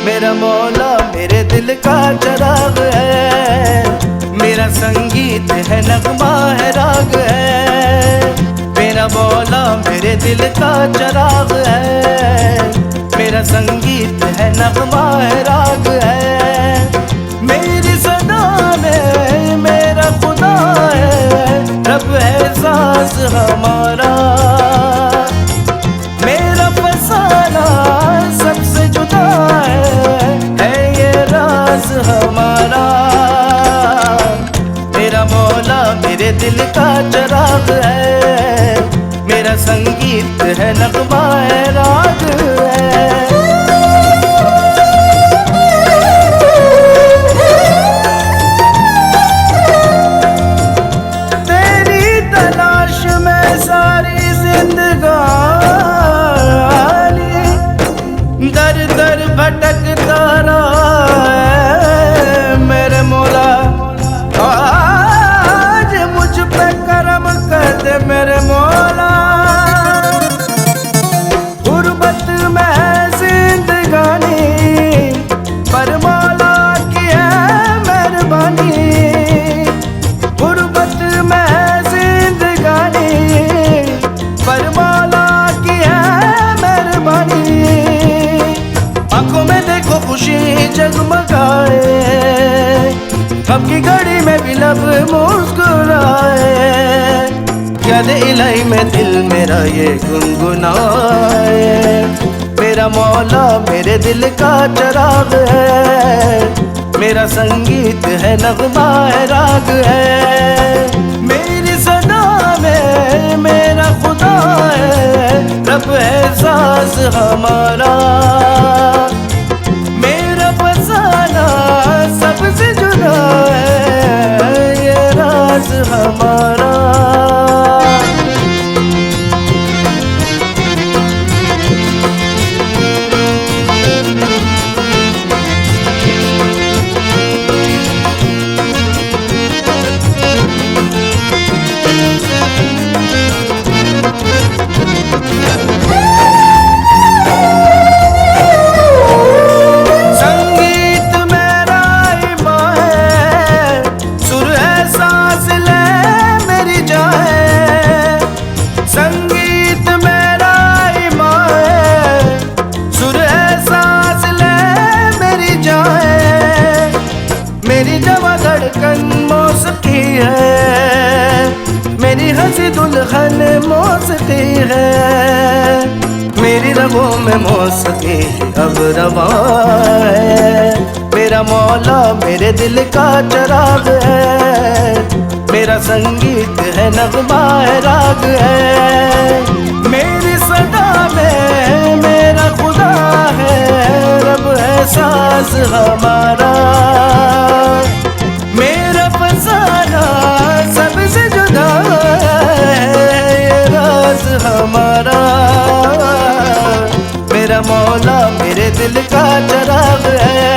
मेरा मौला मेरे दिल का चराग है, मेरा संगीत है नगमा है राग है। मेरा मौला मेरे दिल का चराग है, मेरा संगीत है नगमा है राग है। मेरी सदा में मेरा खुदा है, रब है सास हमारा। मेरा फसाना सबसे जुदा है ये राज हमारा। मेरा मौला मेरे दिल का चराग है, मेरा संगीत है नगमा है राग है। दर दर भटकता रहा है मेरे मौला, आज मुझ पे करम कर दे मेरे मौला। गुर्बत में है जिंदगानी, पर मौला की है मेहरबानी। गुर्बत में है जिंदगानी, पर मौला की है मेहरबानी। आंखों में देखो खुशी जगमगाए, अब की घड़ी में भी लब मुस्कुराए। याद इलाही में दिल मेरा ये गुनगुनाए। मेरा मौला मेरे दिल का चराग है, मेरा संगीत है नगमा है राग है। मेरी सदा में मेरा खुदा है, रब है सास हमारा। मेरा फसाना सबसे जुदा है ये राज हमारा। मेरी जवा धड़कन मौसिकी है, मेरी हंसी दुल्हन मौसिकी है। मेरी रगों में मौसिकी अब रवा है। मेरा मौला मेरे दिल का चराग है, मेरा संगीत है नगमा है राग है। मेरी सदा में मेरा खुदा है, रब है सास हमारा। मेरा फसाना सबसे जुदा है ये राज हमारा। मेरा मौला मेरे दिल का चराग है,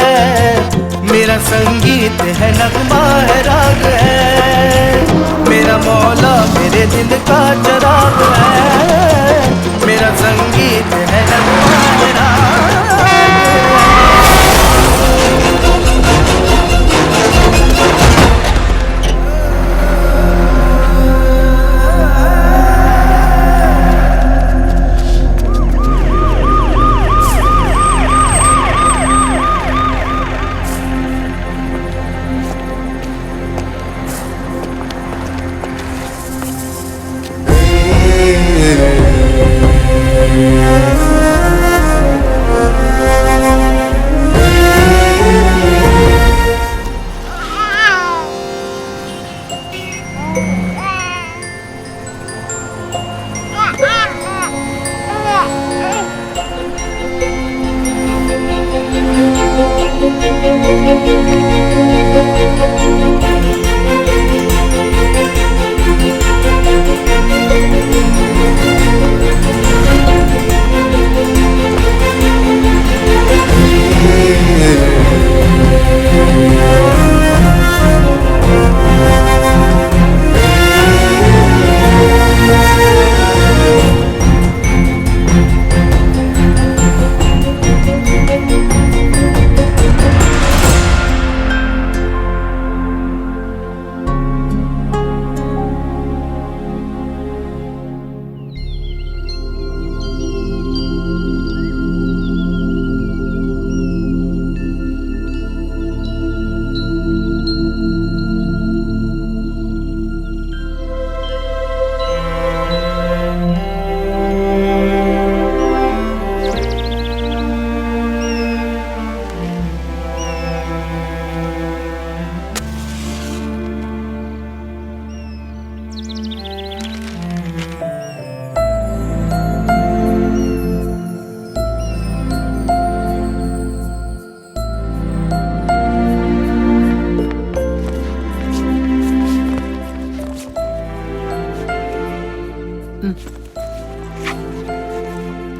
मेरा संगीत है नगमा है राग है। मेरा मौला मेरे दिल का चराग है, मेरा संगीत है नगमा है राग है।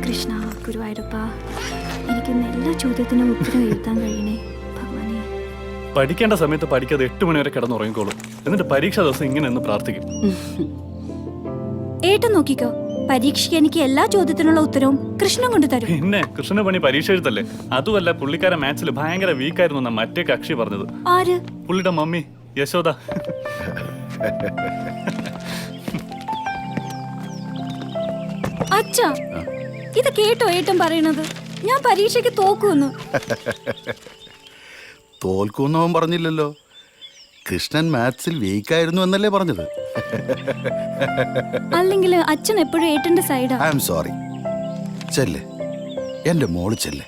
കൃഷ്ണ ഗുരുവായൂരപ്പ എനിക്കിന്ന് എല്ലാ ചോദ്യത്തിനും ഉത്തരം എഴുതാൻ കഴിയണേ ഭഗവാനെ. പഠിക്കേണ്ട സമയത്ത് പഠിക്കാതെ 8 മണി വരെ കിടന്നുറങ്ങിക്കോളും. എന്നിട്ട് പരീക്ഷാ ദിവസം ഇങ്ങനെ എന്ന് പ്രാർത്ഥിക്കും. ഏട്ടൻ നോക്കിക്കോ, പരീക്ഷയ്ക്ക് എനിക്ക് എല്ലാ ചോദ്യത്തിനുള്ള ഉത്തരവും കൃഷ്ണൻ കൊണ്ട് തരും. പിന്നെ കൃഷ്ണ പണി പരീക്ഷ എഴുത്തല്ലേ. അതുമല്ല, പുള്ളിക്കാരൻ മാത്സിൽ ഭയങ്കര വീക്കായിരുന്നു എന്നാ മറ്റേ കക്ഷി പറഞ്ഞത്. ആര്? പുള്ളിയുടെ മമ്മി യശോദ. അച്ഛാ, ഇത് കേട്ടോ ഏട്ടൻ പറയണത്? ഞാൻ പരീക്ഷയ്ക്ക് തോക്കുമെന്ന്. തോൽക്കുന്നവൻ പറഞ്ഞില്ലല്ലോ. കൃഷ്ണൻ മാത്സിൽ വീക്കായിരുന്നു എന്നല്ലേ പറഞ്ഞത്. അല്ലെങ്കിൽ അച്ഛൻ എപ്പോഴും ഏട്ടന്റെ സൈഡാ. I am sorry. ചെല്ല്, എൻ്റെ മോള് ചെല്ല്.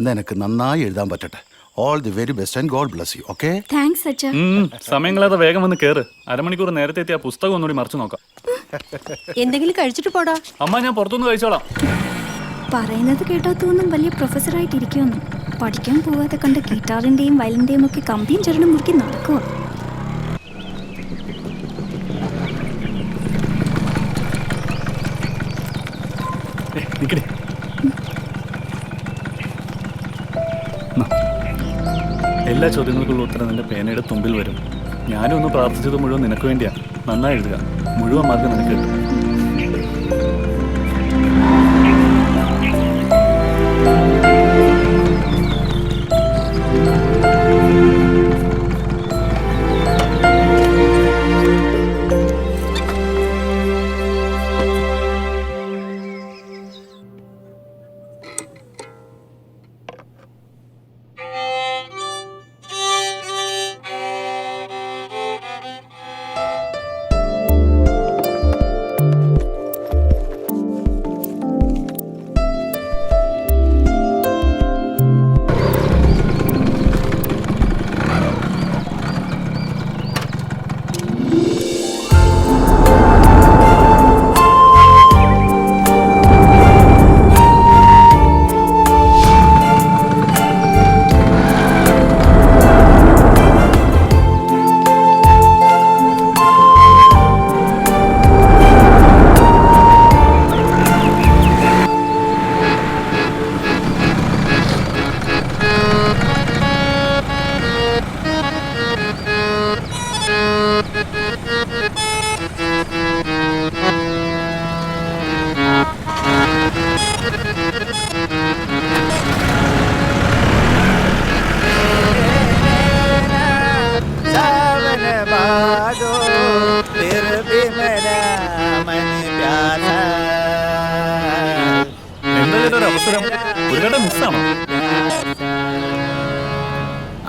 നിനക്ക് നന്നായി എഴുതാൻ പറ്റട്ടെ. All the very best and God bless you. Okay? Thanks അച്ഛാ. സമയങ്ങളാതെ വേഗം വന്ന് കേറ്. അരമണിക്കൂർ നേരത്തെ എത്തി ആ പുസ്തകം ഒന്നുകൂടി മറിച്ചു നോക്കാം. എന്തെങ്കിലും കഴിച്ചിട്ട് പോടാ. അമ്മ, ഞാൻ പുറത്തുനിന്ന് കഴിച്ചോളാം. പറയുന്നത് കേട്ടാത്തൊന്നും വലിയ പ്രൊഫസറായിട്ടിരിക്കുമെന്ന്. പഠിക്കാൻ പോവാതെ കണ്ട ഗിറ്റാറിന്റെയും വയലിന്റെയും ഒക്കെ കമ്പിയും ചരണം മുറുക്കി നടക്കുക. എല്ലാ ചോദ്യങ്ങൾക്കുള്ള ഉത്തരം നിന്റെ പേനയുടെ തുമ്പിൽ വരും. ഞാനും ഒന്ന് പ്രാർത്ഥിച്ചത് മുഴുവൻ നിനക്ക് വേണ്ടിയാ. നന്നായി എഴുതുക. മുഴുവൻ മാർക്ക് നിനക്ക് കിട്ടും.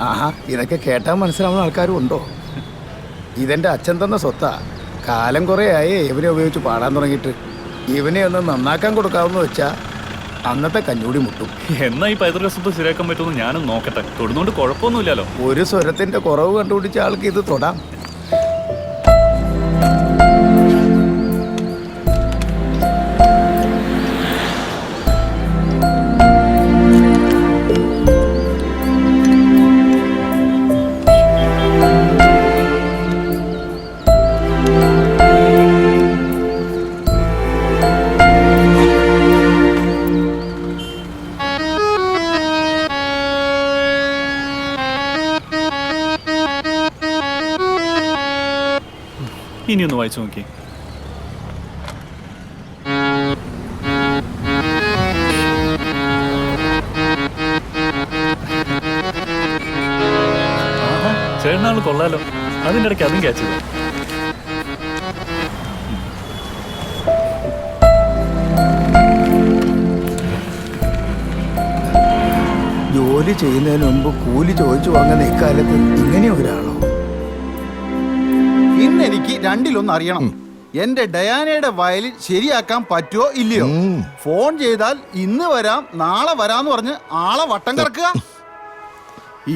ആഹാ, ഇതൊക്കെ കേട്ടാൽ മനസ്സിലാവുന്ന ആൾക്കാരും ഉണ്ടോ? ഇതെൻ്റെ അച്ഛൻ തന്ന സ്വത്താ. കാലം കുറേ ആയി ഇവനെ ഉപയോഗിച്ച് പാടാൻ തുടങ്ങിയിട്ട്. ഇവനെ ഒന്ന് നന്നാക്കാൻ കൊടുക്കാമെന്ന് വെച്ചാൽ അന്നത്തെ കഞ്ഞൂടി മുട്ടും. എന്നാ ഈ പൈതൃക സ്വത്ത് ശരിയാക്കാൻ പറ്റുമെന്ന് ഞാനും നോക്കട്ടെ. തൊടുന്നോണ്ട് കുഴപ്പമൊന്നുമില്ലല്ലോ. ഒരു സ്വരത്തിൻ്റെ കുറവ് കണ്ടുപിടിച്ച ആൾക്ക് ഇത് തൊടാം. ഇനിയൊന്ന് വായിച്ചു നോക്കി. ചേട്ടനാൾ കൊള്ളാലോ. അതിൻ്റെ ഇടയ്ക്ക് അതും ക്യാച്ച് ചെയ്തു. ജോലി ചെയ്യുന്നതിന് മുമ്പ് കൂലി ചോദിച്ചു വാങ്ങുന്ന ഇക്കാലത്ത് ഇങ്ങനെ ഒരാളോ? ഇന്ന് എനിക്ക് രണ്ടിലൊന്ന് അറിയണം. എന്റെ ഡയാനയുടെ വയലിൻ ശരിയാക്കാൻ പറ്റുമോ ഇല്ലയോ? ഫോൺ ചെയ്താൽ ഇന്ന് വരാം നാളെ വരാന്ന് പറഞ്ഞ് ആളെ വട്ടം കറക്കുക.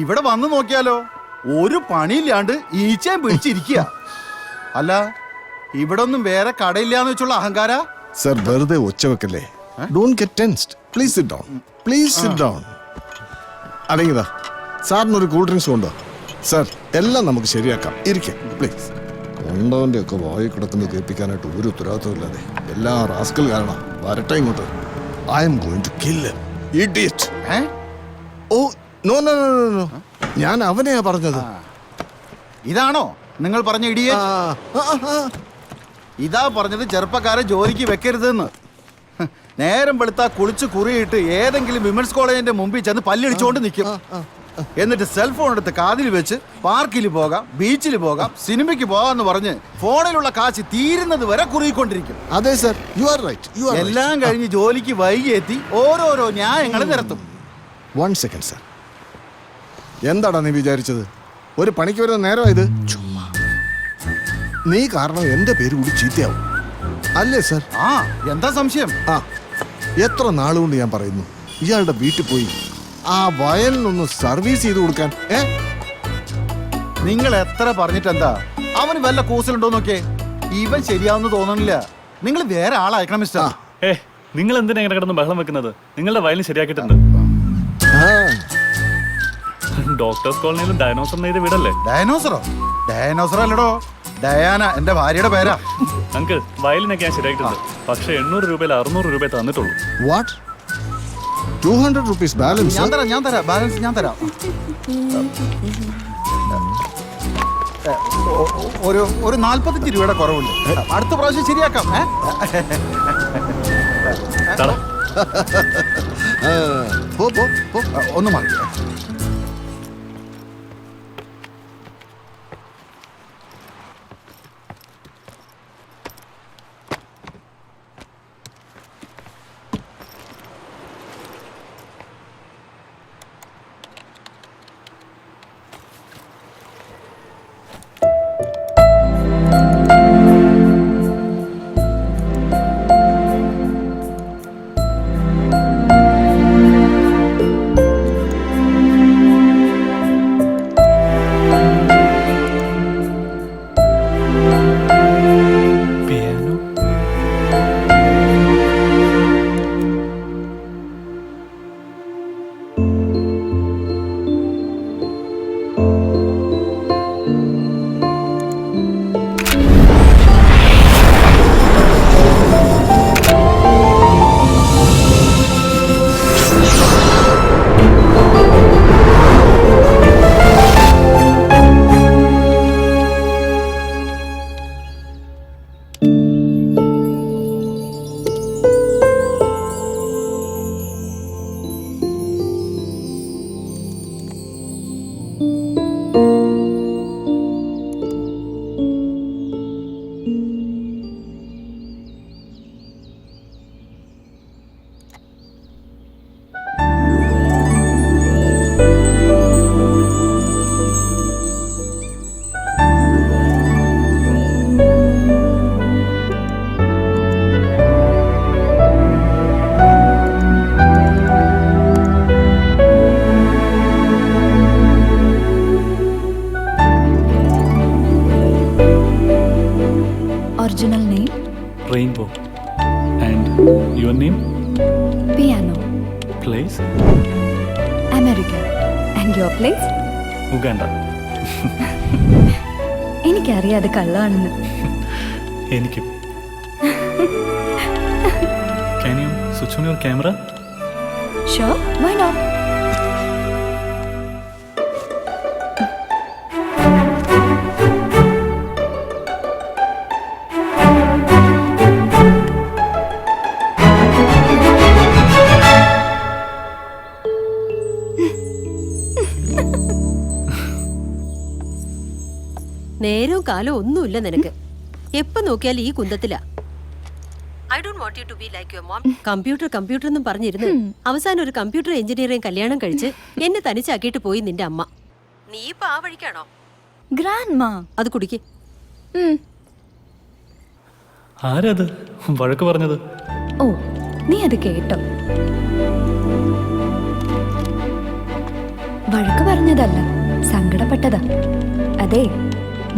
ഇവിടെ വന്നു നോക്കിയാലോ ഒരു പണിയില്ലാണ്ട് ഈച്ചയും പിടിച്ചിരിക്കുക. അല്ല ഇവിടെ ഒന്നും വേറെ കടയില്ലാന്ന് വെച്ചുള്ള അഹങ്കാര. സർ വെറുതെ ഒച്ച വെക്കല്ലേ. Don't get tensed. Please sit down. Please sit down. അടങ്ങിയതാ. സാറിനൊരു കൂൾ ഡ്രിങ്ക്സ് കൊണ്ടോ? സർ എല്ലാം നമുക്ക് ശരിയാക്കാം. ഇരിക്കാം പ്ലീസ്. കൊണ്ടവൻ്റെ ഒക്കെ വായി കിടക്കുന്നത് കേൾപ്പിക്കാനായിട്ട് ഒരു ഉത്തരവാദിത്വമില്ലാതെ എല്ലാ റാസ്കൽ കാരണം വരട്ടെ ഇങ്ങോട്ട്. I'm going to kill him. Idiot. Oh no no no no. ഞാൻ അവനെയാ പറഞ്ഞത്. ഇതാണോ നിങ്ങൾ പറഞ്ഞ ഇടിയെ? ഇതാ പറഞ്ഞത് ചെറുപ്പക്കാരെ ജോലിക്ക് വെക്കരുതെന്ന്. നേരം വെളുത്താ കുളിച്ച് കുറിയിട്ട് ഏതെങ്കിലും വിമൻസ് കോളേജിന്റെ മുമ്പിൽ ചെന്ന് പല്ലിടിച്ചുകൊണ്ട് നിൽക്കും. എന്നിട്ട് സെൽഫോൺ എടുത്ത് കാതിൽ വെച്ച് പാർക്കിൽ പോകാം, ബീച്ചിൽ പോകാം, സിനിമയ്ക്ക് പോകാന്ന് പറഞ്ഞ് ഫോണിലുള്ള കാശ് തീരുന്നത് വരെ കുറുകിക്കൊണ്ടിരിക്കും. അതെ സർ, യു ആർ റൈറ്റ്. എല്ലാം കഴിഞ്ഞ് ജോലിക്ക് വൈകി എത്തി ഓരോരോ ന്യായങ്ങൾ നിരത്തും. 1 സെക്കൻഡ് സർ. എന്താടാ നീ വിചാരിച്ചത്? ഒരു പണിക്ക് വരുന്ന നേരമായത്? ചുമ്മാ. നീ കാരണം എന്റെ പേര് കൂടി ചീത്തയാവും അല്ലേ സർ? ആ എന്താ സംശയം? ആ എത്ര നാളുകൊണ്ട് ഞാൻ പറയുന്നു ഇയാളുടെ വീട്ടിൽ പോയി ആ വയലിനൊന്ന് സർവീസ് ചെയ്ത് കൊടുക്കാൻ. നിങ്ങൾ എത്ര പറഞ്ഞിട്ടെന്താ? അവന് വല്ല കൂസലുണ്ടോ നോക്കേ. ഇവൻ ശരിയാവുന്ന തോന്നണില്ല. നിങ്ങൾ വേറെ ആളയക്കണം മിസ്റ്റർ. നിങ്ങൾ എന്തിനാ ഇങ്ങനെ കിടന്ന് ബഹളം വെക്കുന്നത്? നിങ്ങളുടെ വയലിൻ ശരിയാക്കിയിട്ടുണ്ട്. ഡോക്ടേഴ്സ് കോളനിയിലും ഡയനോസർ എഴുതി വീടല്ലേ? ഡയനോസറോ? ഡയനോസർ അല്ലടോ, ഡയാന എന്റെ ഭാര്യയുടെ പേരാ. അങ്കിൾ വയലിനൊക്കെ ഞാൻ ശരിയാക്കിയിട്ടുണ്ട്. പക്ഷെ 800 രൂപയിൽ 600 രൂപ തന്നിട്ടുള്ളൂ. വാട്ട്? 200 rupees balance? ഞാൻ തരാം ബാലൻസ് ഞാൻ തരാം. ഒരു 45 രൂപയുടെ കുറവുണ്ട്. അടുത്ത പ്രാവശ്യം ശരിയാക്കാം. ഒന്ന് മാറി. Original name? Rainbow. And your name? Piano. Place? America. And your place? Uganda. എനിക്കറിയാം അത് കള്ളാണെന്ന്. എനിക്കും. Can you switch on your camera? Sure, why not? നേരവും കാലവും ഒന്നുമില്ല നിനക്ക്. എപ്പോ നോക്കിയാലും ഈ കുന്തത്തിലാ. I don't want you to be like your mom. Computer എന്നും പറഞ്ഞിരുന്നു അവസാനം ഒരു കമ്പ്യൂട്ടർ എഞ്ചിനീയറിംഗ് കല്യാണം കഴിച്ച് എന്നെ തനിച്ചാക്കിയിട്ട് പോയി നിന്റെ അമ്മ. നീ ഇപ്പൊ ആ വഴിക്കാണോ? ഗ്രാൻഡ്മാ. അത് കുടിക്ക്. ആരത് വഴക്ക് പറഞ്ഞത്? ഓ, നീ അത് കേട്ടോ? വഴക്ക് പറഞ്ഞതല്ല, സങ്കടപ്പെട്ടതാ. അതെ,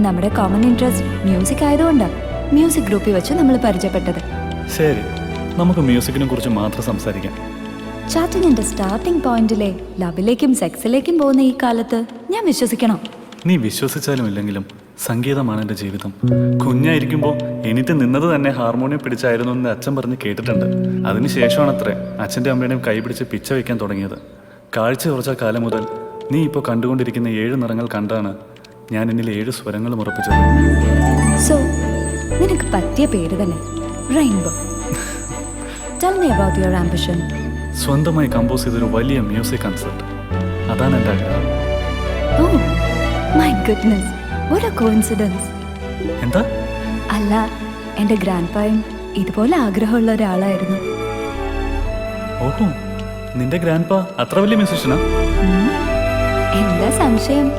നമ്മുടെ കോമൺ ഇൻട്രസ്റ്റ് മ്യൂസിക് ആയതുകൊണ്ടാ മ്യൂസിക് ഗ്രൂപ്പിൽ വെച്ച് നമ്മൾ പരിചയപ്പെട്ടത്. ശരി, നമുക്ക് മ്യൂസിക്കിനെ കുറിച്ച് മാത്രം സംസാരിക്കാം. ചാറ്റിങ്ങിന്റെ സ്റ്റാർട്ടിംഗ് പോയിന്റിലെ ലവിലേക്കും സെക്സിലേക്കും പോകുന്ന ഈ കാലത്ത് ഞാൻ വിശ്വസിക്കണം? നീ വിശ്വസിച്ചാലും ഇല്ലെങ്കിലും സംഗീതമാണ് എൻ്റെ ജീവിതം. കുഞ്ഞായിരിക്കുമ്പോൾ എനിക്ക് നിന്നത് തന്നെ ഹാർമോണിയം പിടിച്ചായിരുന്നു എന്ന് അച്ഛൻ പറഞ്ഞ് കേട്ടിട്ടുണ്ട്. അതിനുശേഷമാണ് അത്രേ അച്ഛൻ്റെ അമ്മയുടെയും കൈ പിടിച്ച് പിച്ച വയ്ക്കാൻ തുടങ്ങിയത്. കാഴ്ച കുറച്ച കാലം മുതൽ നീ ഇപ്പോൾ കണ്ടുകൊണ്ടിരിക്കുന്ന 7 നിറങ്ങൾ കണ്ടാണ് ഞാൻ എന്നിൽ 7 സ്വരങ്ങളും ഉറപ്പിച്ചത്. സോ നിനക്ക് പറ്റിയ പേര് തന്നെ, rainbow. Tell me about your ambition. സ്വന്തമായി കമ്പോസ് ചെയ്തൊരു വലിയ മ്യൂസിക് കൺസേർട്ട്, അതാണ് എൻ്റെ ആഗ്രഹം. Oh my goodness, what a coincidence. എന്താ? അല്ല, എൻ്റെ ഗ്രാൻഡ്പായും ഇതുപോലെ ആഗ്രഹമുള്ള ഒരാളായിരുന്നു. ഓഹോ, നിന്റെ ഗ്രാൻഡ് പാ അത്ര വലിയ മ്യൂസിഷ്യനാ? എന്താ സംശയം?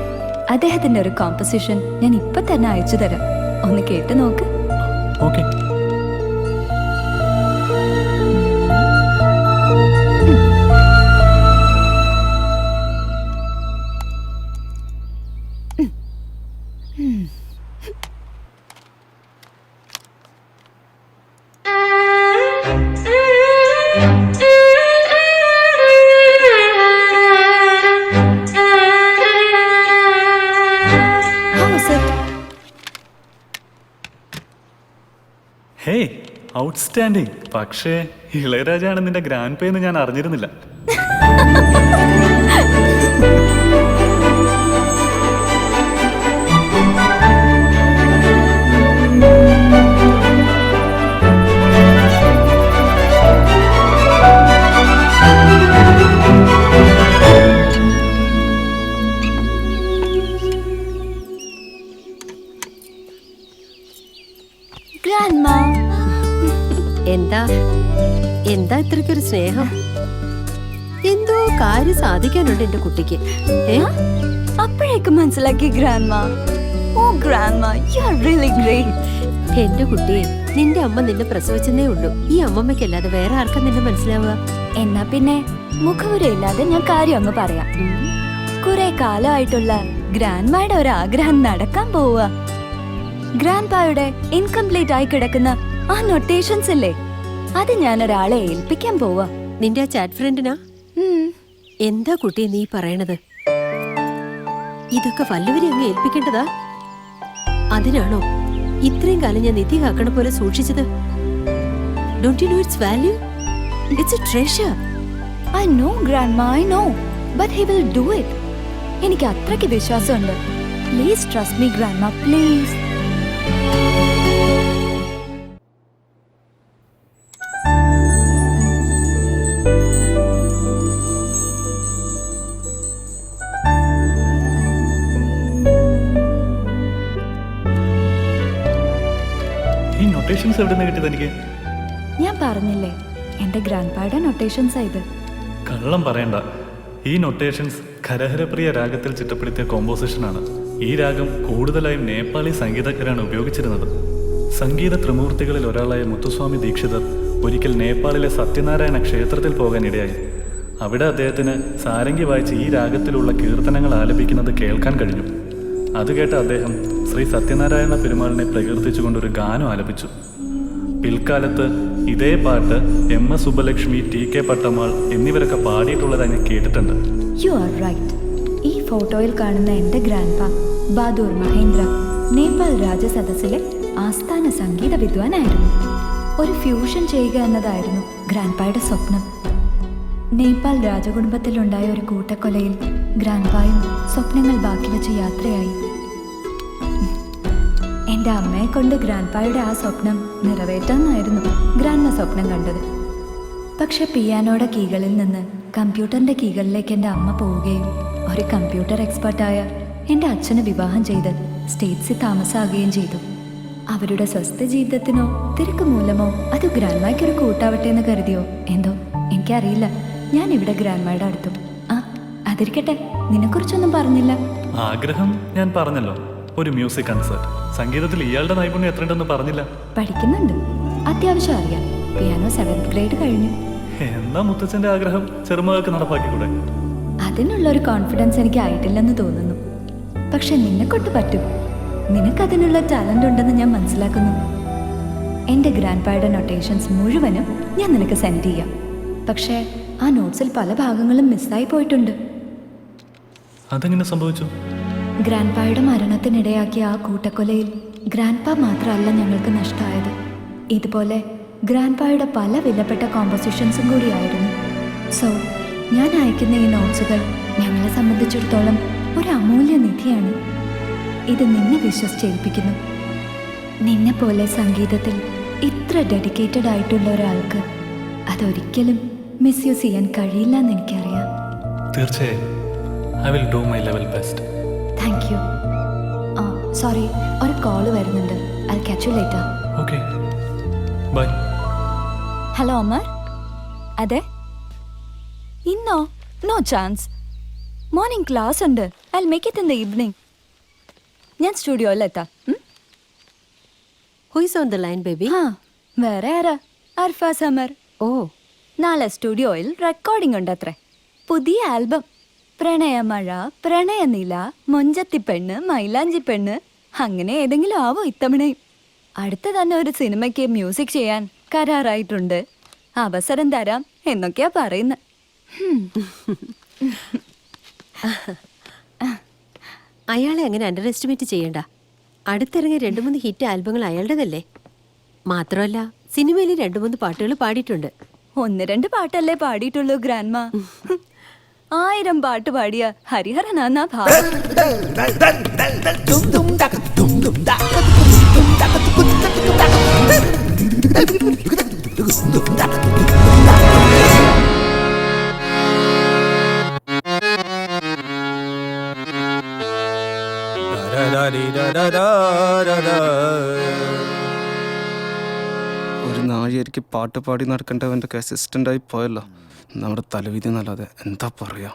അദ്ദേഹത്തിന്റെ ഒരു കോമ്പസിഷൻ ഞാൻ ഇപ്പൊ തന്നെ അയച്ചു തരാം, ഒന്ന് കേട്ട് നോക്ക്. ഓക്കെ. Hey, outstanding. പക്ഷേ ഇളയരാജയാണ് നിന്റെ ഗ്രാൻഡ് പേ എന്ന് ഞാൻ അറിഞ്ഞിരുന്നില്ല. എന്താ ഇത്രയ്ക്കൊരു സ്നേഹം? എന്തോ കാര്യം സാധിക്കാനുണ്ട് എന്റെ കുട്ടിക്ക്. അപ്പോഴേക്കും മനസ്സിലാക്കി grandma. Oh grandma, you are really great. എന്റെ കുട്ടി, നിന്റെ അമ്മ നിന്നെ പ്രസവിച്ചെന്നേ ഉള്ളൂ. ഈ അമ്മമ്മയ്ക്കല്ലാതെ വേറെ ആർക്കാ നിന്നെ മനസ്സിലാവുക? എന്നാ പിന്നെ മുഖവുരയില്ലാതെ ഞാൻ കാര്യം ഒന്ന് പറയാം. കുറെ കാലമായിട്ടുള്ള ഗ്രാൻഡ്മായുടെ ഒരു ആഗ്രഹം നടക്കാൻ പോവുക. ഗ്രാൻഡ്പായുടെ ഇൻകംപ്ലീറ്റ് ആയി കിടക്കുന്ന ആ നൊട്ടേഷൻസ് ഇല്ലേ, അത് ഞാൻ ഒരാളെ ഏൽപ്പിക്കാൻ പോവാ. നിന്റെ ആ ചാറ്റ് ഫ്രണ്ടിനാ? എന്താ കുട്ടി നീ പറയണത്? ഇതൊക്കെ വല്ലവരെ അങ്ങ് ഏൽപ്പിക്കേണ്ടതാ? അതിനാണോ ഇത്രയും കാലം ഞാൻ നിധി കാക്കണ പോലെ സൂക്ഷിച്ചത്? Don't you know its value? It's a treasure. I know grandma, I know, but he will do it. എനിക്ക് അത്രയ്ക്ക് വിശ്വാസമുണ്ട്. Please trust me grandma, please. ഈ നൊട്ടേഷൻസ് എവിടെ നിന്ന് കിട്ടിയത് എനിക്ക്? ഞാൻ പറഞ്ഞില്ലേ, എന്റെ ഗ്രാൻഡ്പായുടെ നൊട്ടേഷൻസ് ഇത്. കള്ളം പറയണ്ട. ഈ നൊട്ടേഷൻസ് ഖരഹരപ്രിയ രാഗത്തിൽ ചിട്ടപ്പെടുത്തിയ കോമ്പോസിഷനാണ്. ഈ രാഗം കൂടുതലായും നേപ്പാളി സംഗീതജ്ഞരാണ് ഉപയോഗിച്ചിരുന്നത്. സംഗീത ത്രിമൂർത്തികളിൽ ഒരാളായ മുത്തുസ്വാമി ദീക്ഷിതർ ഒരിക്കൽ നേപ്പാളിലെ സത്യനാരായണ ക്ഷേത്രത്തിൽ പോകാനിടയായി. അവിടെ അദ്ദേഹത്തിന് സാരംഗി വായിച്ച് ഈ രാഗത്തിലുള്ള കീർത്തനങ്ങൾ ആലപിക്കുന്നത് കേൾക്കാൻ കഴിഞ്ഞു. അത് കേട്ട അദ്ദേഹം ശ്രീ സത്യനാരായണ പെരുമാളിനെ പ്രകീർത്തിച്ചുകൊണ്ടൊരു ഗാനം ആലപിച്ചു. പിൽക്കാലത്ത് ഇതേ പാട്ട് MS സുബ്ബലക്ഷ്മി, TK പട്ടമാൾ എന്നിവരൊക്കെ പാടിയിട്ടുള്ളതായി ഞാൻ കേട്ടിട്ടുണ്ട്. You are right. ഈ ഫോട്ടോയിൽ കാണുന്ന എന്റെ ഗ്രാൻഡ്പാ ബഹാദൂർ മഹേന്ദ്ര നേപ്പാൾ രാജസദസ്സിലെ ആസ്ഥാന സംഗീത വിദ്വാനായിരുന്നു. ഒരു ഫ്യൂഷൻ ചെയ്യുക എന്നതായിരുന്നു ഗ്രാൻഡ്പായുടെ സ്വപ്നം. നേപ്പാൾ രാജകുടുംബത്തിലുണ്ടായ ഒരു കൂട്ടക്കൊലയിൽ ഗ്രാൻഡ്പായും സ്വപ്നങ്ങൾ ബാക്കി വെച്ച് യാത്രയായി. എൻ്റെ അമ്മയെ കൊണ്ട് ഗ്രാൻഡ്പായുടെ ആ സ്വപ്നം നിറവേറ്റാമെന്നായിരുന്നു ഗ്രാൻഡ്മ സ്വപ്നം കണ്ടത്. പക്ഷെ പിയാനോയുടെ കീകളിൽ നിന്ന് കമ്പ്യൂട്ടറിൻ്റെ കീകളിലേക്ക് എൻ്റെ അമ്മ പോവുകയും ഒരു കമ്പ്യൂട്ടർ എക്സ്പെർട്ടായ എൻ്റെ അച്ഛനെ വിവാഹം ചെയ്ത് സ്റ്റേറ്റ്സിൽ താമസമാകുകയും ചെയ്തു. അവരുടെ സ്വസ്ഥ ജീവിതത്തിനോ തിരക്ക് മൂലമോ അത് ഗ്രാൻഡ്മയ്ക്കൊരു കൂട്ടാവട്ടെ എന്ന് കരുതിയോ എന്തോ എനിക്കറിയില്ല. ഞാൻ ഇവിടെ ഗ്രാൻഡ്മയുടെ അടുത്തും. ആ അതിരിക്കട്ടെ, നിന്നെക്കുറിച്ചൊന്നും പറഞ്ഞില്ല. ആഗ്രഹം ഞാൻ പറഞ്ഞല്ലോ, ഒരു മ്യൂസിക് കൺസേർട്ട്. സംഗീതത്തിൽ ഇയാളുടെ നൈപുണ്യം എത്രയുണ്ടെന്ന് പറഞ്ഞില്ല. പഠിക്കുന്നുണ്ട്, അത്യാവശ്യം അറിയാം. പിയാനോ 7th ഗ്രേഡ് കഴിഞ്ഞു. എന്നാ മുത്തച്ഛന്റെ ആഗ്രഹം ചെറുമകൾക്ക് നടപ്പാക്കിക്കൂടെ? അതിനുള്ളൊരു കോൺഫിഡൻസ് എനിക്ക് ആയിട്ടില്ലെന്ന് തോന്നുന്നു. പക്ഷെ നിന്നെക്കൊണ്ട് പറ്റും. നിനക്കതിനുള്ള ടാലൻ്റ് ഉണ്ടെന്ന് ഞാൻ മനസ്സിലാക്കുന്നു. എൻ്റെ ഗ്രാൻഡ്പായുടെ നൊട്ടേഷൻസ് മുഴുവനും ഞാൻ നിനക്ക് സെൻഡ് ചെയ്യാം. പക്ഷേ ആ നോട്ട്സിൽ പല ഭാഗങ്ങളും മിസ്സായി പോയിട്ടുണ്ട്. അതെങ്ങനെ സംഭവിച്ചു? ഗ്രാൻഡ്പായുടെ മരണത്തിനിടയാക്കിയ ആ കൂട്ടക്കൊലയിൽ ഗ്രാൻഡ്പാ മാത്രമല്ല ഞങ്ങൾക്ക് നഷ്ടമായത്. ഇതുപോലെ ഗ്രാൻഡ്പായുടെ പല വിലപ്പെട്ട കോമ്പോസിഷൻസും കൂടിയായിരുന്നു. സോ ഞാൻ അയക്കുന്ന ഈ നോട്ട്സുകൾ ഞങ്ങളെ സംബന്ധിച്ചിടത്തോളം ഒരു അമൂല്യ നിധിയാണ്. ഇത് നിന്നെ വിശ്വസിച്ചേൽപ്പിക്കുന്നു. നിന്നെപ്പോലെ സംഗീതത്തിൽ ഇത്ര ഡെഡിക്കേറ്റഡ് ആയിട്ടുള്ള ഒരാൾക്ക് അതൊരിക്കലും മിസ്യൂസ് ചെയ്യാൻ കഴിയില്ല എന്ന് എനിക്കറിയാം. തീർച്ചയായും I will do my level best. Thank you. ആ സോറി, ഒരു കോള് വരുന്നുണ്ട്. I catch you later. Okay, bye. Hello Amar. അതെ, ഇന്നോ? No chance. മോർണിംഗ് ക്ലാസ് ഉണ്ട്. I make it in the evening. ഞാൻ സ്റ്റുഡിയോയിലെത്താം. Who is on the line baby? ആ വേറെ ആരാ? അർഫ സമർ. ഓ, നാളെ സ്റ്റുഡിയോയിൽ റെക്കോർഡിംഗ് ഉണ്ട് അത്രേ. പുതിയ ആൽബം. പ്രണയമഴ, പ്രണയനില, മൊഞ്ചത്തിപ്പെണ്ണ്, മൈലാഞ്ചിപ്പെണ്ണ്, അങ്ങനെ ഏതെങ്കിലും ആവോ ഇത്തവണയും. അടുത്ത തന്നെ ഒരു സിനിമയ്ക്ക് മ്യൂസിക് ചെയ്യാൻ കരാറായിട്ടുണ്ട്. അവസരം തരാം എന്നൊക്കെയാ പറയുന്നത്. അയാളെ അങ്ങനെ അണ്ടർ എസ്റ്റിമേറ്റ് ചെയ്യണ്ട. അടുത്തിറങ്ങിയ 2-3 ഹിറ്റ് ആൽബങ്ങൾ അയാളുടേതല്ലേ. മാത്രമല്ല സിനിമയിൽ 2-3 പാട്ടുകൾ പാടിയിട്ടുണ്ട്. 1-2 പാട്ടല്ലേ പാടിയിട്ടുള്ളൂ ഗ്രാൻഡ്മ. 1000 പാട്ട് പാടിയ ഹരിഹരനാന്നാ ഭാവം. ഒരു നാഴികയ്ക്ക് പാട്ട് പാടി നടക്കേണ്ടവൻ്റെ അസിസ്റ്റൻ്റായി പോയല്ലോ. നമ്മുടെ തലവിധി എന്നല്ലാതെ എന്താ പറയാ.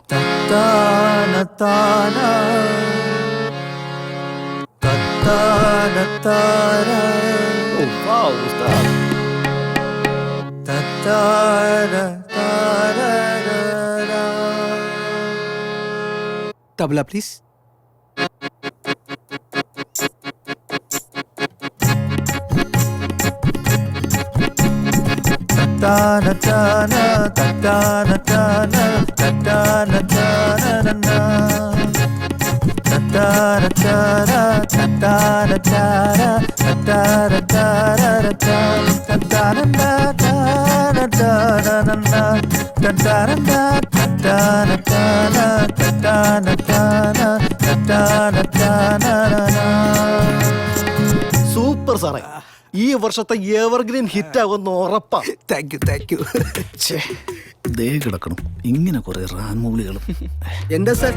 തബല പ്ലീസ്. സൂപ്പർ സാറേ, ഈ വർഷത്തെ എവർഗ്രീൻ ഹിറ്റ് ആകുമെന്ന് ഉറപ്പാ. Thank you, thank you. ദേ കിടക്കണം ഇങ്ങനെ കുറെ റാൻമൂളികളും. എന്താ സാർ,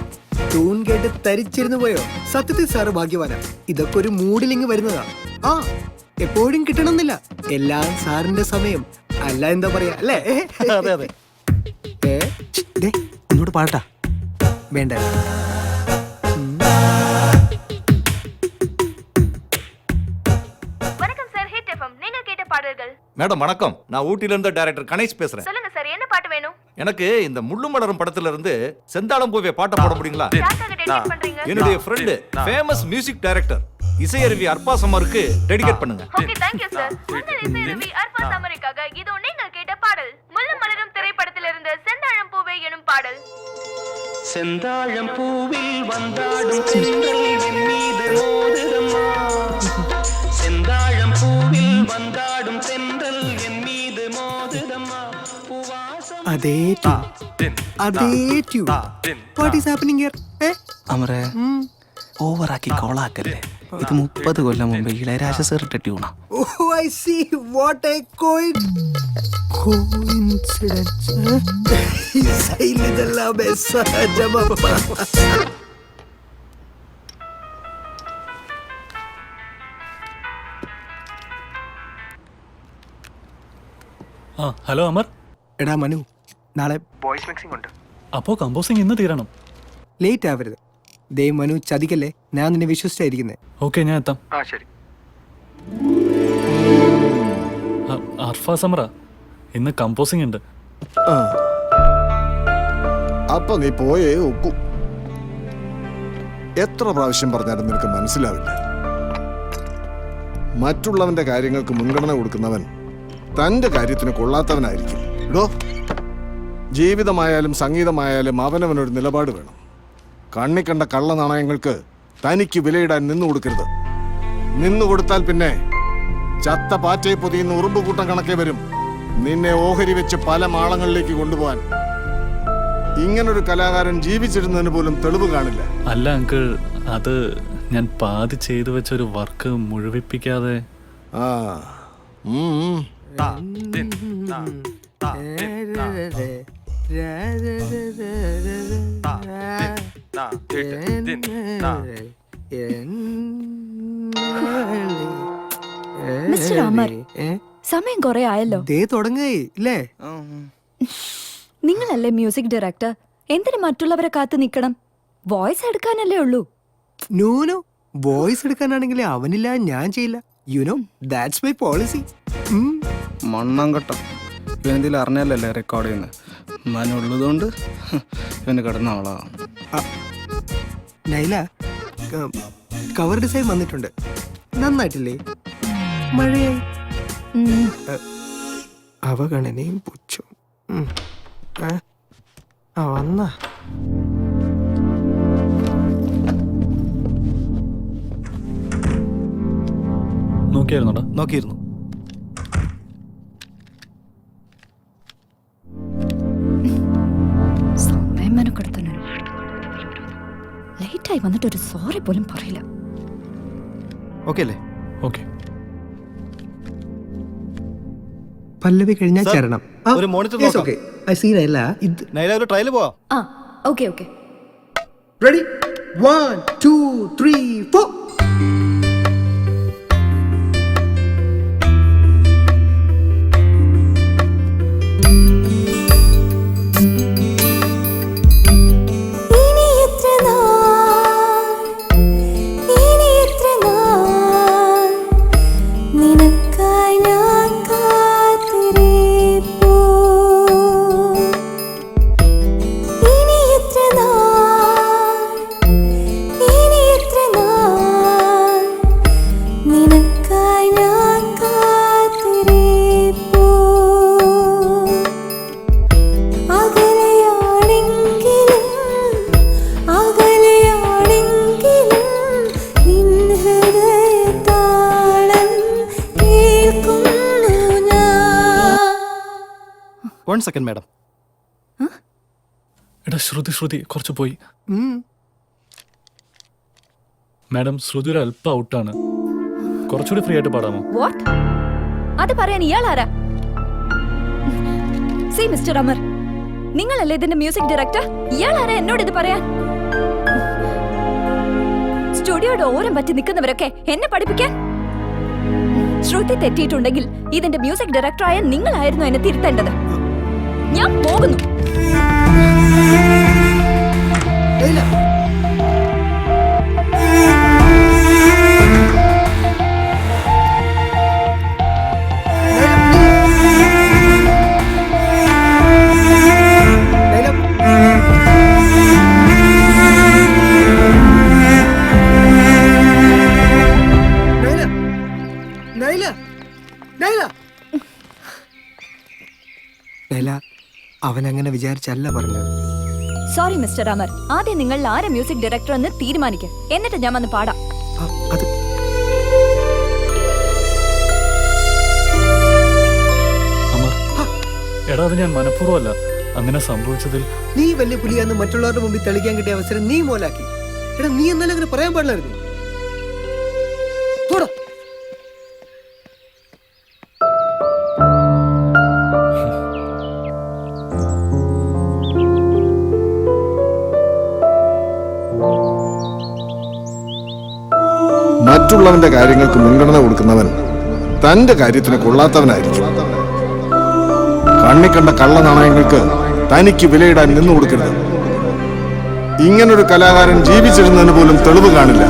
ട്യൂൺ കേട്ട് തരിച്ചിരുന്നു പോയോ? സത്യത്തിൽ സാറ് ഭാഗ്യവാനാ. ഇതൊക്കെ ഒരു മൂഡിലിങ് വരുന്നതാ. ആ എപ്പോഴും കിട്ടണമെന്നില്ല, എല്ലാം സാറിന്റെ സമയം. അല്ല എന്താ പറയാ അല്ലേ? അതെ അതെ. ഒന്നുകൂടെ പാട്ടാ വേണ്ട. மேடம் வணக்கம், நான் ஊட்டில இருந்து டைரக்டர் கணேஷ் பேசுறேன். சொல்லுங்க சார், என்ன பாட்டு வேணும்? எனக்கு இந்த முள்ளும் மலரும் படத்துல இருந்து செந்தாளம் பூவே பாட்ட போட முடியுங்களா? என்னுடைய ஃப்ரெண்ட் ஃபேமஸ் மியூசிக் டைரக்டர் இசையருவி அர்பா சமருக்கு டெடிகேட் பண்ணுங்க. Okay, thank you sir. உங்கள் இசையருவி அர்பா சமருக்காக இதோ நீங்கள் கேட்ட பாடல் முள்ளும் மலரும் திரைப்படத்திலிருந்து செந்தாழம் பூவே எனும் பாடல். செந்தாழம் பூவில் வந்தாடும் செந்தல் என் மீது மோதுதம்மா. செந்தாழம் பூவில் வந்தாடும் செந்தல் என் மீது மோதுதம்மா. അതേ tune. What is happening here? അമരെ ഓവറാക്കി കോളാക്കല്ലേ. ഇത് 30 കൊല്ലം മുമ്പ് ഇളയരാജ സാറിട്ട ട്യൂണാ. Oh I see, what a coincidence. ഇതെല്ലാം ആ ഹലോ അമർ. എടാ മനു, നാളെ വോയിസ് മിക്സിംഗ് ഉണ്ട്. അപ്പോൾ കമ്പോസിങ് ഇന്ന് തീരണം. ലേറ്റ് ആവരുത്. ദേ മനു, ചതിക്കല്ലേ, ഞാൻ നിന്നെ വിശ്വസിച്ചായിരിക്കുന്നേ. ഓക്കെ, ഞാൻ എത്താം. ആ ശരി. അർഫ സമറ, ഇന്ന് കമ്പോസിങ് ഉണ്ട്. അപ്പൊ നീ പോയേ ഒക്കൂ. എത്ര പ്രാവശ്യം പറഞ്ഞാലും നിനക്ക് മനസ്സിലാവില്ല. മറ്റുള്ളവന്റെ കാര്യങ്ങൾക്ക് മുൻഗണന കൊടുക്കുന്നവൻ തന്റെ കാര്യത്തിന് കൊള്ളാത്തവനായിരിക്കും. ഇടോ, ജീവിതമായാലും സംഗീതമായാലും അവനവനൊരു നിലപാട് വേണം. കണ്ണിക്കണ്ട കള്ള നാണയങ്ങൾക്ക് തനിക്ക് വിലയിടാൻ നിന്നു കൊടുക്കരുത്. നിന്നു കൊടുത്താൽ പിന്നെ ചത്ത പാറ്റയെ പൊതിയുന്ന ഉറുമ്പ് കൂട്ടം കണക്കെ വരും നിന്നെ ഓഹരി വെച്ച് പല മാളങ്ങളിലേക്ക് കൊണ്ടുപോകാൻ. ഇങ്ങനൊരു കലാകാരൻ ജീവിച്ചിരുന്നതിന് പോലും തെളിവ് കാണില്ല. അല്ല അങ്കിൾ, അത് ഞാൻ പാതി ചെയ്തു വെച്ചൊരു വർക്ക് മുഴുവിപ്പിക്കാതെ. ആ മിസ്റ്റർ അമർ, സമയം കുറെ ആയല്ലോ. ദേ തുടങ്ങേ. നിങ്ങളല്ലേ മ്യൂസിക് ഡയറക്ടർ, എന്തിനു മറ്റുള്ളവരെ കാത്തു നിൽക്കണം? വോയിസ് എടുക്കാനല്ലേ ഉള്ളൂ. നോ, വോയിസ് എടുക്കാനാണെങ്കിൽ അവനില്ല, ഞാൻ ചെയ്യില്ല. You know, that's my policy. മണ്ണാങ്കട്ട ഇവനെന്തെങ്കിലും അറിഞ്ഞാലല്ലേ റെക്കോർഡ് ചെയ്യുന്നത്. മനുള്ളതുകൊണ്ട് ഇവന് കിടന്ന ആളാ. നൈല, കവർ ഡിസൈൻ വന്നിട്ടുണ്ട്. നന്നായിട്ടില്ലേ? മഴയായി. അവഗണനയും പുച്ഛവും. വന്നാ നോക്കിയായിരുന്നോടാ? നോക്കിയിരുന്നു. സമയം മെനക്കെടുത്തന്നെ ലേറ്റായി വന്നിട്ട് ഒരു സോറി പോലും പറയില്ല. ഓക്കെ അല്ലേ? ഓക്കെ. പല്ലവി കഴിഞ്ഞാൽ ചരണം. ഒരു മോണിറ്റർ നോക്കാം. I see Nyla. നൈല, ഒരു ട്രയൽ പോവാ. ആ okay okay. Ready? 1 2 3 4. One second, madam. എടാ ശ്രുതി കുറച്ച് പോയി. മാഡം, ശ്രുതി ഒരു അല്പം ഔട്ടാണ്. കുറച്ചുകൂടി ഫ്രീ ആയിട്ട് പാടാമോ? വാട്ട്? അത് പറയാൻ ഇയാൾ ആരാ? സീ മിസ്റ്റർ അമർ, നിങ്ങളല്ലേ ഇതിന്റെ മ്യൂസിക് ഡയറക്ടർ? ഇയാൾ ആരാ എന്നോട് ഇത് പറയാൻ? സ്റ്റുഡിയോയുടെ ഓരം പറ്റി നിൽക്കുന്നവരൊക്കെ എന്നെ പഠിപ്പിക്കാൻ? ശ്രുതി തെറ്റിയിട്ടുണ്ടെങ്കിൽ ഇതിന്റെ മ്യൂസിക് ഡയറക്ടറായ നിങ്ങളായിരുന്നു എന്നെ തിരുത്തേണ്ടത്. ഞാൻ പോകുന്നു. അവൻ അങ്ങനെ വിചാരിച്ചല്ല പറഞ്ഞത്. സോറി മിസ്റ്റർ അമർ, ആദ്യം നിങ്ങൾ ആരെ മ്യൂസിക് ഡയറക്ടർ എന്ന് തീരുമാനിക്കുക, എന്നിട്ട് ഞാൻ വന്ന് പാടാം. എടാ, അത് ഞാൻ മനഃപൂർവ്വമല്ല. അങ്ങനെ സംഭവിച്ചതിൽ നീ വലിയ പുലിയാന്ന് മറ്റുള്ളവരുടെ മുമ്പിൽ തെളിയിക്കാൻ കിട്ടിയ അവസരം നീ മോലാക്കി. എടാ, നീ എന്നാലും അങ്ങനെ പറയാൻ പാടില്ലായിരുന്നു. മറ്റുള്ളവന്റെ കാര്യങ്ങൾക്ക് മുൻഗണന കൊടുക്കുന്നവൻ തന്റെ കാര്യത്തിന് കൊള്ളാത്തവനായിരിക്കും. കണ്ണി കണ്ട കള്ള നാണയങ്ങൾക്ക് തനിക്ക് വിലയിടാൻ നിന്നു കൊടുക്കരുത്. ഇങ്ങനൊരു കലാകാരൻ ജീവിച്ചിരുന്നതിന് പോലും തെളിവ് കാണില്ല.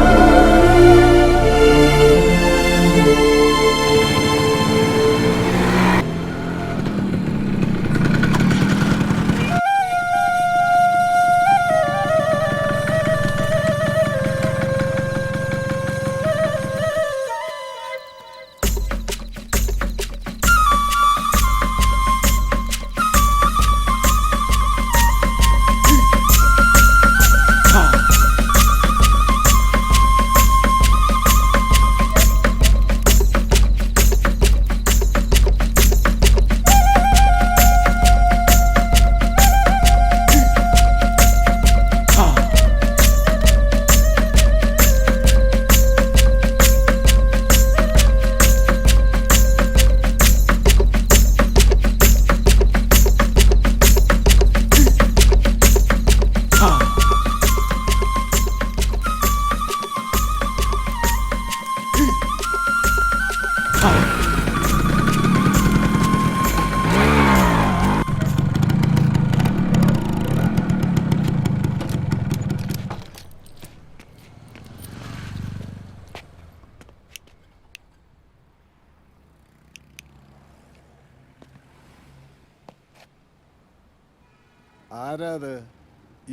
ആരാത്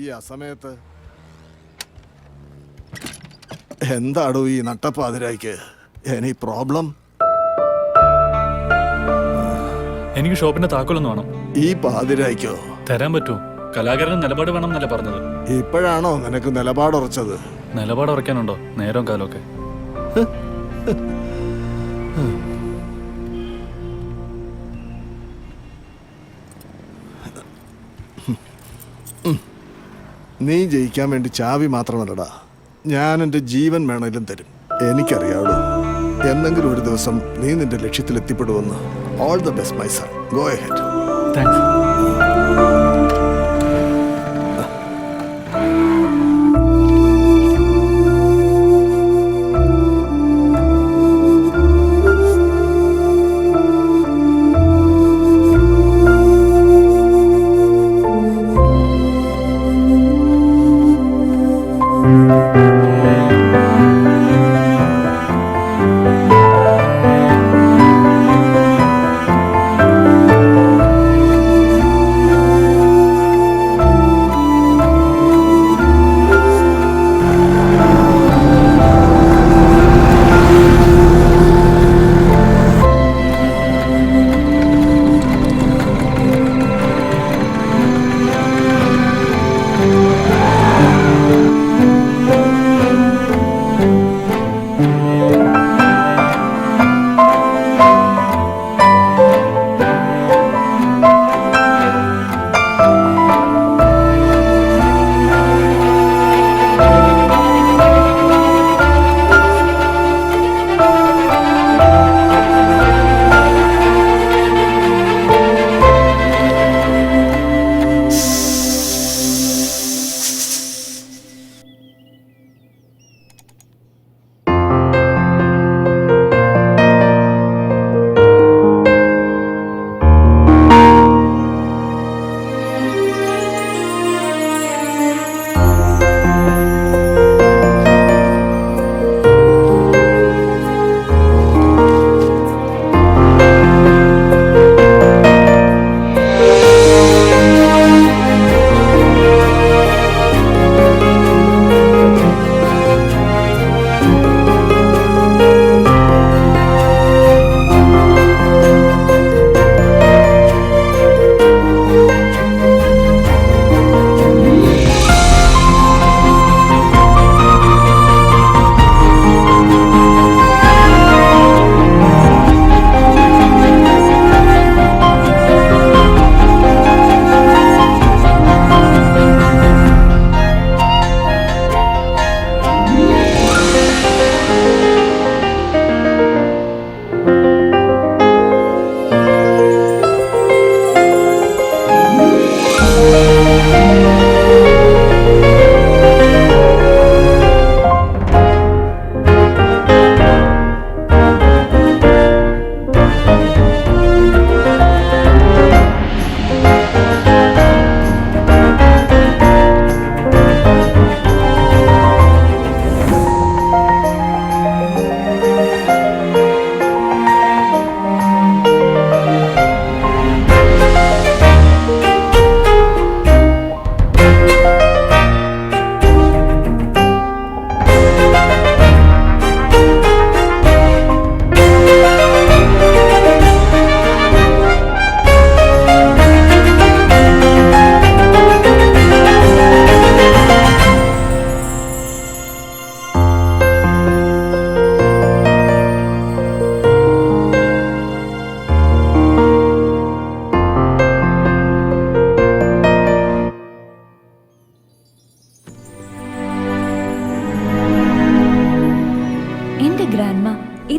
ഈ അസമയത്ത്? എന്താടോ ഈ നട്ടപ്പാതിരായിക്ക്? Any problem? എനിക്ക് ഷോപ്പിന്റെ താക്കോലൊന്ന് വേണം. ഈ പാതിരായിക്കോ? തരാൻ പറ്റുമോ? കലാകാരന് നിലപാട് വേണം എന്നല്ലേ പറഞ്ഞത്. ഇപ്പോഴാണോ നിനക്ക് നിലപാടുറച്ചത്? നിലപാട് ഉറക്കാനുണ്ടോ നേരവും കാലമൊക്കെ? നീ ജയിക്കാൻ വേണ്ടി ചാവി മാത്രമല്ലടാ, ഞാൻ എൻ്റെ ജീവൻ വേണേലും തരും. എനിക്കറിയാവുള്ളൂ എന്നെങ്കിലും ഒരു ദിവസം നീ നിന്റെ ലക്ഷ്യത്തിൽ എത്തിപ്പെടുമെന്ന്. All the best my son, go ahead. Thanks.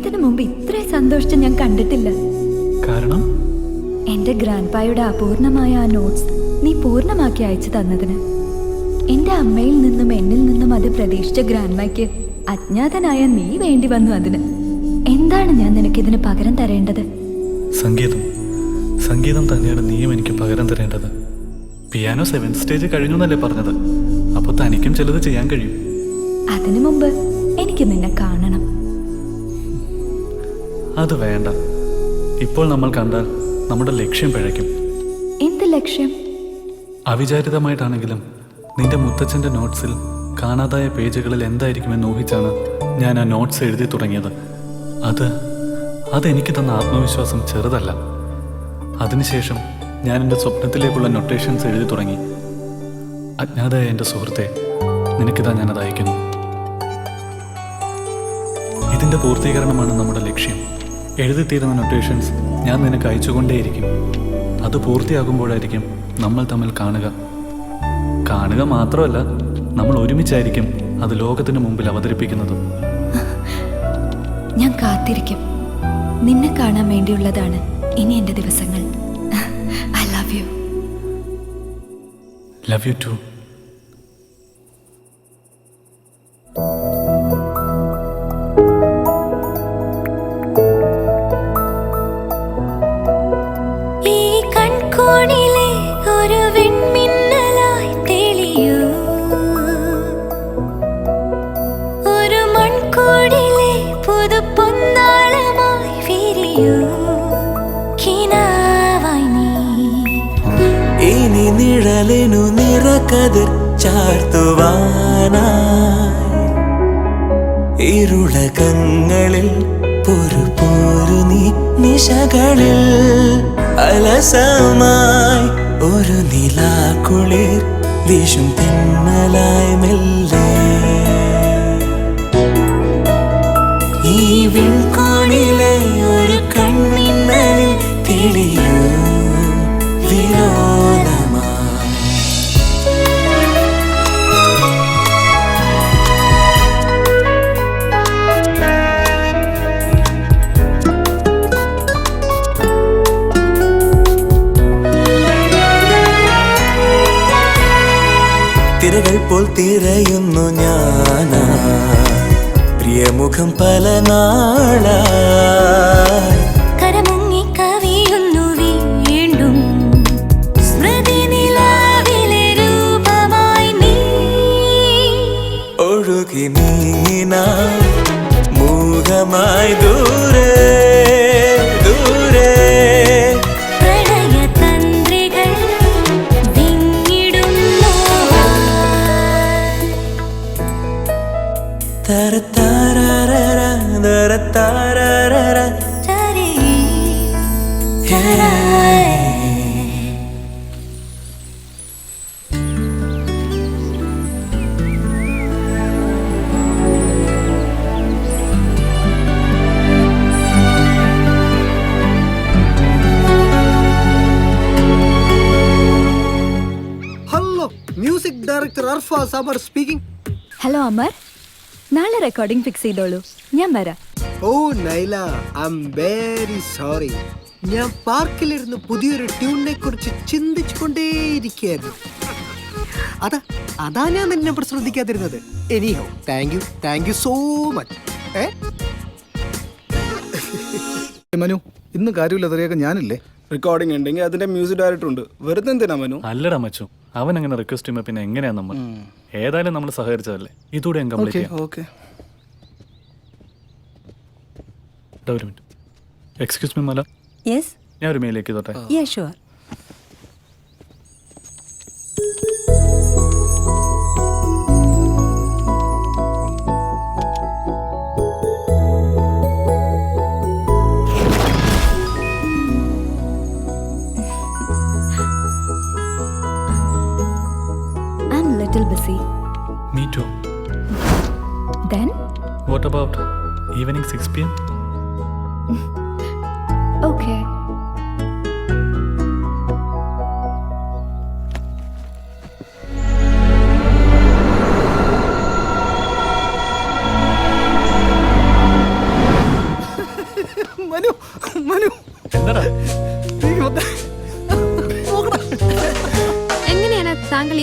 ഇതിനു മുമ്പ് ഇത്രയും സന്തോഷിച്ച് ഞാൻ കണ്ടിട്ടില്ല. കാരണം എന്റെ ഗ്രാൻഡ്പായുടെ അപൂർണമായ ആ നോട്ട്സ് നീ പൂർണ്ണമാക്കി അയച്ചു തന്നതിന്. എന്റെ അമ്മയിൽ നിന്നും എന്നിൽ നിന്നും അത് പ്രതീക്ഷിച്ച ഗ്രാൻഡ്മയ്ക്ക് അജ്ഞാതനായ നീ വേണ്ടി വന്നു അതിന്. എന്താണ് ഞാൻ നിനക്കിതിന് പകരം തരേണ്ടത്? സംഗീതം സംഗീതം തന്നെയാണ് നീയും എനിക്ക് പകരം തരേണ്ടത്. പിയാനോ 7th സ്റ്റേജ് കഴിഞ്ഞു എന്നല്ലേ പറഞ്ഞത്? അപ്പോൾ തനിക്കും ചിലത് ചെയ്യാൻ കഴിയും. അതിനു മുമ്പ് എനിക്ക് നിന്നെ കാണണം. അത് വേണ്ട. ഇപ്പോൾ നമ്മൾ കണ്ടാൽ നമ്മുടെ ലക്ഷ്യം പിഴയ്ക്കും. എന്ത് ലക്ഷ്യം? അവിചാരിതമായിട്ടാണെങ്കിലും നിന്റെ മുത്തച്ഛൻ്റെ നോട്ട്സിൽ കാണാതായ പേജുകളിൽ എന്തായിരിക്കുമെന്ന് ഊഹിച്ചാണ് ഞാൻ ആ നോട്ട്സ് എഴുതി തുടങ്ങിയത്. അതെനിക്ക് തന്ന ആത്മവിശ്വാസം ചെറുതല്ല. അതിനുശേഷം ഞാൻ എൻ്റെ സ്വപ്നത്തിലേക്കുള്ള നൊട്ടേഷൻസ് എഴുതി തുടങ്ങി. അജ്ഞാതയായ എൻ്റെ സുഹൃത്തെ, നിനക്കിതാ ഞാനത് അയക്കുന്നു. ഇതിൻ്റെ പൂർത്തീകരണമാണ് നമ്മുടെ ലക്ഷ്യം. എഴുതിത്തീരുന്ന നൊട്ടേഷൻസ് ഞാൻ നിനക്ക് അയച്ചുകൊണ്ടേയിരിക്കും. അത് പൂർത്തിയാകുമ്പോഴായിരിക്കും നമ്മൾ തമ്മിൽ കാണുക മാത്രമല്ല, നമ്മൾ ഒരുമിച്ചായിരിക്കും അത് ലോകത്തിന് മുമ്പിൽ അവതരിപ്പിക്കുന്നതും. ഞാൻ കാത്തിരിക്കും. നിന്നെ കാണാൻ വേണ്ടിയുള്ളതാണ് ഇനി എൻ്റെ ദിവസങ്ങൾ. I love you. Love you too. ഇനി നിഴലിനു നിറകതിർ ചാർത്തുവാനായി ഇരുളകങ്ങളിൽ പൊരു നീ നിശകളിൽ അലസമായി ഒരു നിലാക്കുളിർ വീശും തെന്നലായി മെല്ലെ ഈ വിൺകോണിലെ ഒരു കണ്ണിന്നലിൽ തെളിയൂ വിനോദമായി. തിരകൾ പോൽ തിരയുന്നു ഞാനാ പ്രിയമുഖം പല നാളായി. കരമുങ്ങി കവിയുന്നു വീണ്ടും സ്മൃതി നിലാവിലെ രൂപമായി നീ. ഒഴുകി നീങ്ങിന മൂകമായി ദൂരെ ദൂരെ പ്രണയതന്ത്രികൾ വിങ്ങിടുന്നു. തരതാരര തരതാരര ചരി hello, music director Arfa Samar speaking. Hello Amar, നാളെ റെക്കോർഡിംഗ് ഫിക്സ് ചെയ്തോളൂ, ഞാൻ വരാം. Oh Naila, I am very sorry. ഞാൻ പാർക്കിലിരുന്ന് പുതിയൊരു ട്യൂണിനെ കുറിച്ച് ചിന്തിച്ചുകൊണ്ടേയിരിക്കുകയായിരുന്നു. അതാ ഞാൻ നിന്നെ ശ്രദ്ധിക്കാതിരുന്നത്. Anyhow thank you so much. Manu, ഇന്ന് കാര്യമില്ലാത്തറിയാൻ ഞാനില്ലേ? റെക്കോർഡിംഗ് ഉണ്ടെങ്കിൽ അതിന്റെ മ്യൂസിക് ഡയറക്ടർ ഉണ്ട്. വെറുതെ എന്തിനാ മനു? അല്ലടാ മച്ചു, അവൻ അങ്ങനെ റിക്വസ്റ്റ് ചെയ്യുമ്പോൾ പിന്നെ എങ്ങനെയാ നമ്മൾ? ഏതായാലും നമ്മൾ സഹകരിച്ചതല്ലേ, ഇതൂടെ ഞാൻ കംപ്ലീറ്റ് ചെയ്യാം. ഓക്കെ. ഒരു മിനിറ്റ്. എക്സ്ക്യൂസ് മീ മല, യെസ്, ഞാൻ ഒരു മെയിലേക്ക് തൊട്ടെ. Yeah sure. I'm a little busy. Me too. Then? What about evening 6 p.m? Okay.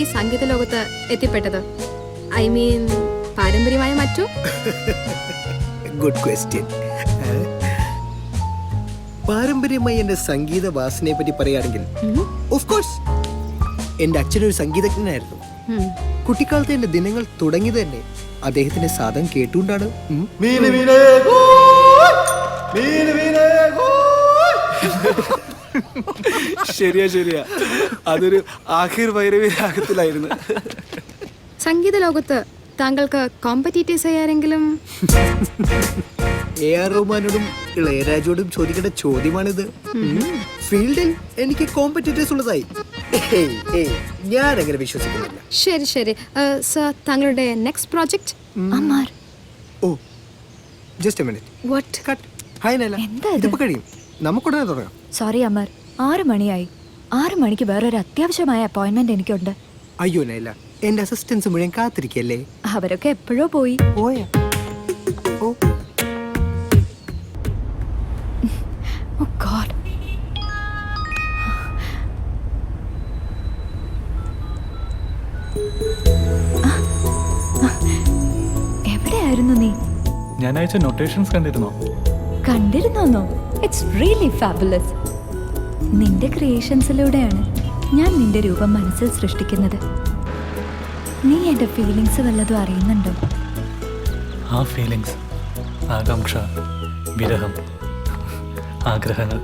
ഈ സംഗീത ലോകത്ത് എത്തിപ്പെട്ടത്? ഐ മീൻ പാരമ്പര്യമായ മറ്റോ? Good question. പാരമ്പര്യമായി എന്റെ സംഗീത വാസനയെ പറ്റി പറയുകയാണെങ്കിൽ ഓഫ് കോഴ്സ് എന്റെ അച്ഛനൊരു സംഗീതജ്ഞനായിരുന്നു. കുട്ടിക്കാലത്ത് എന്റെ ദിനങ്ങൾ തുടങ്ങിയത് തന്നെ അദ്ദേഹത്തിന്റെ സാധനം കേട്ടുകൊണ്ടാണ്. ശരിയാ അതൊരു ആഖിർ ഭൈരവി രാഗത്തിലായിരുന്നു. സംഗീത ലോകത്ത് താങ്കൾക്ക് കോമ്പറ്റീറ്റേഴ്സ് ആരെങ്കിലും? AR റഹ്മാനോടും ഇളയരാജോടും ചോദിക്കേണ്ട ചോദ്യമാണിത്. ഫീൽഡിൽ എനിക്ക് കോമ്പറ്റീറ്റേഴ്സ് ഉള്ളതായി ഞാൻ അങ്ങനെ വിശ്വസിക്കുന്നില്ല. ശരി സർ, താങ്കളുടെ next project? Ammar, oh just a minute. What? Cut. Hi Naila. എന്താ ഇത്? ഇതിപ്പോ കഴിയും, നമുക്കുടനെ തുടങ്ങാം. സോറി അമർ, 6 മണിയായി. 6 മണിക്ക് വേറൊരു അത്യാവശ്യമായ അപ്പോയിന്റ്മെന്റ് എനിക്കുണ്ട്. അയ്യോ നൈല, എന്റെ അസിസ്റ്റൻസ് മുഴുവൻ കാത്തിരിക്കല്ലേ. അവരൊക്കെ എപ്പോഴോ പോയി. പോയാ? ഓ Oh God. എവിടെയായിരുന്നു നീ? ഞാൻ അയച്ച നൊട്ടേഷൻസ് കണ്ടിരുന്നോ? കണ്ടിരുന്നോന്നോ? It's really fabulous. നിന്റെ ക്രിയേഷൻസിലൂടെയാണ് ഞാൻ നിന്റെ രൂപം മനസ്സിൽ സൃഷ്ടിക്കുന്നത്. നീ എൻ്റെ ഫീലിങ്സ് വല്ലതും അറിയുന്നുണ്ടോ? ആ ഫീലിങ്സ്, ആകാംക്ഷ, വിരഹം, ആഗ്രഹങ്ങൾ,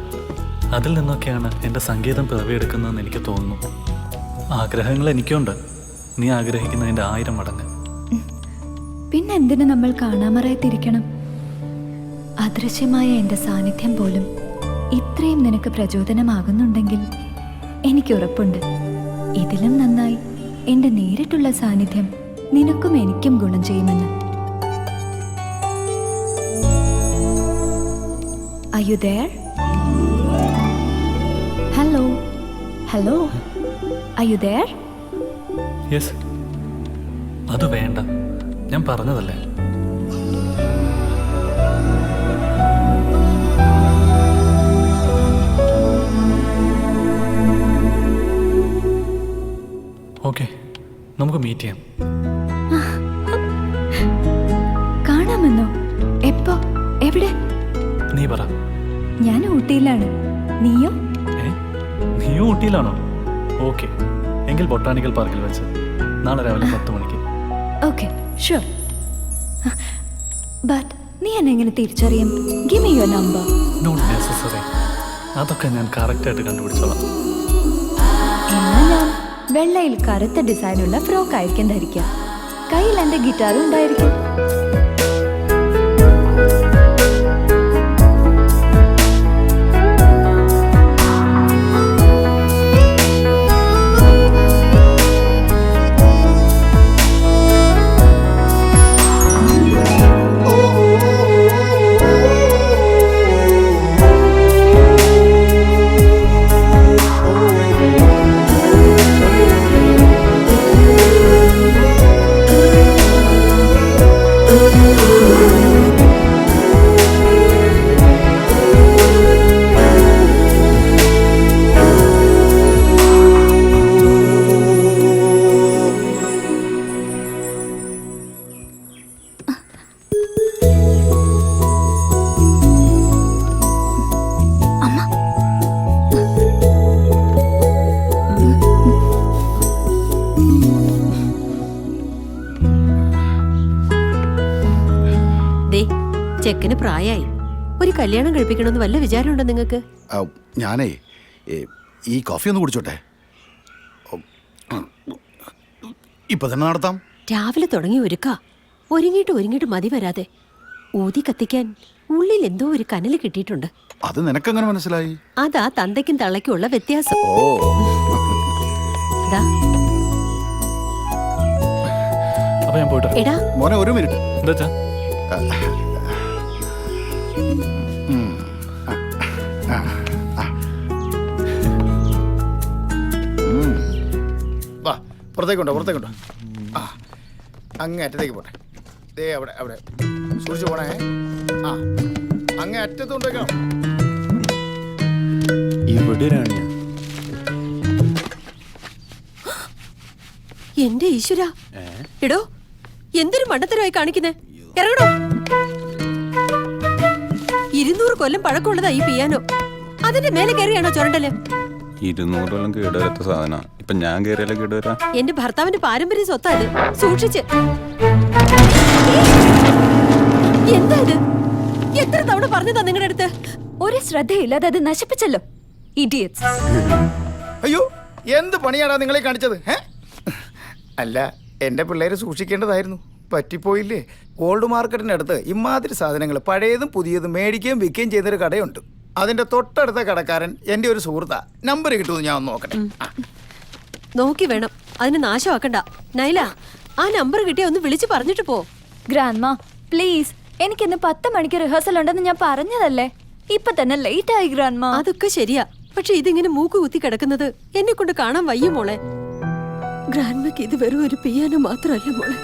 അതിൽ നിന്നൊക്കെയാണ് എൻ്റെ സംഗീതം പിറവിയെടുക്കുന്നതെന്ന് എനിക്ക് തോന്നുന്നു. ആഗ്രഹങ്ങൾ എനിക്കുണ്ട്, നീ ആഗ്രഹിക്കുന്നതിൻ്റെ 1000 മടങ്ങ്. പിന്നെന്തിനു നമ്മൾ കാണാമറയത്തിരിക്കണം? അദൃശ്യമായ എൻ്റെ സാന്നിധ്യം പോലും ഇത്രയും നിനക്ക് പ്രചോദനമാകുന്നുണ്ടെങ്കിൽ എനിക്കുറപ്പുണ്ട് ഇതിലും നന്നായി എൻ്റെ നേരിട്ടുള്ള സാന്നിധ്യം നിനക്കും എനിക്കും ഗുണം ചെയ്യുമെന്ന്. Are you there? Hello? Hello? Are you there? Yes, അത് വേണ്ട, ഞാൻ പറഞ്ഞതല്ലേ. ഓക്കെ, നമുക്ക് മീറ്റ് ചെയ്യാം. കാണാമെന്നോ? എപ്പോ? എവിടെ? നീ പറ. ഞാൻ ഊട്ടിയിലാണ്. നീയോ? നീയും ഊട്ടിയിലാണോ? ഓക്കെ, എങ്കിൽ ബൊട്ടാണിക്കൽ പാർക്കിൽ വെച്ച് നാളെ രാവിലെ 10 മണിക്ക്. Okay, sure. ബട്ട് നീ എന്നെ എങ്ങനെ തിരിച്ചറിയും? Give me your number. Not necessary, അതൊക്കെ ഞാൻ കറക്റ്റായിട്ട് കണ്ടുപിടിച്ചോളാം. എന്നാൽ ഞാൻ വെള്ളയിൽ കറുത്ത ഡിസൈനുള്ള ഫ്രോക്ക് ആയിരിക്കും ധരിക്കുക. കയ്യിൽ എൻ്റെ ഗിറ്റാറും ഉണ്ടായിരിക്കും. ചെക്കന് പ്രായമായി, ഒരു കല്യാണം കഴിപ്പിക്കണമെന്ന് വല്ല വിചാരമുണ്ടോ നിങ്ങൾക്ക്? ഞാനേ ഈ കോഫി ഒന്ന് കുടിച്ചോട്ടെ. ഇപ്പൊ തന്നെ നടത്താം. രാവിലെ തുടങ്ങി ഒരുങ്ങിയിട്ട് മതി വരാതെ. ഊതി കത്തിക്കാൻ ഉള്ളിൽ എന്തോ ഒരു കനല് കിട്ടിയിട്ടുണ്ട്. അത് നിനക്കെങ്ങനെ മനസ്സിലായി? അതാ തന്തയ്ക്കും തള്ളയ്ക്കും ഉള്ള വ്യത്യാസം. അപ്പൊ ഞാൻ പോയിട്ട്. എടാ മോനെ, ഒരു മിനിറ്റ്. എന്താ? പുറത്തേക്കുണ്ടോ? ആ, അങ്ങേ അറ്റത്തേക്ക് പോട്ടെ. ദേ അവിടെ സൂക്ഷിച്ചു പോണേ. ആ, അങ്ങേ അറ്റത്തുണ്ടേക്കണം. ഇവിടെ എന്റെ ഈശ്വര, എടോ എന്തൊരു മണ്ടത്തരമായി കാണിക്കുന്നേ. ഇറങ്ങടോ. 200 കൊല്ലം പഴക്കമുള്ളതാ ഈ പിയാനോ. അതിന്റെ മേലെ കയറിയാണോ ചുരണ്ടല്? 200 കൊല്ലം കേടുവരാത്ത സാധന. ഇപ്പൊ ഞാൻ കയറിയാലേ കേടുവരാ. എന്റെ ഭർത്താവിന്റെ പാരമ്പര്യ സ്വത്താ ഇത്. സൂക്ഷിച്ച്. എന്താ ഇത്? എത്ര തവണ പറഞ്ഞതാ നിങ്ങളുടെ അടുത്ത്? ഒരു ശ്രദ്ധയില്ലാതെ അത് നശിപ്പിച്ചല്ലോ. ഇഡിയറ്റ്സ്. അയ്യോ, എന്ത് പണിയാടാ നിങ്ങളെ കാണിച്ചത്? അല്ല, എൻ്റെ പിള്ളേര് സൂക്ഷിക്കേണ്ടതായിരുന്നു. പറ്റിപ്പോയില്ലേ? ഗോൾഡ് മാർക്കറ്റിൻ്റെ അടുത്ത് ഇമാതിരി സാധനങ്ങൾ പഴയതും പുതിയതും മേടിക്കുകയും വിൽക്കുകയും ചെയ്തൊരു കടയുണ്ട്. അതിൻ്റെ തൊട്ടടുത്ത കടക്കാരൻ എൻ്റെ ഒരു സുഹൃത്താ. നമ്പർ കിട്ടുമെന്ന് ഞാൻ ഒന്ന് നോക്കട്ടെ. നോക്കി വേണം, അതിന് നാശമാക്കണ്ട. നൈല, ആ നമ്പർ കിട്ടിയ ഒന്ന് വിളിച്ചു പറഞ്ഞിട്ട് പോ. ഗ്രാൻഡ്മാ പ്ലീസ്, എനിക്കിന്ന് 10 മണിക്ക് റിഹേഴ്സൽ ഉണ്ടെന്ന് ഞാൻ പറഞ്ഞതല്ലേ. ഇപ്പൊ തന്നെ ലേറ്റ് ആയി ഗ്രാൻഡ്മാ. അതൊക്കെ ശരിയാ, പക്ഷെ ഇതിങ്ങനെ മൂക്ക് കുത്തി കിടക്കുന്നത് എന്നെ കൊണ്ട് കാണാൻ വയ്യ മോളെ. ഗ്രാൻഡ്മയ്ക്ക് ഇത് വെറും ഒരു പിയാനോ മാത്രമല്ല മോളെ.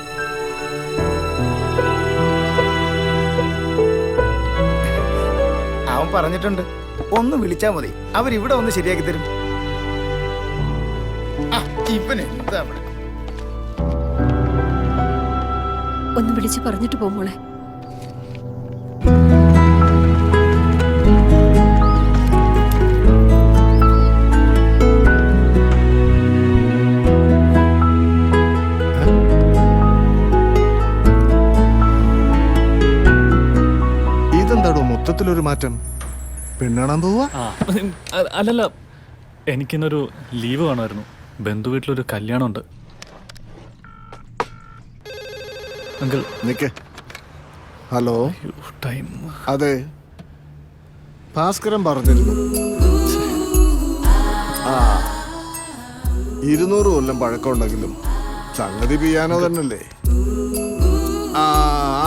അവൻ പറഞ്ഞിട്ടുണ്ട്, ഒന്ന് വിളിച്ചാ മതി, അവരിവിടെ ഒന്ന് ശരിയാക്കി തരും. ഇവനെന്താ അവിടെ? ഒന്ന് വിളിച്ചു പറഞ്ഞിട്ട് പോ മോളെ. ഇതെന്താടോ മൊത്തത്തിലൊരു മാറ്റം? പെണ്ണാണാൻ പോവാ? അല്ലല്ല, എനിക്കിന്നൊരു ലീവ് വേണമായിരുന്നു. ബന്ധു വീട്ടിലൊരു കല്യാണമുണ്ട്. Uncle Nick. Hello, time. അതെ, ഭാസ്കരൻ പറഞ്ഞിരുന്നു. 200 കൊല്ലം പഴക്കമുണ്ടെങ്കിലും സംഗതി പിയാനോ തന്നെയല്ലേ.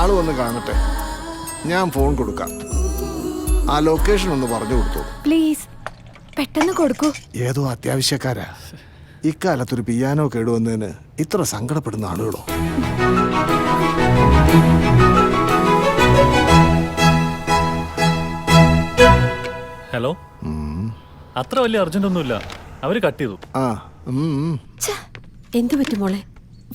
ആള് വന്ന് കാണട്ടെ, ഞാൻ ഫോൺ കൊടുക്കാം. ആ ലൊക്കേഷൻ ഒന്ന് പറഞ്ഞു കൊടുത്തു. പ്ലീസ് പെട്ടെന്ന് കൊടുക്കൂ. ഏതോ അത്യാവശ്യക്കാരാ. ഇക്കാലത്തൊരു പിയാനോ കേടുവന്നതിന് ഇത്ര സങ്കടപ്പെടുന്ന ആളുകളോ? ഹലോ, അത്ര വലിയ അർജന്റ് ഒന്നുമില്ല. അവര് കട്ട് ചെയ്തു. എന്തു പറ്റും മോളെ?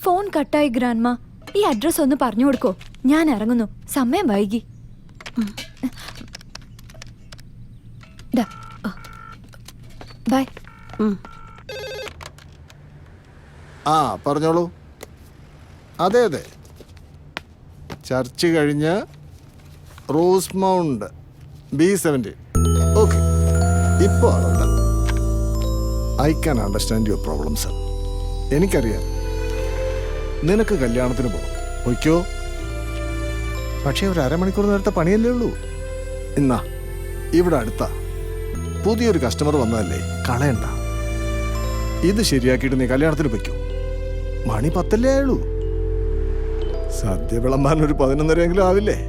ഫോൺ കട്ടായി ഗ്രാൻഡ്മാ. ഈ അഡ്രസ് ഒന്ന് പറഞ്ഞു കൊടുക്കോ? ഞാൻ ഇറങ്ങുന്നു, സമയം വൈകി. ബൈ. പറഞ്ഞോളൂ. അതെ അതെ, ചർച്ച് കഴിഞ്ഞ് റോസ് മൗണ്ട് B70. ഓക്കെ, ഇപ്പോൾ ആളുണ്ട്. I can understand your problem sir. എനിക്കറിയാം, നിനക്ക് കല്യാണത്തിന് പോകും, പൊയ്ക്കോ. പക്ഷേ ഒരു അരമണിക്കൂർ നേരത്തെ പണിയല്ലേ ഉള്ളൂ. എന്നാ ഇവിടെ അടുത്ത പുതിയൊരു കസ്റ്റമർ വന്നതല്ലേ, കളയണ്ട. ഇത് ശരിയാക്കിയിട്ട് നീ കല്യാണത്തിന് പൊയ്ക്കോ. മണി 10 ആയുള്ളൂ. സദ്യ വിളമ്പാൻ ഒരു 11:30 ആവില്ലേ?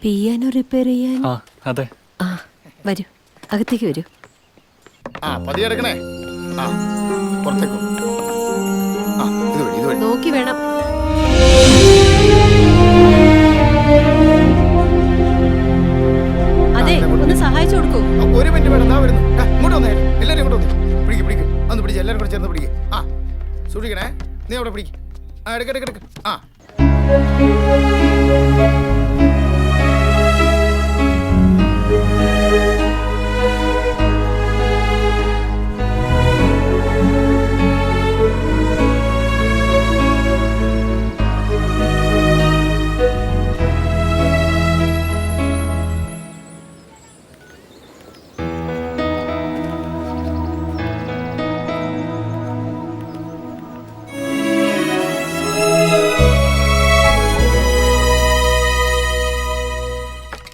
പിയാനോ റിപ്പയർ ചെയ്യാൻ? അതെ. വരൂ, അകത്തേക്ക് വരൂ. പതിയെടുക്കണേ. പുറത്തേക്ക് നോക്കി വേണം. അതെ, ഒന്ന് സഹായിച്ചു കൊടുക്കൂ. ഒരു മിനിറ്റ് വേണം, വരുന്നു. ഇങ്ങോട്ട് വന്നേ, എല്ലാവരും ഇങ്ങോട്ട് വന്നേ. പിടിക്ക്, ഒന്ന് പിടിച്ച്, എല്ലാവരും കൂടെ ചേർന്ന് പിടിക്ക്. സൂക്ഷിക്കണേ, നീ അവിടെ പിടിക്ക്. എടുക്ക്.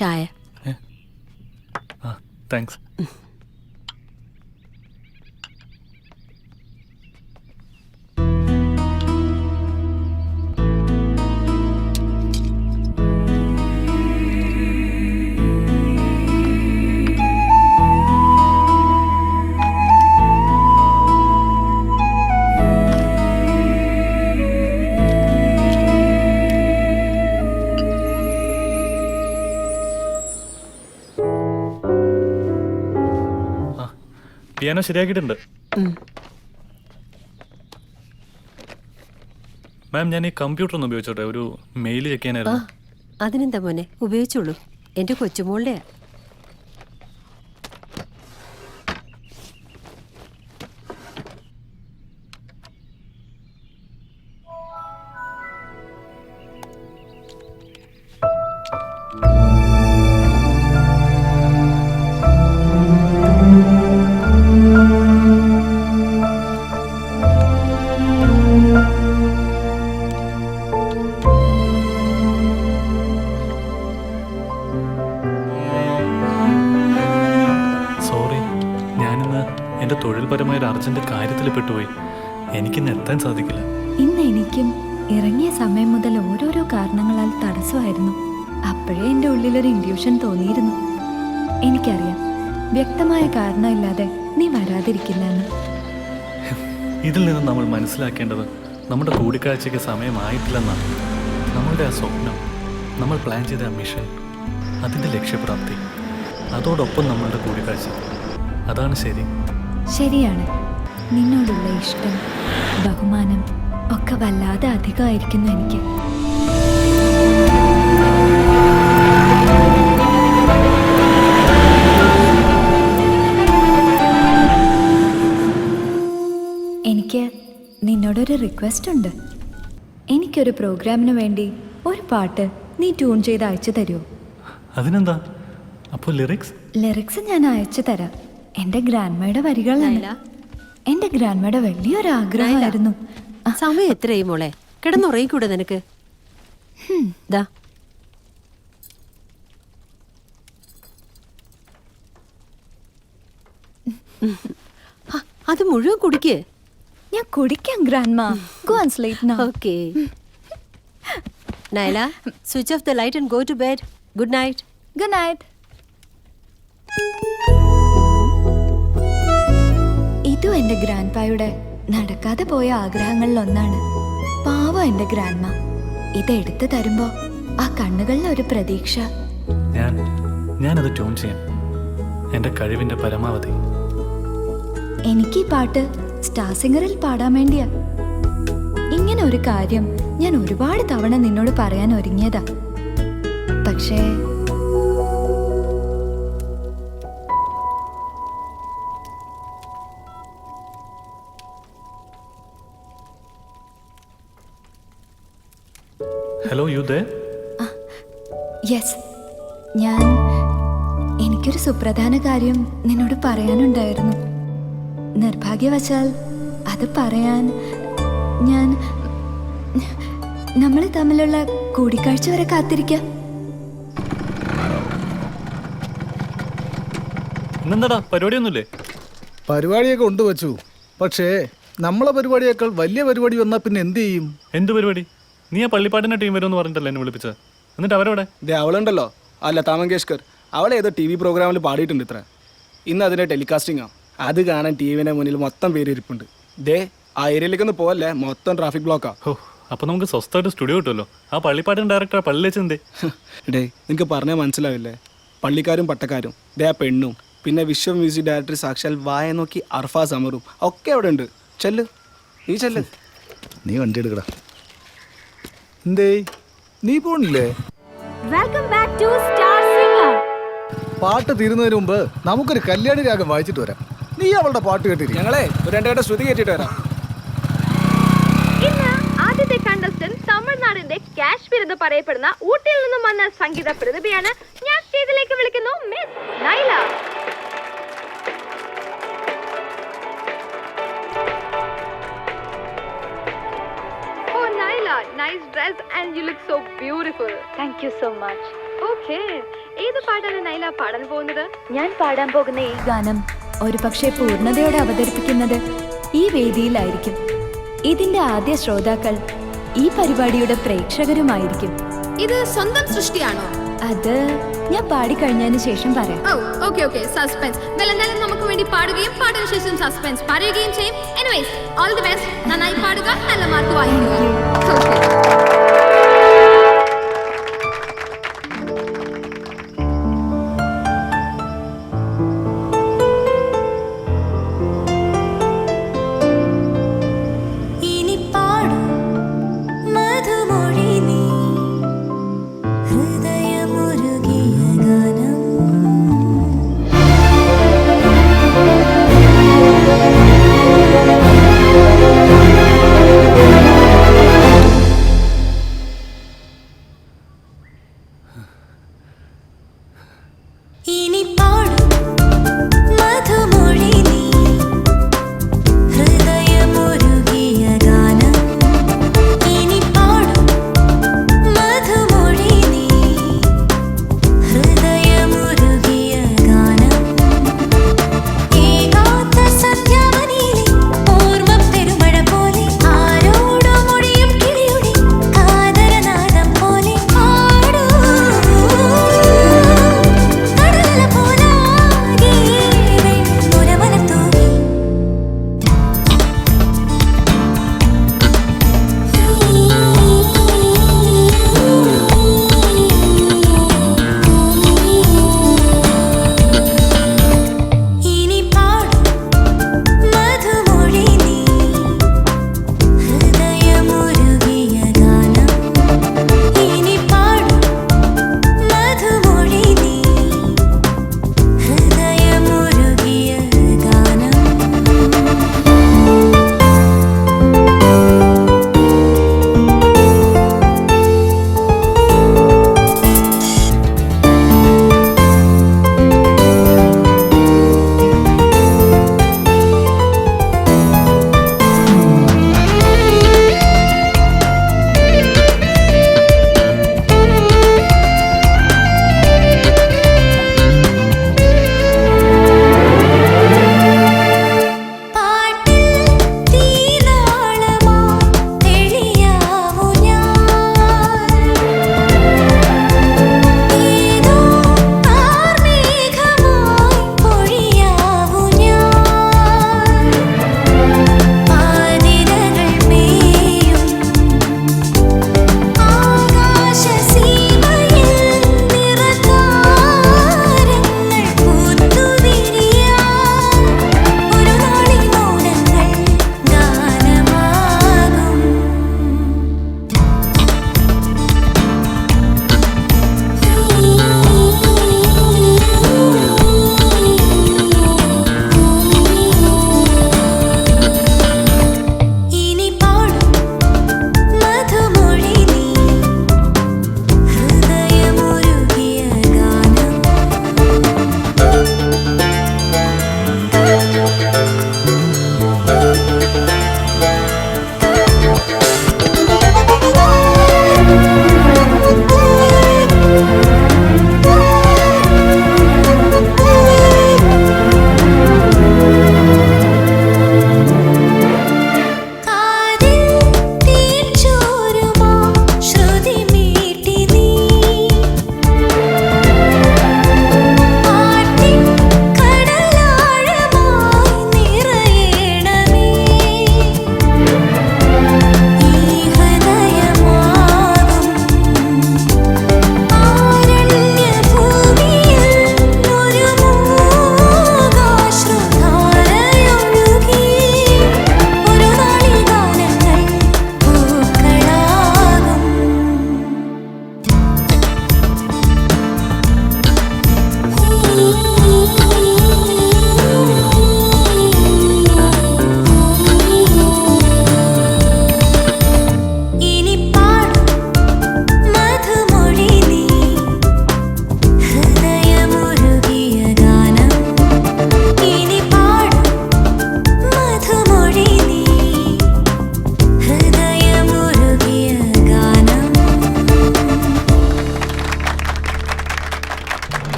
ചായ. താങ്ക്സ്. പിയാനോ ശരിയാക്കിയിട്ടുണ്ട്. മാം, ഞാൻ ഈ കമ്പ്യൂട്ടർ ഒന്ന് ഉപയോഗിച്ചോട്ടെ? ഒരു മെയിൽ ചെക്ക് ചെയ്യാനായിരുന്നു. അതിനെന്താ മോനെ, ഉപയോഗിച്ചോളൂ. എൻ്റെ കൊച്ചുമോളുടെയാ. എൻ്റെ തൊഴിൽപരമായ ഒരു അർജന്റ് കാര്യത്തിൽ പെട്ടുപോയി. എനിക്കിന്ന് എത്താൻ സാധിക്കില്ല. ഇന്ന് എനിക്കും ഇറങ്ങിയ സമയം മുതൽ ഓരോരോ കാരണങ്ങളാൽ തടസ്സമായിരുന്നു. അപ്പോഴേ എൻ്റെ ഉള്ളിലൊരു ഇൻഡ്യൂഷൻ തോന്നിയിരുന്നു. എനിക്കറിയാം, വ്യക്തമായ കാരണമില്ലാതെ നീ വരാതിരിക്കില്ല എന്ന്. ഇതിൽ നിന്ന് നമ്മൾ മനസ്സിലാക്കേണ്ടത് നമ്മുടെ കൂടിക്കാഴ്ചയ്ക്ക് സമയമായിട്ടില്ലെന്നാണ്. നമ്മളുടെ ആ സ്വപ്നം, നമ്മൾ പ്ലാൻ ചെയ്ത ആ മിഷൻ, അതിൻ്റെ ലക്ഷ്യപ്രാപ്തി, അതോടൊപ്പം നമ്മളുടെ കൂടിക്കാഴ്ച, അതാണ് ശരി. ശരിയാണ്. നിന്നോടുള്ള ഇഷ്ടം, ബഹുമാനം ഒക്കെ വല്ലാതെ അധികമായിരിക്കുന്നു എനിക്ക്. എനിക്ക് നിന്നോടൊരു റിക്വസ്റ്റ് ഉണ്ട്. എനിക്കൊരു പ്രോഗ്രാമിന് വേണ്ടി ഒരു പാട്ട് നീ ട്യൂൺ ചെയ്ത് അയച്ചു തരുമോ? അതിനെന്താ? അപ്പോൾ ലിറിക്സ് ഞാൻ അയച്ചു തരാം. എൻ്റെ ഗ്രാൻഡ്മയുടെ വരികളാണ്. എൻ്റെ ഗ്രാൻഡ്മയുടെ വലിയൊരു ആഗ്രഹമായിരുന്നു. സമയം എത്രയായി മോളെ? കിടന്നുറങ്ങിക്കൂടെ നിനക്ക്? ദാ അത് മുഴുവൻ കുടിക്ക്. ഞാൻ കുടിക്കാം grandma. Go and sleep now. Okay. Naila, switch off the light and go to bed. Good night. Good night. ഇതും എൻ്റെ ഗ്രാൻഡ്പായുടെ നടക്കാതെ പോയ ആഗ്രഹങ്ങളിൽ ഒന്നാണ്. പാവം എൻ്റെ ഗ്രാൻഡ്മ. ഇതെടുത്ത് തരുമ്പോ ആ കണ്ണുകളിൽ ഒരു പ്രതീക്ഷ. ഞാനത് ട്യൂൺ ചെയ്യാം, എൻ്റെ കഴിവിൻ്റെ പരമാവധി. എനിക്ക് ഈ പാട്ട് സ്റ്റാർ സിംഗറിൽ പാടാൻ വേണ്ടിയാ. ഇങ്ങനെ ഒരു കാര്യം ഞാൻ ഒരുപാട് തവണ നിന്നോട് പറയാൻ ഒരുങ്ങിയതാ. പക്ഷേ ഹലോ, യു ദേ? യെസ്, എനിക്കൊരു സുപ്രധാന കാര്യം നിന്നോട് പറയാനുണ്ടായിരുന്നു. നിർഭാഗ്യവശാൽ അത് പറയാൻ നമ്മൾ തമ്മിലുള്ള കൂടിക്കാഴ്ച വരെ കാത്തിരിക്കാം. ഇന്നെന്താടാ, പരിപാടിയൊന്നുമില്ലേ? പരിപാടിയൊക്കെ ഉണ്ട് വച്ചു. പക്ഷേ നമ്മളെ പരിപാടിയേക്കാൾ വലിയ പരിപാടി വന്നാൽ പിന്നെ എന്ത് ചെയ്യും? എന്ത് പരിപാടി? നീ ആ പള്ളിപ്പാട്ടിന്റെ ടീം വരുമെന്ന് പറഞ്ഞിട്ടല്ലേ എന്നെ വിളിപ്പിച്ചത്? എന്നിട്ട് അവരോടെ? അവളുണ്ടല്ലോ, ലതാ മങ്കേഷ്കർ, അവളെ ഏതോ TV പ്രോഗ്രാമിൽ പാടിയിട്ടുണ്ട് ഇത്ര. ഇന്ന് അതിൻ്റെ ടെലികാസ്റ്റിംഗ് ആണ്. അത് കാണാൻ ടിവിന്റെ മുന്നിൽ മൊത്തം പേര് ഇരിപ്പുണ്ട്. ആ ഏരിയയിലേക്കൊന്ന് പോവല്ലേ, മൊത്തം ട്രാഫിക് ബ്ലോക്കാ. അപ്പൊ നമുക്ക് സ്വസ്ഥമായിട്ട് സ്റ്റുഡിയോ കിട്ടുമല്ലോ. ആ പള്ളിപ്പാട്ടിന് ഡയറക്ടർ പള്ളി വെച്ചെന്തേ? നിങ്ങൾക്ക് പറഞ്ഞാൽ മനസ്സിലാവില്ലേ? പള്ളിക്കാരും പട്ടക്കാരും, ആ പെണ്ണും, പിന്നെ വിശ്വ മ്യൂസിക് ഡയറക്ടർ സാക്ഷാൽ വായ നോക്കി അർഫ സമറും ഒക്കെ അവിടെ ഉണ്ട്. ചെല്ല്, നീ ചെല്ല്. നീ വണ്ടി എടുക്കടാ. എന്തേ നീ പോണില്ലേ? Welcome back to star singer. പാട്ട് തീരുന്നതിന് മുമ്പ് നമുക്കൊരു കല്യാണി രാഗം വായിച്ചിട്ട് വരാം. നീ അവളുടെ പാട്ട് കേട്ടിരിക്കും. ഞങ്ങളെ ഒരു 2 വട്ടം ശ്രുതി കേട്ടിട്ട് വരാം. ഇന്ന് ആദ്യത്തെ കണ്ടസ്റ്റന്റ് തമിഴ്നാടിന്റെ കാശ്മീർ എന്ന് പറയപ്പെടുന്ന ഊട്ടിയിൽ നിന്നും വന്ന സംഗീത പ്രതിഭയാണ്. ഞാൻ സ്റ്റേജിലേക്ക് വിളിക്കുന്നു miss Nyla. Oh Naila, nice dress and you look so beautiful. Thank you so much. Okay, ഏത് പാട്ടാണ് നൈല പാടാൻ പോകുന്നത്? ഞാൻ പാടാൻ പോകുന്ന ഈ ഗാനം ഒരു പക്ഷേ പൂർണ്ണതയോടെ അവതരിപ്പിക്കുന്നത് ഈ വേദിയിലായിരിക്കും. ഇതിന്റെ ആദ്യ ശ്രോതാക്കൾ ഈ പരിപാടിയുടെ പ്രേക്ഷകരുമായിരിക്കും. ഇത് സ്വന്തം സൃഷ്ടിയാണോ? അത് ഞാൻ പാടിക്കഴിഞ്ഞതിന് ശേഷം പറയാം. Okay, suspense. എന്തായാലും നമുക്ക് വേണ്ടി പാടുകയും പാടിന് ശേഷം സസ്പെൻസ് പറയുകയും ചെയ്യും. Anyways, all the best. നന്നായി പാടുക, നല്ല മാർക്ക് വാങ്ങിക്കുക.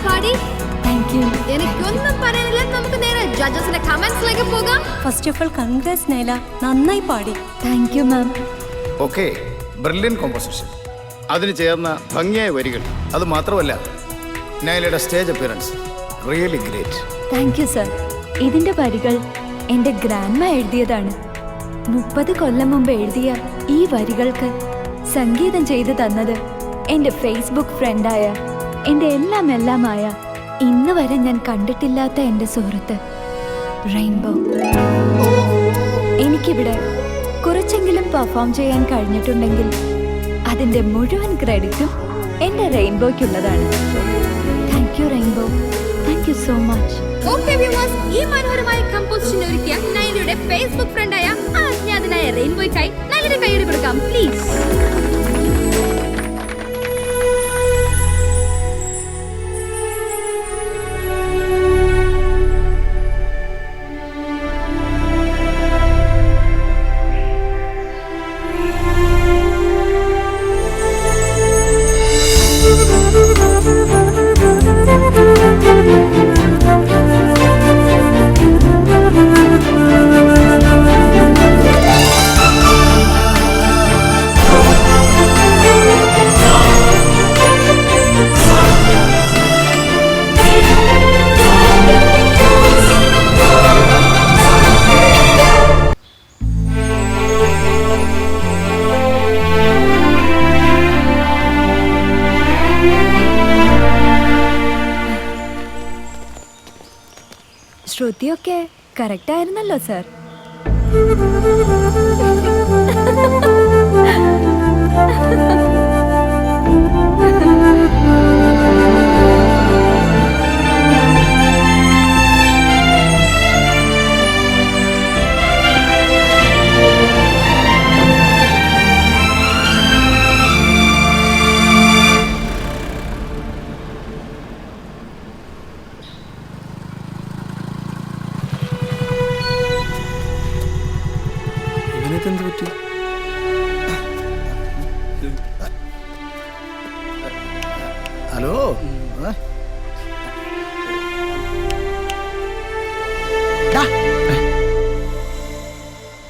പാടി. Thank you. എനിക്കൊന്നും പറയാനില്ല. നമുക്ക് നേരെ ജഡ്ജസിന്റെ കമന്റ്സിലേക്ക് പോകാം. First of all congrats Naila, നന്നായി പാടി. Thank you ma'am. Okay, brilliant composition, അതിന് ചേർന്ന ഭംഗിയായ വരികൾ, അത് മാത്രമല്ല നൈലയുടെ stage appearance really great. Thank you sir. ഇതിന്റെ വരികൾ എൻ്റെ ഗ്രാൻഡ്മ എഴുതിയതാണ്. 30 കൊല്ലം മുമ്പ് എഴുതിയ ഈ വരികൾക്ക് സംഗീതം ചെയ്തു തന്നത് എൻ്റെ ഫേസ്ബുക്ക് ഫ്രണ്ടായ, എൻ്റെ എല്ലാമായ, ഇന്ന് വരെ ഞാൻ കണ്ടിട്ടില്ലാത്ത എൻ്റെ സുഹൃത്ത് റെയിൻബോ. എനിക്കിവിടെ കുറച്ചെങ്കിലും പെർഫോം ചെയ്യാൻ കഴിഞ്ഞിട്ടുണ്ടെങ്കിൽ അതിൻ്റെ മുഴുവൻ ക്രെഡിറ്റും എൻ്റെ റെയിൻബോയ്ക്കുള്ളതാണ്. Thank you Rainbow, thank you so much. Okay viewers, ഈ മനോഹരമായ കമ്പോസിഷൻ ഒരുക്കിയ നൈലയുടെ ഫേസ്ബുക്ക് ഫ്രണ്ടായ അജ്ഞാതനായ റെയിൻബോയ്ക്കായി നൈലയുടെ കൈയ്യടി കൊടുക്കാം പ്ലീസ്. ശ്രുതിയൊക്കെ കറക്റ്റ് ആയിരുന്നല്ലോ സർ. ഇവനെന്ത് പറ്റി? ഹലോ,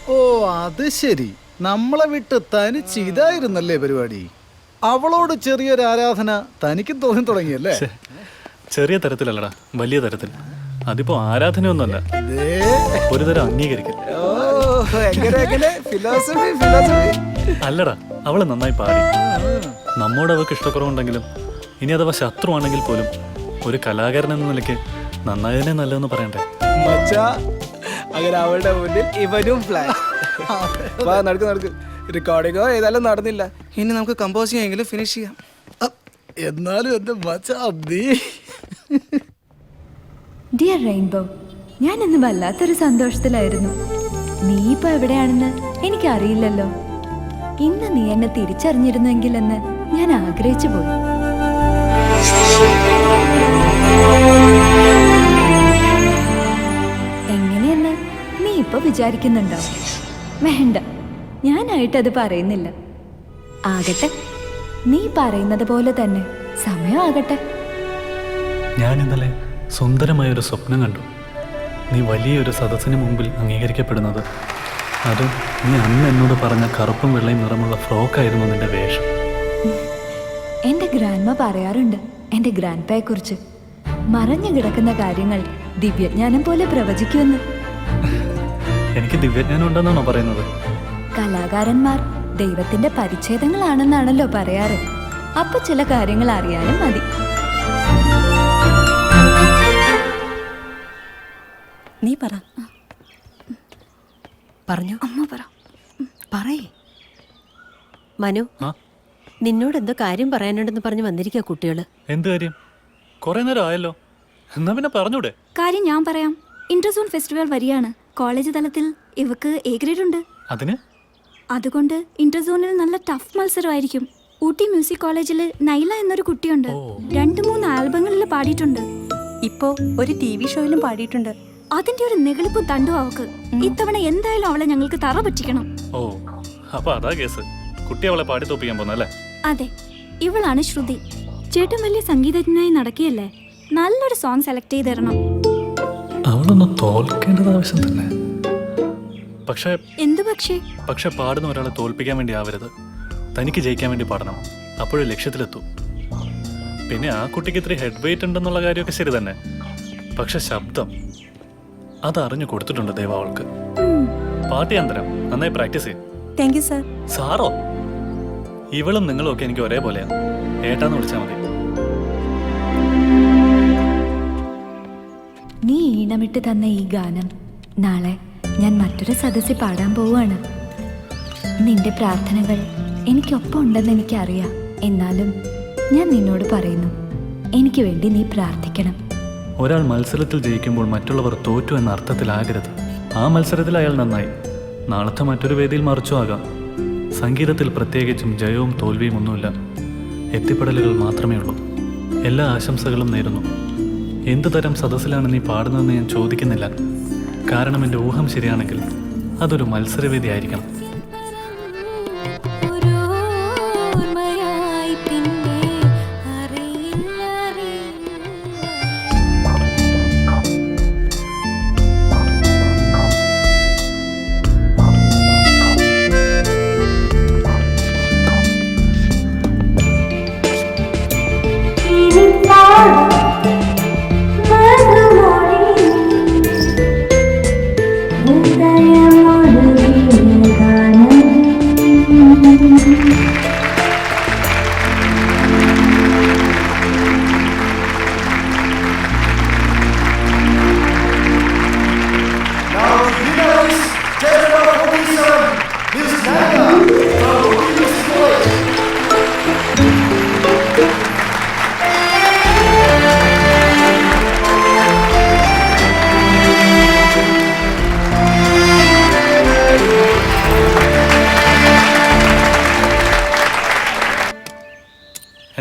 ഓ അത് ശരി, നമ്മളെ വിട്ട് തനിച്ച് ഇതായിരുന്നല്ലേ പരിപാടി. അവളോട് ചെറിയൊരു ആരാധന തനിക്ക് തോന്നി തുടങ്ങിയല്ലേ? ചെറിയ തരത്തിലല്ലടാ, വലിയ തരത്തിൽ. അതിപ്പോ ആരാധനയൊന്നുമല്ല, ഒരു തരം അംഗീകരിക്കൽ. അല്ലടാ, അവള് നന്നായി പാടി. നമ്മോട് അവൾക്ക് ഇഷ്ടക്കുറവുണ്ടെങ്കിലും ഇനി അഥവാ ശത്രുവാണെങ്കിൽ പോലും ഒരു കലാകാരൻ എന്ന നിലയ്ക്ക് നന്നായതിനെ നല്ലതെന്ന് പറയണ്ടേ? മച്ചാ, അങ്ങനെ അവളുടെ മുന്നിൽ ഇവനും പ്ലാൻ. നടക്ക്. റെക്കോർഡിങ്ങോ ഏതായാലും നടന്നില്ല. ഇനി നമുക്ക് കമ്പോസ് ചെയ്യാമെങ്കിലും ഫിനിഷ് ചെയ്യാം. എന്നാലും എന്റെ മച്ചാ നീ. ഡിയർ റെയിൻബോ, ഞാൻ ഇന്ന് വല്ലാത്തൊരു സന്തോഷത്തിലായിരുന്നു. നീ ഇപ്പൊ എവിടെയാണെന്ന് എനിക്കറിയില്ലല്ലോ. ഇന്ന് നീ എന്നെ തിരിച്ചറിഞ്ഞിരുന്നെങ്കിൽ എന്ന് ഞാൻ ആഗ്രഹിച്ചു പോയി. എങ്ങനെയെന്ന് നീ ഇപ്പൊ വിചാരിക്കുന്നുണ്ടോ? വേണ്ട, ഞാനായിട്ടത് പറയുന്നില്ല. ആകട്ടെ, നീ പറയുന്നത് പോലെ തന്നെ സമയമാകട്ടെ. ഞാൻ ഇന്നലെ സുന്ദരമായൊരു സ്വപ്നം കണ്ടു. നീ വലിയൊരു സദസ്സിന് മുമ്പിൽ അംഗീകരിക്കപ്പെടുന്നത്. അതും നീ അന്ന് എന്നോട് പറഞ്ഞ കറുപ്പും വെള്ളയും നിറമുള്ള ഫ്രോക്കായിരുന്നു നിന്റെ വേഷം. എൻ്റെ ഗ്രാൻഡ്മ പറയാറുണ്ട് എൻ്റെ ഗ്രാൻഡ്പയെ കുറിച്ച്, മറഞ്ഞു കിടക്കുന്ന കാര്യങ്ങൾ ദിവ്യജ്ഞാനം പോലെ പ്രവചിക്കുമെന്ന്. എനിക്ക് ദിവ്യജ്ഞാനം ഉണ്ടെന്നാണോ പറയുന്നത്? കലാകാരന്മാർ ദൈവത്തിന്റെ പരിച്ഛേദങ്ങളാണെന്നാണല്ലോ പറയാറ്. അപ്പൊ ചില കാര്യങ്ങൾ അറിയാനും മതി. നീ പറഞ്ഞു. അമ്മ പറ. പറയേ മനു, ആ? നിന്നോട് എന്തോ കാര്യം പറയാനുണ്ടെന്ന് പറഞ്ഞു വന്നിരിക്കുക കുട്ടികള്. എന്ത് കാര്യം? കുറെ നേരം ആയല്ലോ, എന്നാ പിന്നെ പറഞ്ഞൂടെ? കാര്യം ഞാൻ പറയാം. ഇന്റർസോൺ ഫെസ്റ്റിവൽ വരികയാണ്. കോളേജ് തലത്തിൽ ഇവക്ക് എ ഗ്രേഡ് ഉണ്ട്. അതിന് അതുകൊണ്ട് ഇന്റർസോണിൽ നല്ല ടഫ് മത്സരമായിരിക്കും. ഊട്ടി മ്യൂസിക് കോളേജിൽ നൈല എന്നൊരു കുട്ടിയുണ്ട്. 2-3 ആൽബങ്ങളിൽ പാടിയിട്ടുണ്ട്. ഇപ്പോ ഒരു TV ഷോയിലും പാടിയിട്ടുണ്ട്. അതിന്റെ ഒരു നെകളിപ്പും തണ്ടു അവക്ക്. ഇത്തവണ എന്തായാലും അവളെ ഞങ്ങൾക്ക് തറ പറ്റിക്കണം. ഓ, അപ്പൊ അതാ കേസ്. കുട്ടി അവളെ പാടി തോപ്പിക്കാൻ പോന്നല്ലേ? അതെ, ഇവളാണ് ശ്രുതി. ചേട്ടൻ വലിയ സംഗീതജ്ഞനായി നടക്കുകയല്ലേ. നല്ലൊരു സോങ് സെലക്ട് ചെയ്ത് തരണം. അവളൊന്ന് തോൽക്കേണ്ടത് ആവശ്യം തന്നെ. പക്ഷേ എന്തു പക്ഷേ? പക്ഷെ പാടുന്ന ഒരാളെ തോൽപ്പിക്കാൻ വേണ്ടി ആവരുത്, തനിക്ക് ജയിക്കാൻ വേണ്ടി പാടണം. അപ്പോഴേ ലക്ഷ്യത്തിലെത്തൂ. പിന്നെ ആ കുട്ടിക്ക് ഇത്തിരി ഹെഡ് വെയിറ്റ് ഉണ്ടെന്നുള്ള കാര്യമൊക്കെ ശരി തന്നെ. പക്ഷെ ശബ്ദം അതറിഞ്ഞു കൊടുത്തിട്ടുണ്ട് ദൈവം അവൾക്ക്. പാട്ട് ഞാൻ തരാം, നന്നായി പ്രാക്ടീസ് ചെയ്യും. Thank you sir. സാറോ? ഇവളും നിങ്ങളും ഒക്കെ എനിക്ക് ഒരേപോലെയാ. ഏട്ടാന്ന് വിളിച്ചാൽ മതി. നീ ഈണമിട്ട് തന്ന ഈ ഗാനം നാളെ ഞാൻ മറ്റൊരു സദസ്സിൽ പാടാൻ പോവുകയാണ്. നിന്റെ പ്രാർത്ഥനകൾ എനിക്കൊപ്പം ഉണ്ടെന്ന് എനിക്കറിയാം. എന്നാലും ഞാൻ നിന്നോട് പറയുന്നു, എനിക്ക് വേണ്ടി നീ പ്രാർത്ഥിക്കണം. ഒരാൾ മത്സരത്തിൽ ജയിക്കുമ്പോൾ മറ്റുള്ളവർ തോറ്റു എന്ന അർത്ഥത്തിലാകരുത്. ആ മത്സരത്തിൽ അയാൾ നന്നായി, നാളത്തെ മറ്റൊരു വേദിയിൽ മറിച്ചു ആകാം. സംഗീതത്തിൽ പ്രത്യേകിച്ചും ജയവും തോൽവിയും ഒന്നുമില്ല, എത്തിപ്പെടലുകൾ മാത്രമേ ഉള്ളൂ. എല്ലാ ആശംസകളും നേരുന്നു. എന്തു തരം സദസ്സിലാണ് നീ പാടുന്നതെന്ന് ഞാൻ ചോദിക്കുന്നില്ല. കാരണം എൻ്റെ ഊഹം ശരിയാണെങ്കിൽ അതൊരു മത്സരവേദി ആയിരിക്കണം.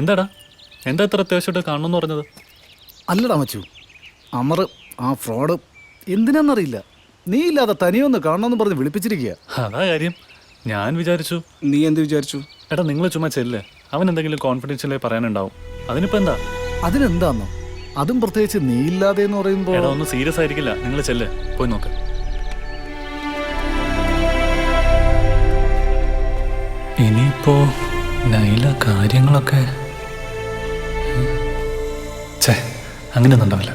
എന്താടാ, എന്താ ഇത്ര അത്യാവശ്യമായിട്ട് കാണണമെന്ന് പറഞ്ഞത്? അല്ലടാ മച്ചു, അമർ ആ ഫ്രോഡ് എന്തിനാന്നറിയില്ല, നീ ഇല്ലാതെ തനിയൊന്ന് കാണണമെന്ന് പറഞ്ഞ് വിളിപ്പിച്ചിരിക്കുക. അതാ കാര്യം. ഞാൻ വിചാരിച്ചു. നീ എന്ത് വിചാരിച്ചു? എടാ നിങ്ങൾ ചുമ്മാ ചെല്ലേ, അവൻ എന്തെങ്കിലും കോൺഫിഡൻഷ്യലായി പറയാനുണ്ടാവും. അതിനിപ്പോ എന്താ? അതിനെന്താന്നോ, അതും പ്രത്യേകിച്ച് നീ ഇല്ലാതെ എന്ന് പറയുമ്പോ. എടാ ഒന്നും സീരിയസ് ആയിരിക്കില്ല, നിങ്ങൾ ചെല്ലേ, പോയി നോക്ക്. ഇനിയിപ്പോ നൈല കാര്യങ്ങളൊക്കെ അങ്ങനെയൊന്നും ഉണ്ടാവില്ല.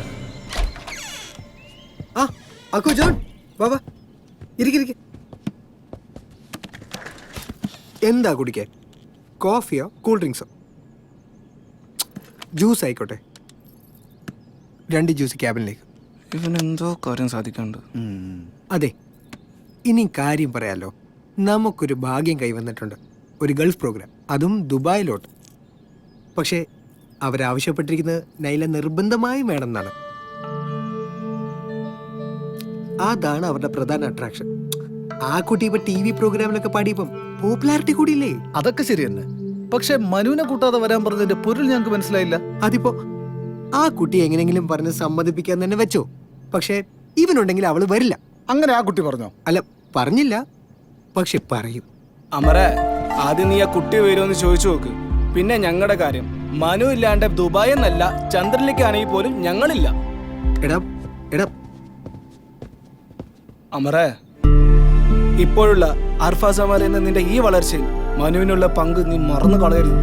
ആ അക്കു ജോൺ വാ വാ, ഇരിക്കിരിക്കെ. എന്താ കുടിക്കാൻ? കോഫിയോ കൂൾ ഡ്രിങ്ക്സോ? ജ്യൂസ് ആയിക്കോട്ടെ. 2 ജ്യൂസ് ക്യാബിനിലേക്ക്. ഇവനെന്തോ കാര്യം സാധിക്കാണ്ട്. അതെ, ഇനി കാര്യം പറയാലോ. നമുക്കൊരു ഭാഗ്യം കൈവന്നിട്ടുണ്ട്, ഒരു ഗൾഫ് പ്രോഗ്രാം, അതും ദുബായിലോട്ട്. പക്ഷേ അവരാവശ്യപ്പെട്ടിരിക്കുന്നത് നൈല നിർബന്ധമായും വേണം എന്നാണ്. അതാണ് അവരുടെ പ്രധാന അട്രാക്ഷൻ. ആ കുട്ടി ഇപ്പൊ TV പ്രോഗ്രാമിലൊക്കെ പാടിയപ്പം പോപ്പുലാരിറ്റി കൂടിയില്ലേ? അതൊക്കെ ശരി തന്നെ, പക്ഷെ മനുവിനെ കൂട്ടാതെ വരാൻ പറഞ്ഞതിന്റെ പൊരുൾ ഞങ്ങൾക്ക് മനസ്സിലായില്ല. അതിപ്പോ ആ കുട്ടി എങ്ങനെങ്കിലും പറഞ്ഞ് സമ്മതിപ്പിക്കാൻ തന്നെ വെച്ചോ. പക്ഷെ ഇവനുണ്ടെങ്കിൽ അവള് വരില്ല. അങ്ങനെ ആ കുട്ടി പറഞ്ഞോ? അല്ല, പറഞ്ഞില്ല, പക്ഷെ പറയും. അമരെ, ആദ്യം നീ ആ കുട്ടി വരുമെന്ന് ചോദിച്ചു നോക്ക്. പിന്നെ ഞങ്ങളുടെ കാര്യം, മനു ഇല്ലാണ്ട് ദുബായ് എന്നല്ല ചന്ദ്രനിലേക്കാണെങ്കിൽ പോലും ഞങ്ങളില്ല. എടാ എടാ അമരെ, ഇപ്പോഴുള്ള അർഫാസ് അമർ എന്ന നിന്റെ ഈ വളർച്ചയിൽ മനുവിനുള്ള പങ്ക് നീ മറന്നു കളയരുത്.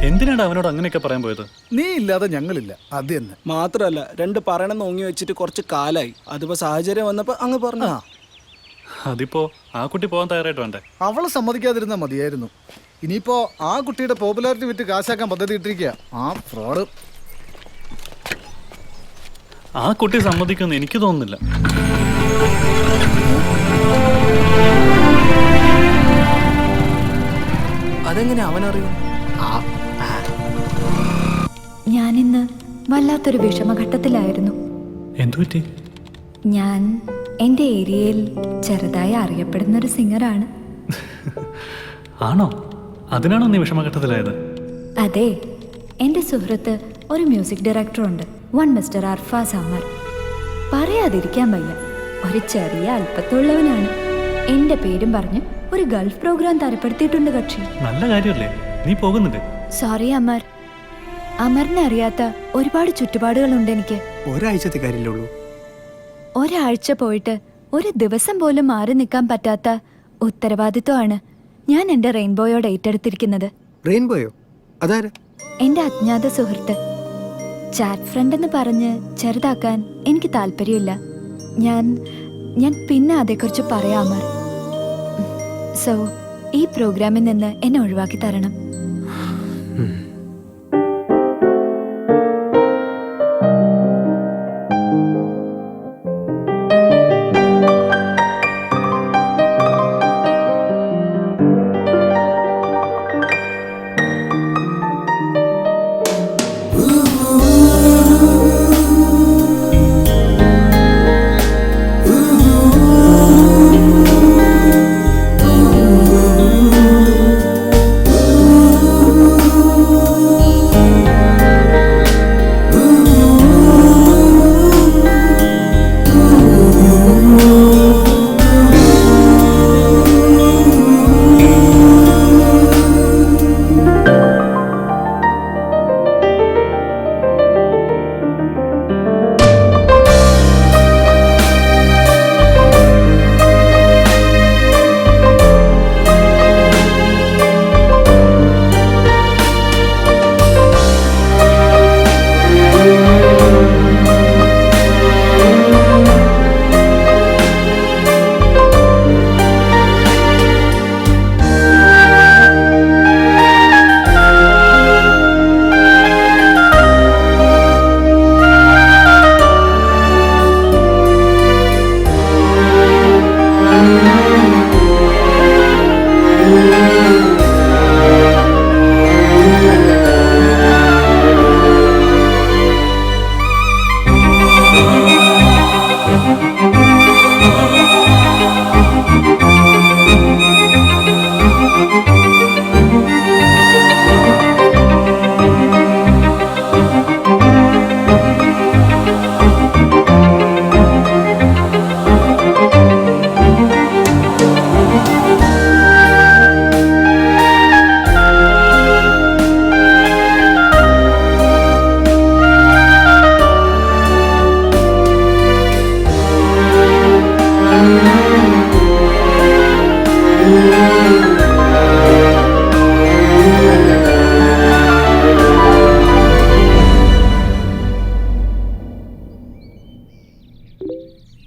എന്തിനാണ് അവനോട് അങ്ങനെയൊക്കെ പറയാൻ പോയത്? നീ ഇല്ലാതെ ഞങ്ങളില്ല, അത് തന്നെ. മാത്രല്ല 2 പറയണം നോങ്ങി വെച്ചിട്ട് കുറച്ച് കാലായി. അതിപ്പോ സാഹചര്യം വന്നപ്പോ അങ്ങ് പറഞ്ഞു. അതിപ്പോ ആ കുട്ടി പോകാൻ തയ്യാറായിട്ട് വേണ്ടേ? അവളെ സമ്മതിക്കാതിരുന്നാ മതിയായിരുന്നു. ഇനിയിപ്പോ ആ കുട്ടിയുടെ പോപ്പുലാരിറ്റി വിറ്റ് കാശാക്കാൻ പദ്ധതി ഇട്ടിരിക്കുക ആ ഫ്രോഡ്. ആ കുട്ടി സമ്മതിക്കുമെന്ന് എനിക്ക് തോന്നുന്നില്ല. അതെങ്ങനെ അവനറിയും? ഞാനിന്ന് വല്ലാത്തൊരു വിഷമഘട്ടത്തിലായിരുന്നു. എന്തുപറ്റി? ഞാൻ എൻ്റെ ഏരിയയിൽ ചെറുതായി അറിയപ്പെടുന്നൊരു സിംഗറാണ്. ആണോ? അതിനാണോ നീ വിഷമഘട്ടത്തിലായത്? അതെ, എൻ്റെ സുഹൃത്ത് ഒരു മ്യൂസിക് ഡയറക്ടറുണ്ട്. One mister Arfaz Amar. പറയാതിരിക്കാൻ വയ്യ, ഒരു ചെറിയ അല്പത്തുള്ളവനാണ്. എൻ്റെ പേരും പറഞ്ഞ് ഒരു ഗൾഫ് പ്രോഗ്രാം തരപ്പെടുത്തിയിട്ടുണ്ട് കക്ഷി. നല്ല കാര്യമല്ലേ, നീ പോകുന്നുണ്ട്? സോറി അമർ, അമറിനെ അറിയാത്ത ഒരുപാട് ചുറ്റുപാടുകളുണ്ട് എനിക്ക്. ഒരാഴ്ചത്തെ കാര്യമില്ലുള്ളൂ. ഒരാഴ്ച പോയിട്ട് ഒരു ദിവസം പോലും മാറി നിൽക്കാൻ പറ്റാത്ത ഉത്തരവാദിത്വമാണ് ഞാൻ എൻ്റെ റെയിൻബോയോട് ഏറ്റെടുത്തിരിക്കുന്നത്. റെയിൻബോയോ? അതാര്? എൻ്റെ അജ്ഞാത സുഹൃത്ത്. ചാറ്റ് ഫ്രണ്ട് എന്ന് പറഞ്ഞ് ചെറുതാക്കാൻ എനിക്ക് താല്പര്യമില്ല. ഞാൻ പിന്നെ അതേക്കുറിച്ച് പറയാം അമർ. സോ ഈ പ്രോഗ്രാമിൽ നിന്ന് എന്നെ ഒഴിവാക്കി തരണം.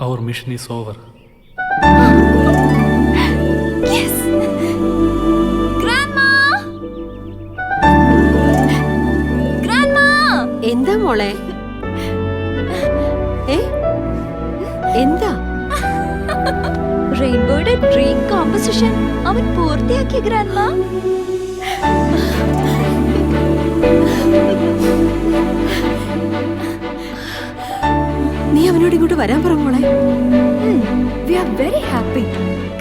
Our mission is over. Yes! Grandma! Grandma! എന്താ മോളെ? എന്താ? റെയിൻബോയുടെ ഡ്രീം കോമ്പസിഷൻ അവൻ പൂർത്തിയാക്കി ഗ്രാൻഡ്മ. നീ അവനോട് ഇങ്ങോട്ട് വരാൻ പറ മോളെ. We are very happy.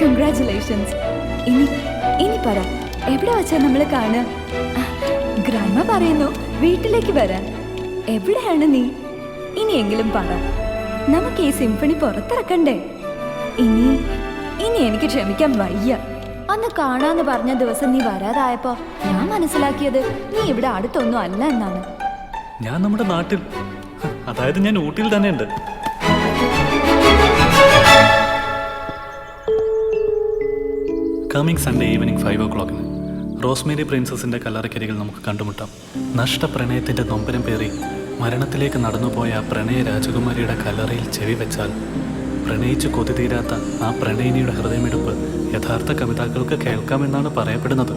Congratulations. ഇനി പറ, എവിടെ വെച്ചാ നമ്മൾ കാണുക? ഗ്രാൻഡ്മ പറയുന്നു വീട്ടിലേക്ക് വരാൻ. എവിടെയാണ് നീ? ഇനിയെങ്കിലും പറ, നമുക്ക് ഈ സിംഫണി പുറത്തിറക്കണ്ടേ? ഇനി എനിക്ക് ക്ഷമിക്കാൻ വയ്യ. അന്ന് കാണാന്ന് പറഞ്ഞ ദിവസം നീ വരാതായപ്പോ ഞാൻ മനസ്സിലാക്കിയത് നീ ഇവിടെ അടുത്തൊന്നും അല്ല എന്നാണ്. ഞാൻ നമ്മുടെ നാട്ടിൽ, അതായത് ഞാൻ ഊട്ടിയിൽ തന്നെ ഉണ്ട്. Coming Sunday evening 5 o'clock Rosemary പ്രിൻസസിന്റെ കല്ലറക്കരികിൽ നമുക്ക് കണ്ടുമുട്ടാം. നഷ്ടപ്രണയത്തിന്റെ നൊമ്പരം പേറി മരണത്തിലേക്ക് നടന്നുപോയ ആ പ്രണയ രാജകുമാരിയുടെ കല്ലറയിൽ ചെവി വെച്ചാൽ പ്രണയിച്ച് കൊതി തീരാത്ത ആ പ്രണയിനിയുടെ ഹൃദയമെടുപ്പ് യഥാർത്ഥ കവിതാക്കൾക്ക് കേൾക്കാമെന്നാണ് പറയപ്പെടുന്നത്.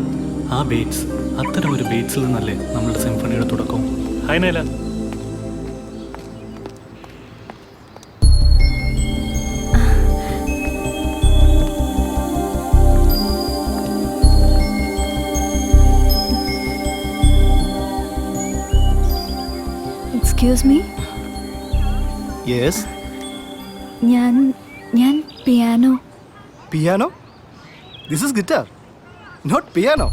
ആ ബീറ്റ്സ്, അത്തരം ഒരു ബീറ്റ്സിൽ നിന്നല്ലേ നമ്മളുടെ സിംഫണിയുടെ തുടക്കവും. Hi Naila. Excuse me. Yes. ഞാൻ piano. Piano? This is guitar, not piano.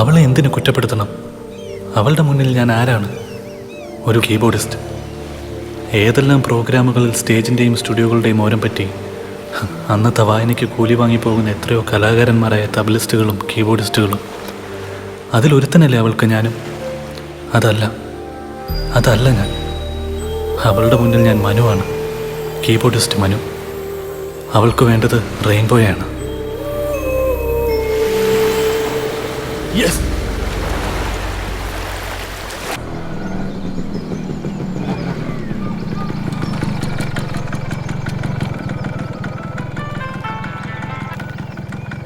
അവളെ എന്തിനു കുറ്റപ്പെടുത്തണം? അവളുടെ മുന്നിൽ ഞാൻ ആരാണ്? ഒരു കീബോർഡിസ്റ്റ്. ഏതെല്ലാം പ്രോഗ്രാമുകളിൽ സ്റ്റേജിൻ്റെയും സ്റ്റുഡിയോകളുടെയും ഓരം പറ്റി അന്നത്തെ വായനയ്ക്ക് കൂലി വാങ്ങിപ്പോകുന്ന എത്രയോ കലാകാരന്മാരായ തബലിസ്റ്റുകളും കീബോർഡിസ്റ്റുകളും. അതിലൊരുത്തനല്ലേ അവൾക്ക് ഞാനും? അതല്ല ഞാൻ. അവളുടെ മുന്നിൽ ഞാൻ മനുവാണ്, കീബോർഡിസ്റ്റ് മനു. അവൾക്ക് വേണ്ടത് റെയിൻബോയാണ്. യെസ്.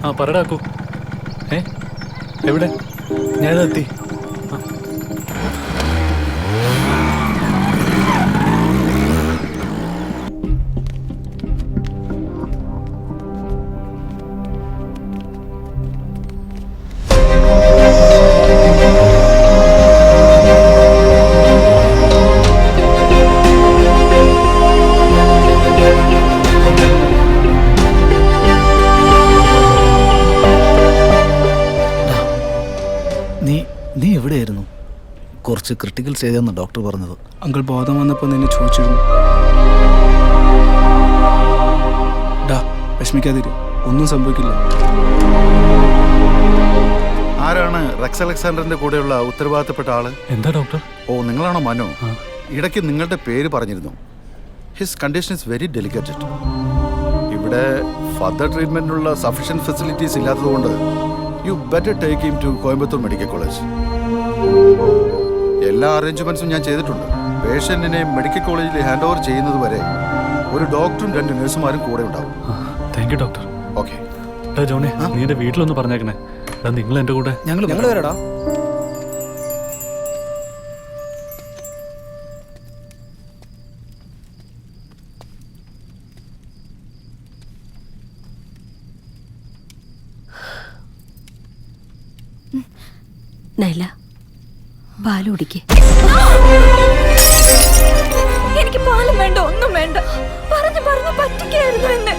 ആ പറടാക്കൂ. എവിടെ? ഞാനെത്തി. നീ എവിടെയായിരുന്നു? കുറച്ച് ക്രിട്ടിക്കൽ സ്റ്റേജാണെന്ന് ഡോക്ടർ പറഞ്ഞത്. അങ്കിൾ ബോധം വന്നപ്പോൾ നിന്നെ ചോദിച്ചിരുന്നു. ഡാ വിഷമിക്കാതിരി, ഒന്നും സംഭവിക്കില്ല. ആരാണ് റെക്സ് അലക്സാണ്ടറിന്റെ കൂടെയുള്ള ഉത്തരവാദിത്തപ്പെട്ട ആള്? എന്താ ഡോക്ടർ? ഓ, നിങ്ങളാണോ മനു? ഇടയ്ക്ക് നിങ്ങളുടെ പേര് പറഞ്ഞിരുന്നു. His condition is very delicated. ഇവിടെ ഫർദർ ട്രീറ്റ്മെന്റിനുള്ള സഫീഷ്യന്റ് ഫെസിലിറ്റീസ് ഇല്ലാത്തതുകൊണ്ട് you better take him to Coimbatore medical college. എല്ലാ അറേഞ്ച്മെന്റ്സും ഞാൻ ചെയ്തിട്ടുണ്ട്. പേഷ്യന്റിനെ മെഡിക്കൽ കോളേജിൽ ഹാൻഡ് ഓവർ ചെയ്യുന്നത് വരെ ഒരു ഡോക്ടറും 2 നഴ്സുമാരും കൂടെ ഉണ്ടാവും. Thank you doctor. Okay. Johnny, നീ എൻ്റെ വീട്ടിലൊന്ന് പറഞ്ഞേക്കണേ. നിങ്ങൾ എൻ്റെ കൂടെ. ഞങ്ങൾ വരാടാ. നൈല, പാല് കുടിക്ക്. എനിക്ക് പാലും വേണ്ട, ഒന്നും വേണ്ട. പറഞ്ഞു പറ്റിക്കായിരുന്നു എന്നെ.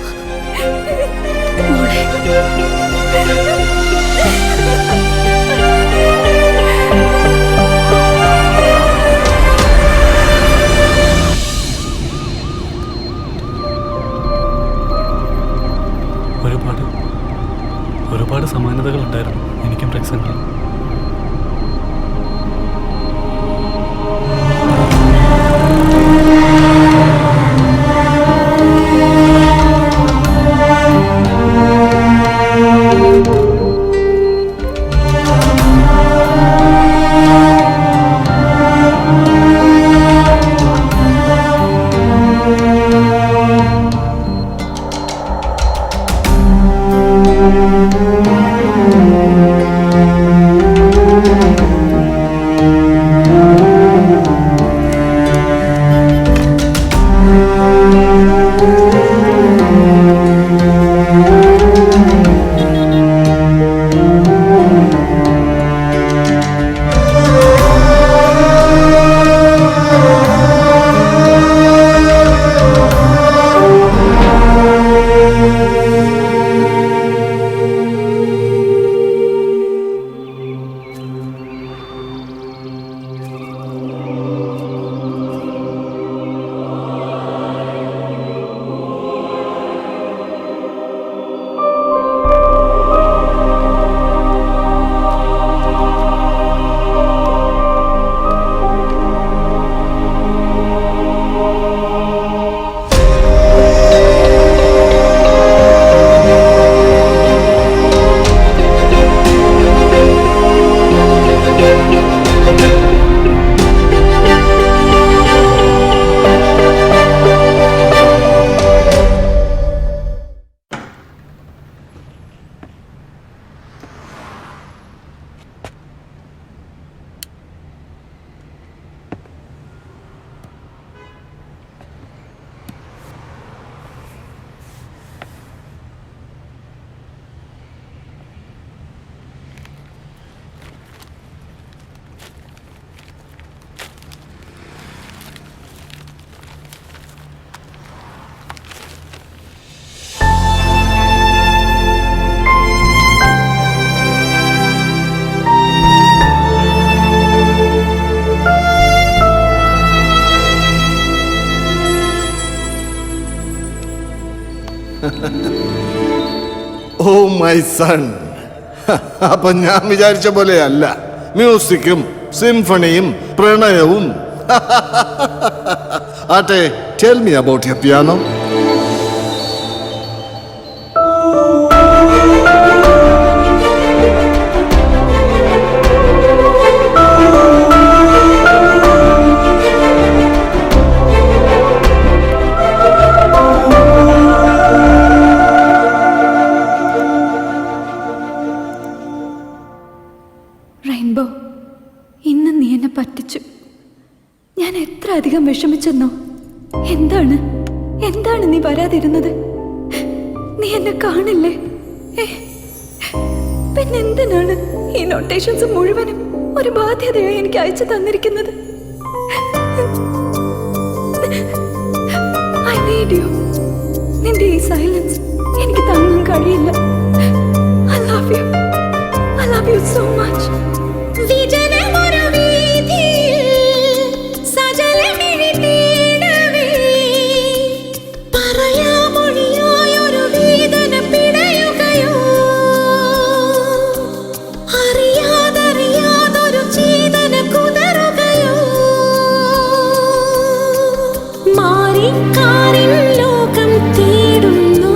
ഒരുപാട് സമാനതകൾ ഉണ്ടായിരുന്നു എനിക്കും റെക്സിനും. My son. അപ്പൊ ഞാൻ വിചാരിച്ച പോലെ അല്ല, മ്യൂസിക്കും സിംഫണിയും പ്രണയവും. ആട്ടെ, tell me about your piano. Rainbow, ഇന്ന് നീ എന്നെ പറ്റിച്ചു. ഞാൻ എത്ര അധികം വിഷമിച്ചെന്നോ. എന്താണ് നീ വരാതിരുന്നത്? നീ എന്നെ കാണില്ലേ? പിന്നെന്തിനാണ് ഈ നൊട്ടേഷൻസ് മുഴുവനും ഒരു ബാധ്യതയായി എനിക്ക് അയച്ചു തന്നിരിക്കുന്നത്? I need you. നിന്റെ ഈ സൈലൻസ് എനിക്ക് താങ്ങാൻ കഴിയില്ല. I love U. I love you so much. വിജനമൊരു വീഥിയിൽ സജലമിഴി തേടവേ പറയാമൊഴിയായൊരു വേദന പിടയുകയോ അറിയാതൊരു ചേതന കുതറുകയോ മാറിക്കാറിൻ ലോകം തേടുന്നു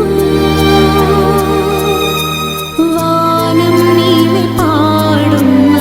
വാനം നീളെ പാടുന്നു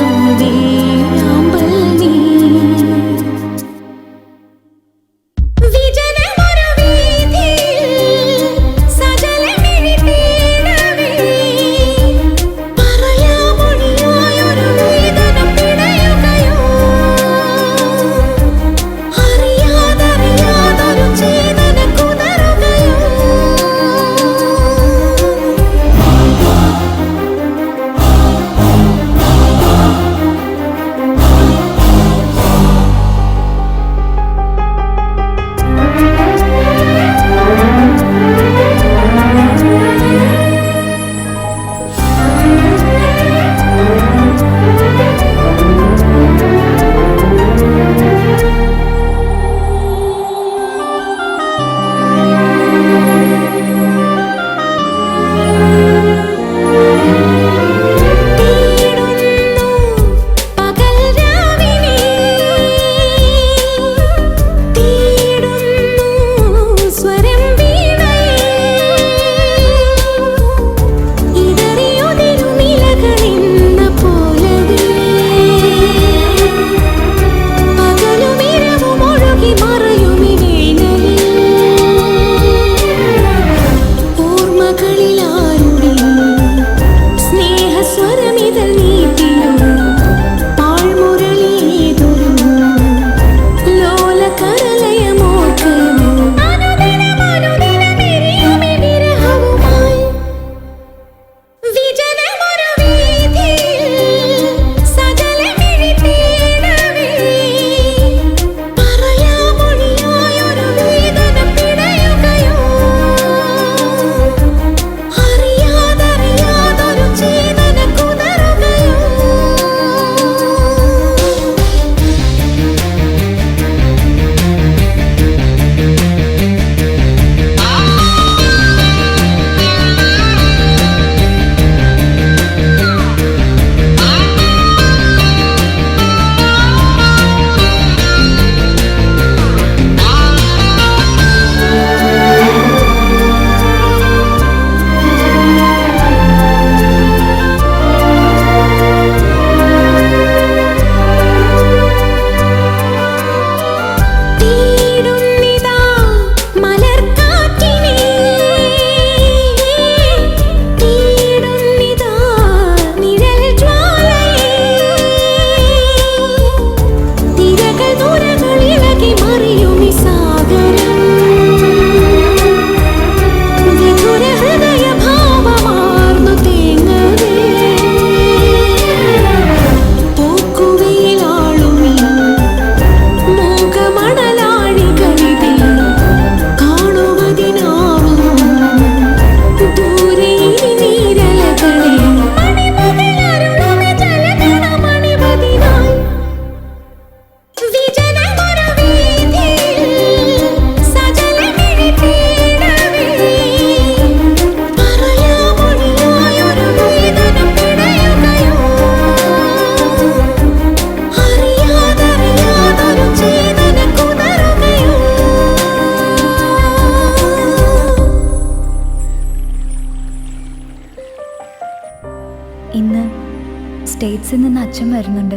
യുഎസിൽ നിന്ന് അച്ഛൻ വരുന്നുണ്ട്.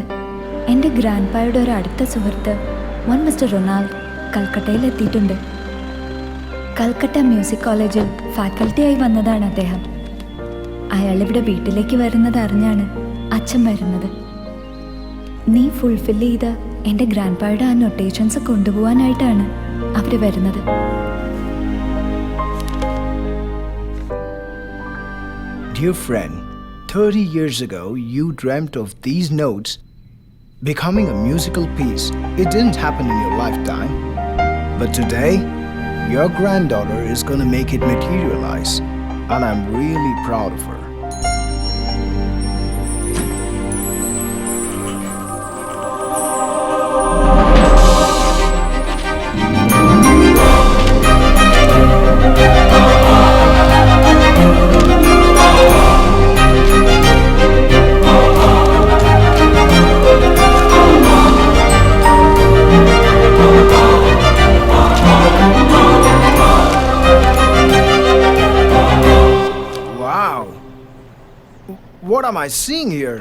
എൻ്റെ ഗ്രാൻഡ്പായുടെ ഒരു അടുത്ത സുഹൃത്ത് വൺ മിസ്റ്റർ റൊണാൾഡ് കൽക്കട്ടയിൽ എത്തിയിട്ടുണ്ട്. കൽക്കട്ട മ്യൂസിക് കോളേജിൽ ഫാക്കൽറ്റിയായി വന്നതാണ് അദ്ദേഹം. അയാളിവിടെ വീട്ടിലേക്ക് വരുന്നത് അറിഞ്ഞാണ് അച്ഛൻ വരുന്നത്. നീ ഫുൾഫിൽ ചെയ്ത എൻ്റെ ഗ്രാൻഡ്പായുടെ ആ നൊട്ടേഷൻസ് കൊണ്ടുപോകാനായിട്ടാണ് അവർ വരുന്നത്. Dear friend, 30 years ago you dreamt of these notes becoming a musical piece. It didn't happen in your lifetime. But today, your granddaughter is going to make it materialize. And I'm really proud of her. Wow! What am I seeing here?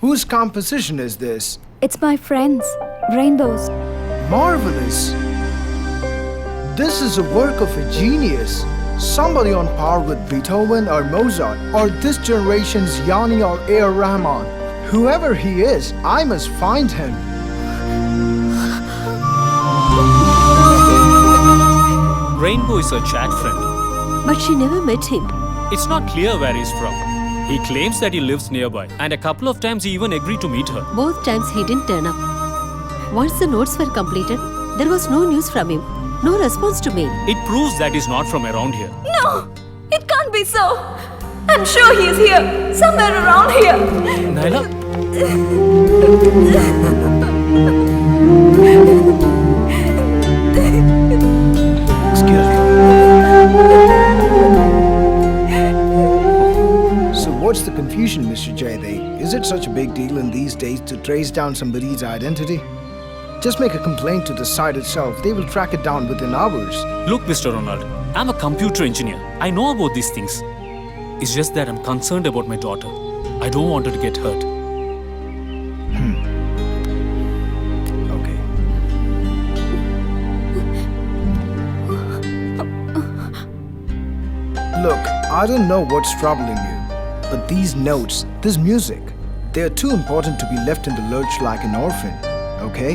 Whose composition is this? It's my friends, Rainbows. Marvelous! This is a work of a genius. Somebody on par with Beethoven or Mozart, or this generation's Yanni or A.R. Rahman. Whoever he is, I must find him. Rainbow is a chat friend. But she never met him. It's not clear where he's from. He claims that he lives nearby, and a couple of times he even agreed to meet her. Both times he didn't turn up. Once the notes were completed, there was no news from him. No response to mail. It proves that he's not from around here. No! It can't be so! I'm sure he's here, somewhere around here. Naila? Excuse me. So what's the confusion, Mr. Jaydev? Is it such a big deal in these days to trace down somebody's identity? Just make a complaint to the site itself. They will track it down within hours. Look, Mr. Ronald, I'm a computer engineer. I know about these things. It's just that I'm concerned about my daughter. I don't want her to get hurt. Okay. Look, I don't know what's troubling you, but these notes, this music, they're too important to be left in the lurch like an orphan, okay?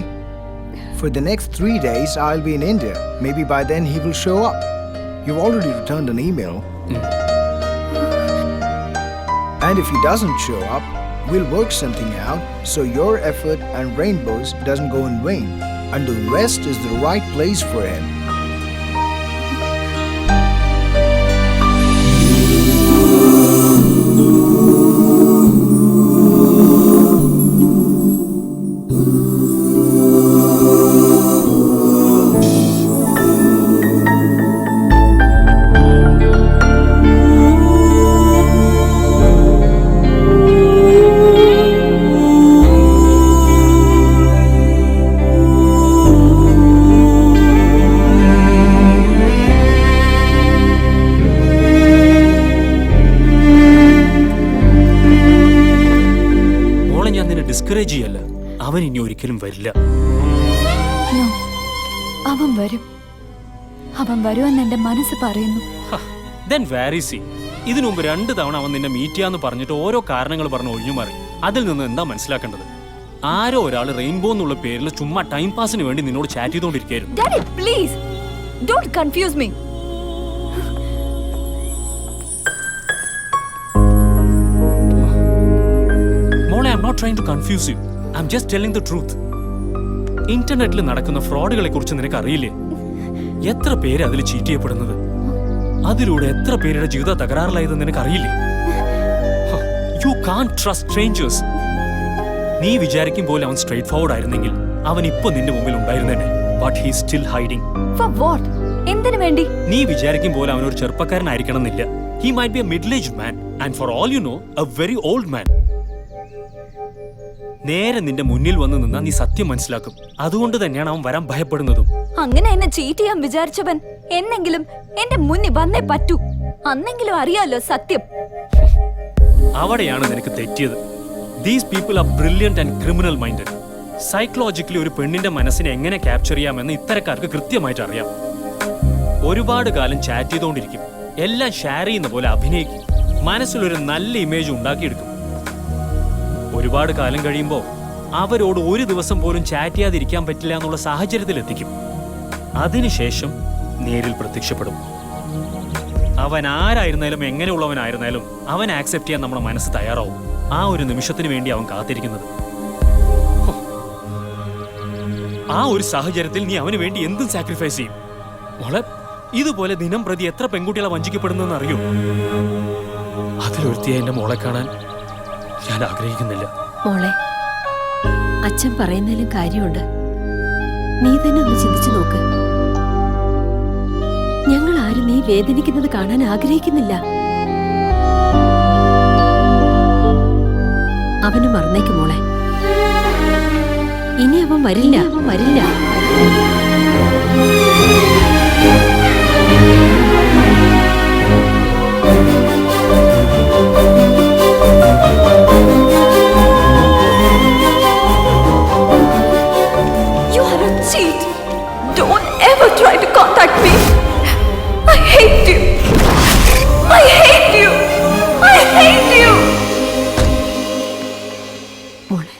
For the next 3 days, I'll be in India. Maybe by then he will show up. You've already returned an email. And if he doesn't show up, we'll work something out so your effort and Rainbow's doesn't go in vain. And the West is the right place for him. Discourage ചെയ്യല്ല. അവൻ ഇനി ഒരിക്കലും വരില്ല. No. അവൻ വരും. അവൻ വരുമെന്ന് എന്റെ മനസ്സ് പറയുന്നു. Then where is he? ഇതിനു മുമ്പ് 2 തവണ അവൻ നിന്നെ മീറ്റ് ചെയ്യാന്ന് പറഞ്ഞിട്ട് ഓരോ കാരണങ്ങൾ പറഞ്ഞ് ഒഴിഞ്ഞു മാറി. അതിൽ നിന്ന് എന്താ മനസ്സിലാക്കേണ്ടത്? ആരോ ഒരാൾ റെയിൻബോ എന്നുള്ള പേരിൽ ചുമ്മാ ടൈം പാസിന് വേണ്ടി നിന്നോട് chat ചെയ്തോണ്ടിരിക്കുകയായിരുന്നു. Daddy, please. Don't confuse me. മോളെ, I'm not trying to confuse you. I'm just telling the truth. ഇന്റർനെറ്റിൽ നടക്കുന്ന ഫ്രോഡുകളെ കുറിച്ച് നിനക്ക് അറിയില്ലേ? എത്ര പേര് അതിൽ ചീറ്റ് ചെയ്യപ്പെടുന്നത്? അതിലൂടെ എത്ര പേരുടെ ജീവിതം തകരാറിലായത് നിനക്ക് അറിയില്ലേ? You can't trust strangers. നീ വിചാരിക്കും പോലെ അവൻ സ്ട്രേറ്റ് ഫോർവേഡ് ആയിരുന്നെങ്കിൽ അവൻ ഇപ്പൊ നിന്റെ മുമ്പിൽ ഉണ്ടായിരുന്നേനെ. But he's still hiding. For what? എന്തിനു വേണ്ടി? നീ വിചാരിക്കും പോലെ അവനൊരു ചെറുപ്പക്കാരനായിരിക്കണം എന്നില്ല. He might be a middle-aged man and for all you know a very old man. നേരെ നിന്റെ മുന്നിൽ വന്ന് നിന്നാ നീ സത്യം മനസ്സിലാക്കും. അതുകൊണ്ട് തന്നെയാണ് അവൻ വരാൻ ഭയപ്പെടുന്നതും. അങ്ങനെ എന്നെ ചീറ്റ് ചെയ്യാൻ വിചാരിച്ചവൻ എന്നെങ്കിലും എന്റെ മുന്നിൽ വന്നേ പറ്റൂ. അന്നെങ്കിലും അറിയാലോ സത്യം. അവിടെയാണ് നിനക്ക് തെറ്റിയത്. These people are brilliant and criminal minded. Psychologically ഒരു പെണ്ണിന്റെ മനസ്സിനെ എങ്ങനെ ക്യാപ്ചർ ചെയ്യാമെന്ന് ഇത്തരക്കാർക്ക് കൃത്യമായിട്ട് അറിയാം. ഒരുപാട് കാലം ചാറ്റ് ചെയ്തുകൊണ്ടിരിക്കും, എല്ലാം ഷെയർ ചെയ്യുന്ന പോലെ അഭിനയിക്കും, മനസ്സിലൊരു നല്ല ഇമേജ് ഉണ്ടാക്കിയെടുക്കും. ഒരുപാട് കാലം കഴിയുമ്പോൾ അവരോട് ഒരു ദിവസം പോലും ചാറ്റ് ചെയ്യാതിരിക്കാൻ പറ്റില്ല എന്നുള്ള സാഹചര്യത്തിലെത്തിക്കും. അതിനുശേഷം നേരിൽ പ്രത്യക്ഷപ്പെടും. അവൻ ആരായിരുന്നാലും എങ്ങനെയുള്ളവനായിരുന്നാലും അവൻ ആക്സെപ്റ്റ് ചെയ്യാൻ നമ്മുടെ മനസ്സ് തയ്യാറാവും. ആ ഒരു നിമിഷത്തിന് വേണ്ടി അവൻ കാത്തിരിക്കുന്നത്. ആ ഒരു സാഹചര്യത്തിൽ നീ അവന് വേണ്ടി എന്തും സാക്രിഫൈസ് ചെയ്യും. മോളെ, ഇതുപോലെ ദിനം പ്രതി എത്ര പെൺകുട്ടികളെ വഞ്ചിക്കപ്പെടുന്നെന്ന് അറിയോ? അതിലൊരുത്തിയെ എന്റെ മോളെ കാണാൻ ഞാൻ ആഗ്രഹിക്കുന്നില്ല. മോളെ, അച്ഛൻ പറയുന്നതിലും കാര്യമുണ്ട്. നീ തന്നെ ഒന്ന് ചിന്തിച്ചു നോക്ക്. ഞങ്ങൾ ആരും നീ വേദനിക്കുന്നത് കാണാൻ ആഗ്രഹിക്കുന്നില്ല. അവന് മറന്നേക്ക് മോളെ. ഇനി അവൻ വരില്ല. You are a cheat. Don't ever try to contact me. I hate you. I hate you. I hate you. മോളെ,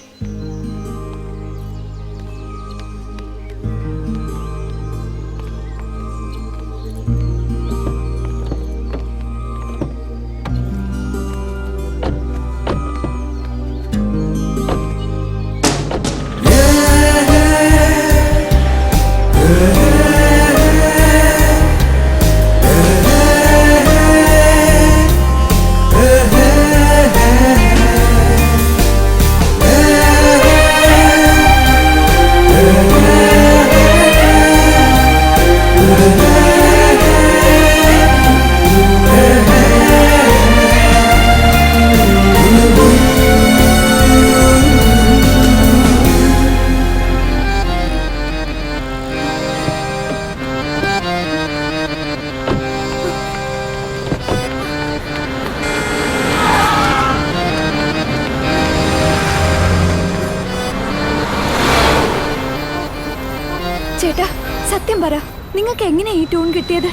ചേട്ടാ, സത്യം പറ, നിങ്ങൾക്ക് എങ്ങനെ ഈ ട്യൂൺ കിട്ടിയത്?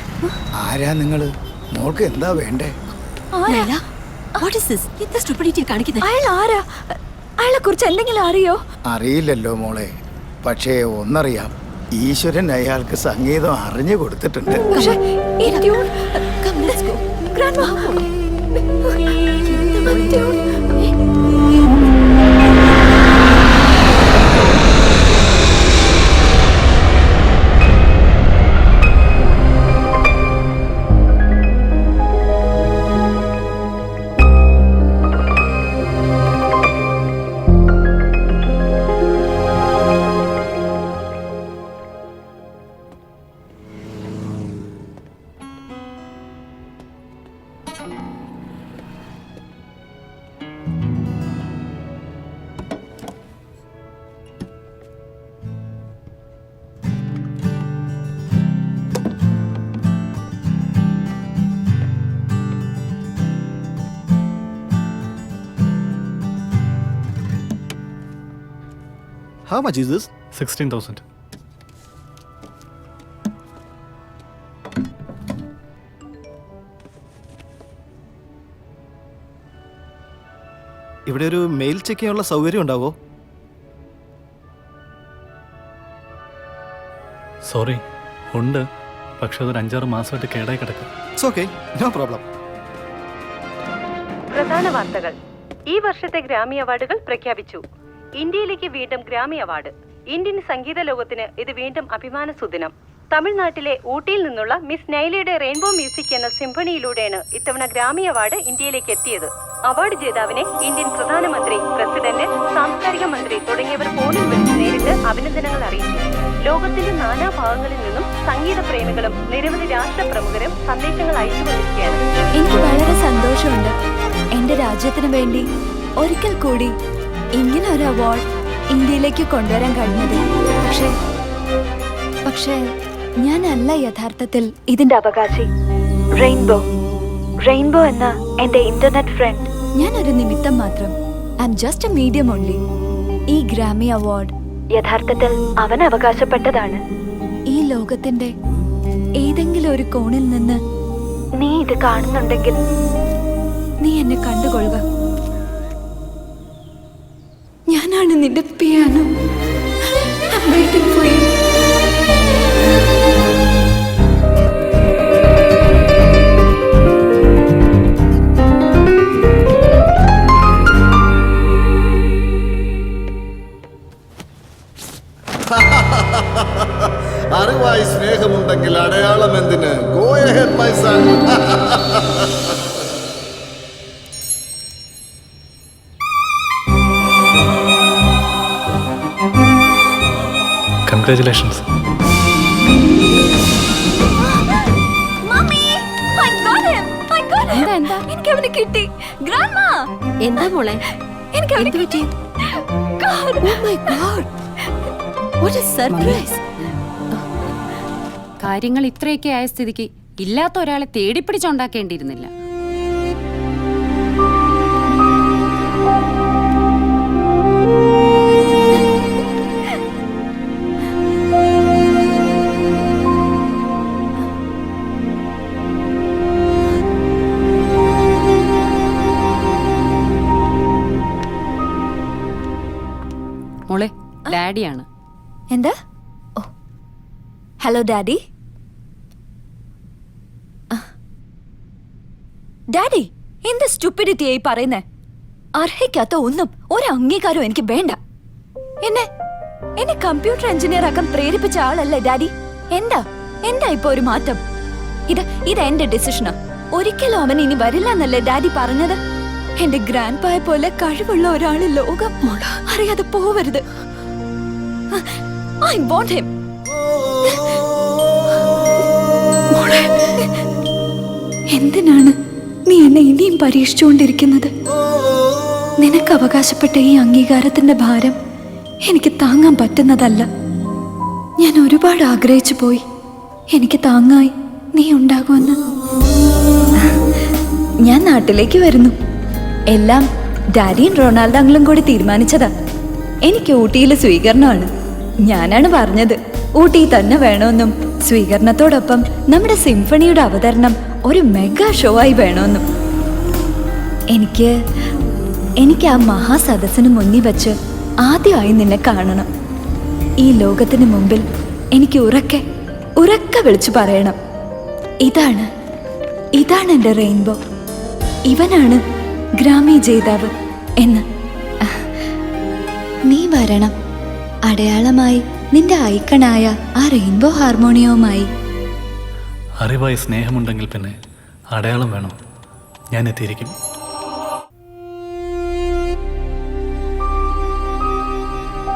ആരാ നിങ്ങള്? മോൾക്ക് എന്താ വേണ്ടേ? Laila, what is this? എന്താ stupidity കാണിക്കുന്നത്? അയാൾ ആരാ? അയാളെ കുറിച്ച് എന്തെങ്കിലും അറിയോ? അറിയില്ലല്ലോ മോളെ, പക്ഷേ ഒന്നറിയാം, ഈശ്വരൻ അയാൾക്ക് സംഗീതം അറിഞ്ഞു കൊടുത്തിട്ടുണ്ട്. പക്ഷേ ഈ tune Come, let's go. Grandma, ഈ tune How much is this? 16,000. ഇവിടെ ഒരു മെയിൽ ചെക്ക് ചെയ്യാനുള്ള സൗകര്യം ഉണ്ടാവോ? സോറി, ഉണ്ട്. പക്ഷെ അതൊരു 5-6 മാസമായിട്ട് കേടായി കിടക്കും. It's okay, no problem. പ്രധാന വാർത്തകൾ. ഈ വർഷത്തെ ഗ്രാമി അവാർഡുകൾ പ്രഖ്യാപിച്ചു. ഇന്ത്യയിലേക്ക് വീണ്ടും ഗ്രാമി അവാർഡ്. ഇന്ത്യൻ സംഗീത ലോകത്തിന് ഇത് വീണ്ടും അഭിമാന സുദിനം. തമിഴ്നാട്ടിലെ ഊട്ടിയിൽ നിന്നുള്ള മിസ് നൈലയുടെ റെയിൻബോ മ്യൂസിക് എന്ന സിംഫണിയിലൂടെയാണ് ഇത്തവണ ഗ്രാമി അവാർഡ് ഇന്ത്യയിലേക്ക് എത്തിയത്. അവാർഡ് ജേതാവിനെ ഇന്ത്യൻ പ്രധാനമന്ത്രി, പ്രസിഡന്റ്, സാംസ്കാരിക മന്ത്രി തുടങ്ങിയവർ ഫോണിൽ വിളിച്ച് നേരിട്ട് അഭിനന്ദനങ്ങൾ അറിയിച്ചു. ലോകത്തിന്റെ നാനാഭാഗങ്ങളിൽ നിന്നും സംഗീത പ്രേമികളും നിരവധി രാഷ്ട്ര പ്രമുഖരും സന്ദേശങ്ങൾ അയച്ചുകൊണ്ടിരിക്കുകയാണ്. എനിക്ക് വളരെ സന്തോഷമുണ്ട് എന്റെ രാജ്യത്തിന് വേണ്ടി ഒരിക്കൽ കൂടി ഇങ്ങനെ ഒരു അവാർഡ് ഇന്ത്യയിലേക്ക് കൊണ്ടുവരാൻ കഴിഞ്ഞത്. പക്ഷേ ഞാനല്ല യഥാർത്ഥത്തിൽ ഇതിന്റെ അവകാശി. റെയിൻബോ എന്ന എന്റെ ഇന്റർനെറ്റ് ഫ്രണ്ട്. ഞാനൊരു നിമിത്തം മാത്രം. I am just a medium only. ഈ ഗ്രാമി അവാർഡ് യഥാർത്ഥത്തിൽ അവൻ അവകാശപ്പെട്ടതാണ്. ഈ ലോകത്തിന്റെ ഏതെങ്കിലും ഒരു കോണിൽ നിന്ന് നീ ഇത് കാണുന്നുണ്ടെങ്കിൽ നീ എന്നെ കണ്ടുകൊള്ളുക. ഞാനാണ് നിന്റെ piano. I'm waiting for you. അറിവായി സ്നേഹമുണ്ടെങ്കിൽ അടയാളം എന്തിന്? Go ahead, my son. Congratulations. എനിക്ക് അവനെ കിട്ടി. ഗ്രാൻഡ്മാ, എന്താ മോളെ? എനിക്ക് അവനെ കിട്ടി. God. Oh my God. What a surprise. കാര്യങ്ങൾ ഇത്രയൊക്കെ ആയ സ്ഥിതിക്ക് ഇല്ലാത്ത ഒരാളെ തേടിപ്പിടിച്ചുണ്ടാക്കേണ്ടിയിരുന്നില്ല. മോളെ, ഡാഡിയാണ്. എന്താ? ഓ, ഹലോ ഡാഡി. ഡാഡി, എന്ത് സ്റ്റുപ്പിഡിറ്റി ആയി പറയുന്നേ? അർഹിക്കാത്ത ഒന്നും ഒരു അംഗീകാരവും എനിക്ക് വേണ്ട. എന്നെ കമ്പ്യൂട്ടർ എഞ്ചിനീയർ ആക്കാൻ പ്രേരിപ്പിച്ച ആളല്ലേ ഡാഡി? എന്താ ഇപ്പൊ ഒരു മാറ്റം? ഇത് എന്റെ ഡിസിഷനാ. ഒരിക്കലും അവൻ ഇനി വരില്ല എന്നല്ലേ ഡാഡി പറഞ്ഞത്? എന്റെ ഗ്രാൻഡ് പായെ പോലെ കഴിവുള്ള ഒരാള് ലോകം അറിയാതെ പോവരുത്. I want him. എന്തിനാണ് നീ എന്നെ ഇനിയും പരീക്ഷിച്ചുകൊണ്ടിരിക്കുന്നത്? നിനക്ക് അവകാശപ്പെട്ട ഈ അംഗീകാരത്തിന്റെ ഭാരം എനിക്ക് താങ്ങാൻ പറ്റുന്നതല്ല. ഞാൻ ഒരുപാട് ആഗ്രഹിച്ചു പോയി എനിക്ക് താങ്ങായി നീ ഉണ്ടാകുമെന്ന്. ഞാൻ നാട്ടിലേക്ക് വരുന്നു. എല്ലാം ഡാഡിയും റൊണാൾഡോങ്ങളും കൂടി തീരുമാനിച്ചതാ. എനിക്ക് ഊട്ടിയിൽ സ്വീകരണമാണ്. ഞാനാണ് പറഞ്ഞത് ഊട്ടി തന്നെ വേണമെന്നും സ്വീകരണത്തോടൊപ്പം നമ്മുടെ സിംഫണിയുടെ അവതരണം ഒരു മെഗാ ഷോ ആയി വേണമെന്നും. എനിക്ക് ആ മഹാസദസ്സിന് മുന്നിൽ വച്ച് ആദ്യമായി നിന്നെ കാണണം. ഈ ലോകത്തിന് മുമ്പിൽ എനിക്ക് ഉറക്കെ വിളിച്ചു പറയണം, ഇതാണ് എൻ്റെ റെയിൻബോ, ഇവനാണ് ഗ്രാമി ജേതാവ് എന്ന്. നീ വരണം, അടയാളമായി നിന്റെ ഐക്കണായ ആ റെയിൻബോ ഹാർമോണിയവുമായി. അറിവായി സ്നേഹമുണ്ടെങ്കിൽ പിന്നെ അടയാളം വേണം. ഞാൻ എത്തിയിരിക്കും.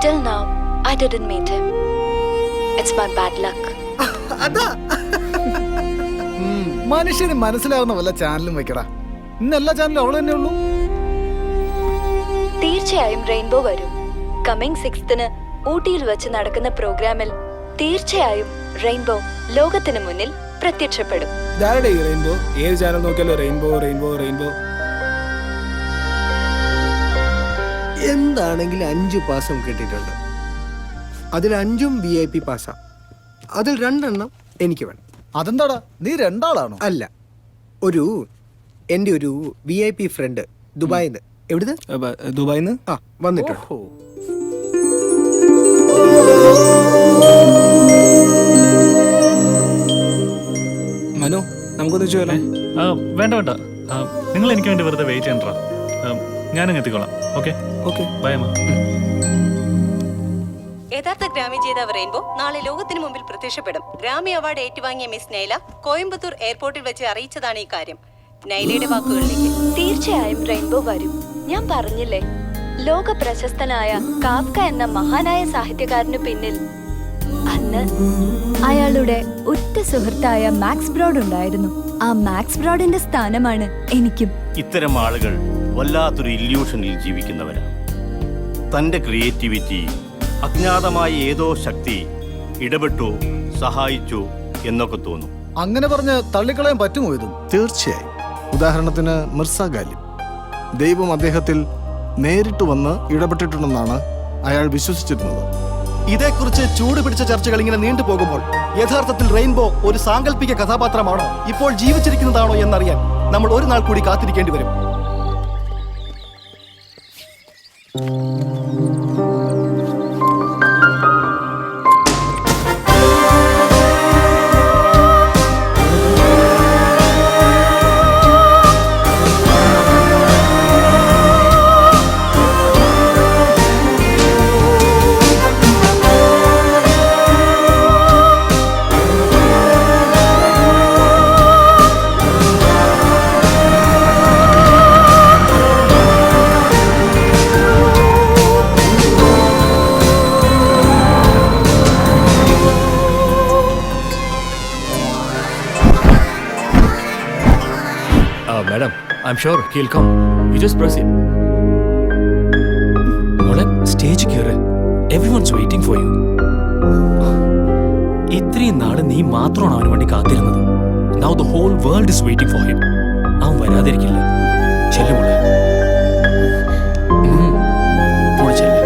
Till now, I didn't meet him. It's my bad luck. അതാ മനുഷ്യന് മനസ്സിലാവുന്ന വല്ല ചാനലും വെക്കടാ. ഇന്ന് എല്ലാ ചാനലും അവള് തന്നെ ഉള്ളൂ. തീർച്ചയായും റെയിൻബോ വരും. കമ്മിങ് 6th ഊട്ടിയിൽ വെച്ച് നടക്കുന്ന പ്രോഗ്രാമിൽ തീർച്ചയായും റെയിൻബോ ലോകത്തിന് മുന്നിൽ പ്രത്യക്ഷപ്പെടും. റെയിൻബോ ഏത് ചാനൽ നോക്കിയാലോ റെയിൻബോ. എന്താണെങ്കിലും 5 പാസം കിട്ടിയിട്ടുണ്ട്. അതിൽ 5ഉം VIP പാസ്സാ. അതിൽ 2 എനിക്ക് വേണം. അതെന്താടാ, നീ 2 ആളാണോ? അല്ല, എൻ്റെ ഒരു VIP ഫ്രണ്ട് ദുബായിന്ന്. എവിടുന്ന്? ദുബായിന്ന് വന്നിട്ടുണ്ട്. മനു, നമുക്കൊന്ന് ചോദിച്ചോല്ലേ? വേണ്ട, നിങ്ങൾ എനിക്ക് വേണ്ടി വെറുതെ വെയിറ്റ് ചെയ്യണ്ടാ. ഞാനങ്ങ് എത്തിക്കോളാം. ഓക്കെ ബൈ അമ്മ. യഥാർത്ഥ ഗ്രാമി ജേതാവ് റെയിൻബോ നാളെ ലോകത്തിന് മുമ്പിൽ പ്രത്യക്ഷപ്പെടും. ഗ്രാമി അവാർഡ് ഏറ്റുവാങ്ങിയ മിസ് നൈല കോയമ്പത്തൂർ എയർപോർട്ടിൽ വെച്ച് അറിയിച്ചതാണ് ഈ കാര്യം. നൈലയുടെ വാക്കുകളിലേക്ക്. തീർച്ചയായും റെയിൻബോ വരും. ഞാൻ പറഞ്ഞില്ലേ, ലോക പ്രശസ്തനായ കാഫ്ക എന്ന മഹാനായ സാഹിത്യകാരന് പിന്നിൽ അന്ന് അയാളുടെ ഉറ്റ സുഹൃത്തായ മാക്സ് ബ്രോഡ് ഉണ്ടായിരുന്നു. ആ മാക്സ് ബ്രോഡിന്റെ സ്ഥാനമാണ് എനിക്കും. ഇത്തരം ആളുകൾ വല്ലാത്തൊരു ഇല്യൂഷനിൽ ജീവിക്കുന്നവരാണ്. തൻ്റെ ക്രിയേറ്റിവിറ്റി അജ്ഞാതമായ ഏതോ ശക്തി ഇടപെട്ടു സഹായിച്ചു എന്നൊക്കെ തോന്നും. അങ്ങനെ പറഞ്ഞ് തള്ളിക്കളയാൻ പറ്റുമോ ഇതും? തീർച്ചയായും. ഉദാഹരണത്തിന് മിർസ ഗാലിബ്. ദൈവം അദ്ദേഹത്തിൽ നേരിട്ട് വന്ന് ഇടപെട്ടിട്ടുണ്ടെന്നാണ് അയാൾ വിശ്വസിച്ചിരുന്നത്. ഇതേക്കുറിച്ച് ചൂട് പിടിച്ച ചർച്ചകൾ ഇങ്ങനെ നീണ്ടുപോകുമ്പോൾ യഥാർത്ഥത്തിൽ റെയിൻബോ ഒരു സാങ്കല്പിക കഥാപാത്രമാണോ ഇപ്പോൾ ജീവിച്ചിരിക്കുന്നതാണോ എന്നറിയാൻ നമ്മൾ ഒരു നാൾ കൂടി കാത്തിരിക്കേണ്ടി വരും. Madam, I'm sure he'll come. You just press it. മോളെ സ്റ്റേജ് കയറ്. Everyone's waiting for you. ഇത്രയും നാള് നീ മാത്രമാണ് അവന് വേണ്ടി കാത്തിരുന്നത്. Now the whole world is waiting for him. അവൻ വരാതിരിക്കില്ല. ചെല്ലു മോളെ. മോളെ ചെല്ല്.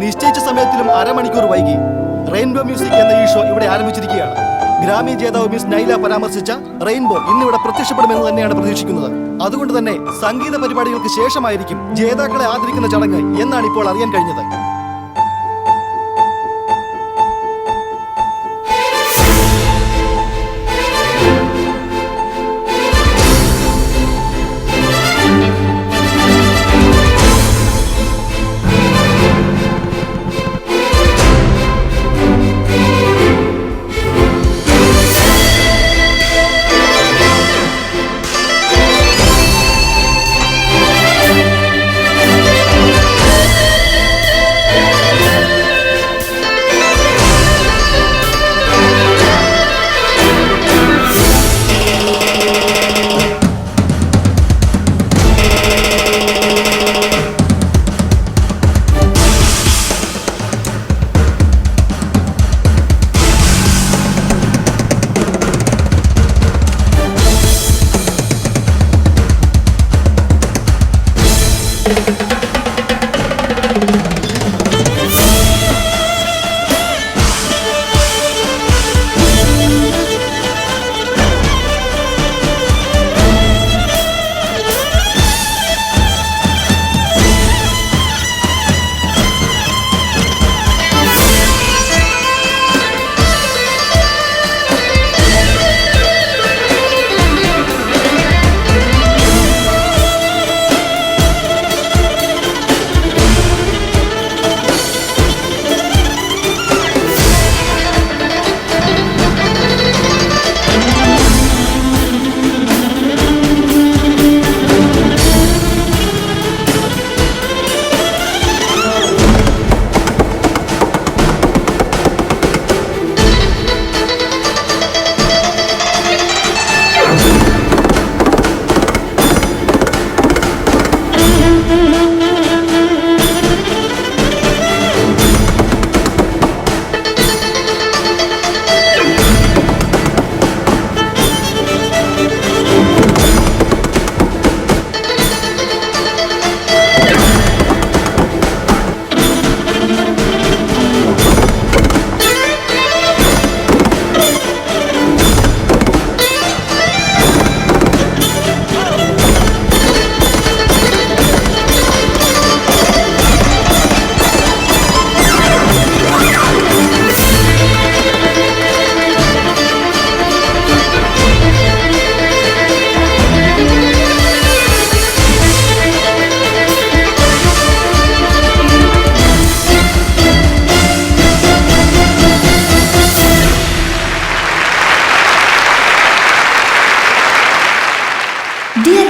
നിശ്ചയിച്ച സമയത്തിലും അരമണിക്കൂർ വൈകി റെയിൻബോ മ്യൂസിക് എന്ന ഈ ഷോ ഇവിടെ ആരംഭിച്ചിരിക്കുകയാണ്. ഗ്രാമി ജേതാവ് മിസ് നൈല പരാമർശിച്ച റെയിൻബോ ഇന്നിവിടെ പ്രത്യക്ഷപ്പെടുമെന്ന് തന്നെയാണ് പ്രതീക്ഷിക്കുന്നത്. അതുകൊണ്ട് തന്നെ സംഗീത പരിപാടികൾക്ക് ശേഷമായിരിക്കും ജേതാക്കളെ ആദരിക്കുന്ന ചടങ്ങ് എന്നാണ് ഇപ്പോൾ അറിയാൻ കഴിഞ്ഞത്.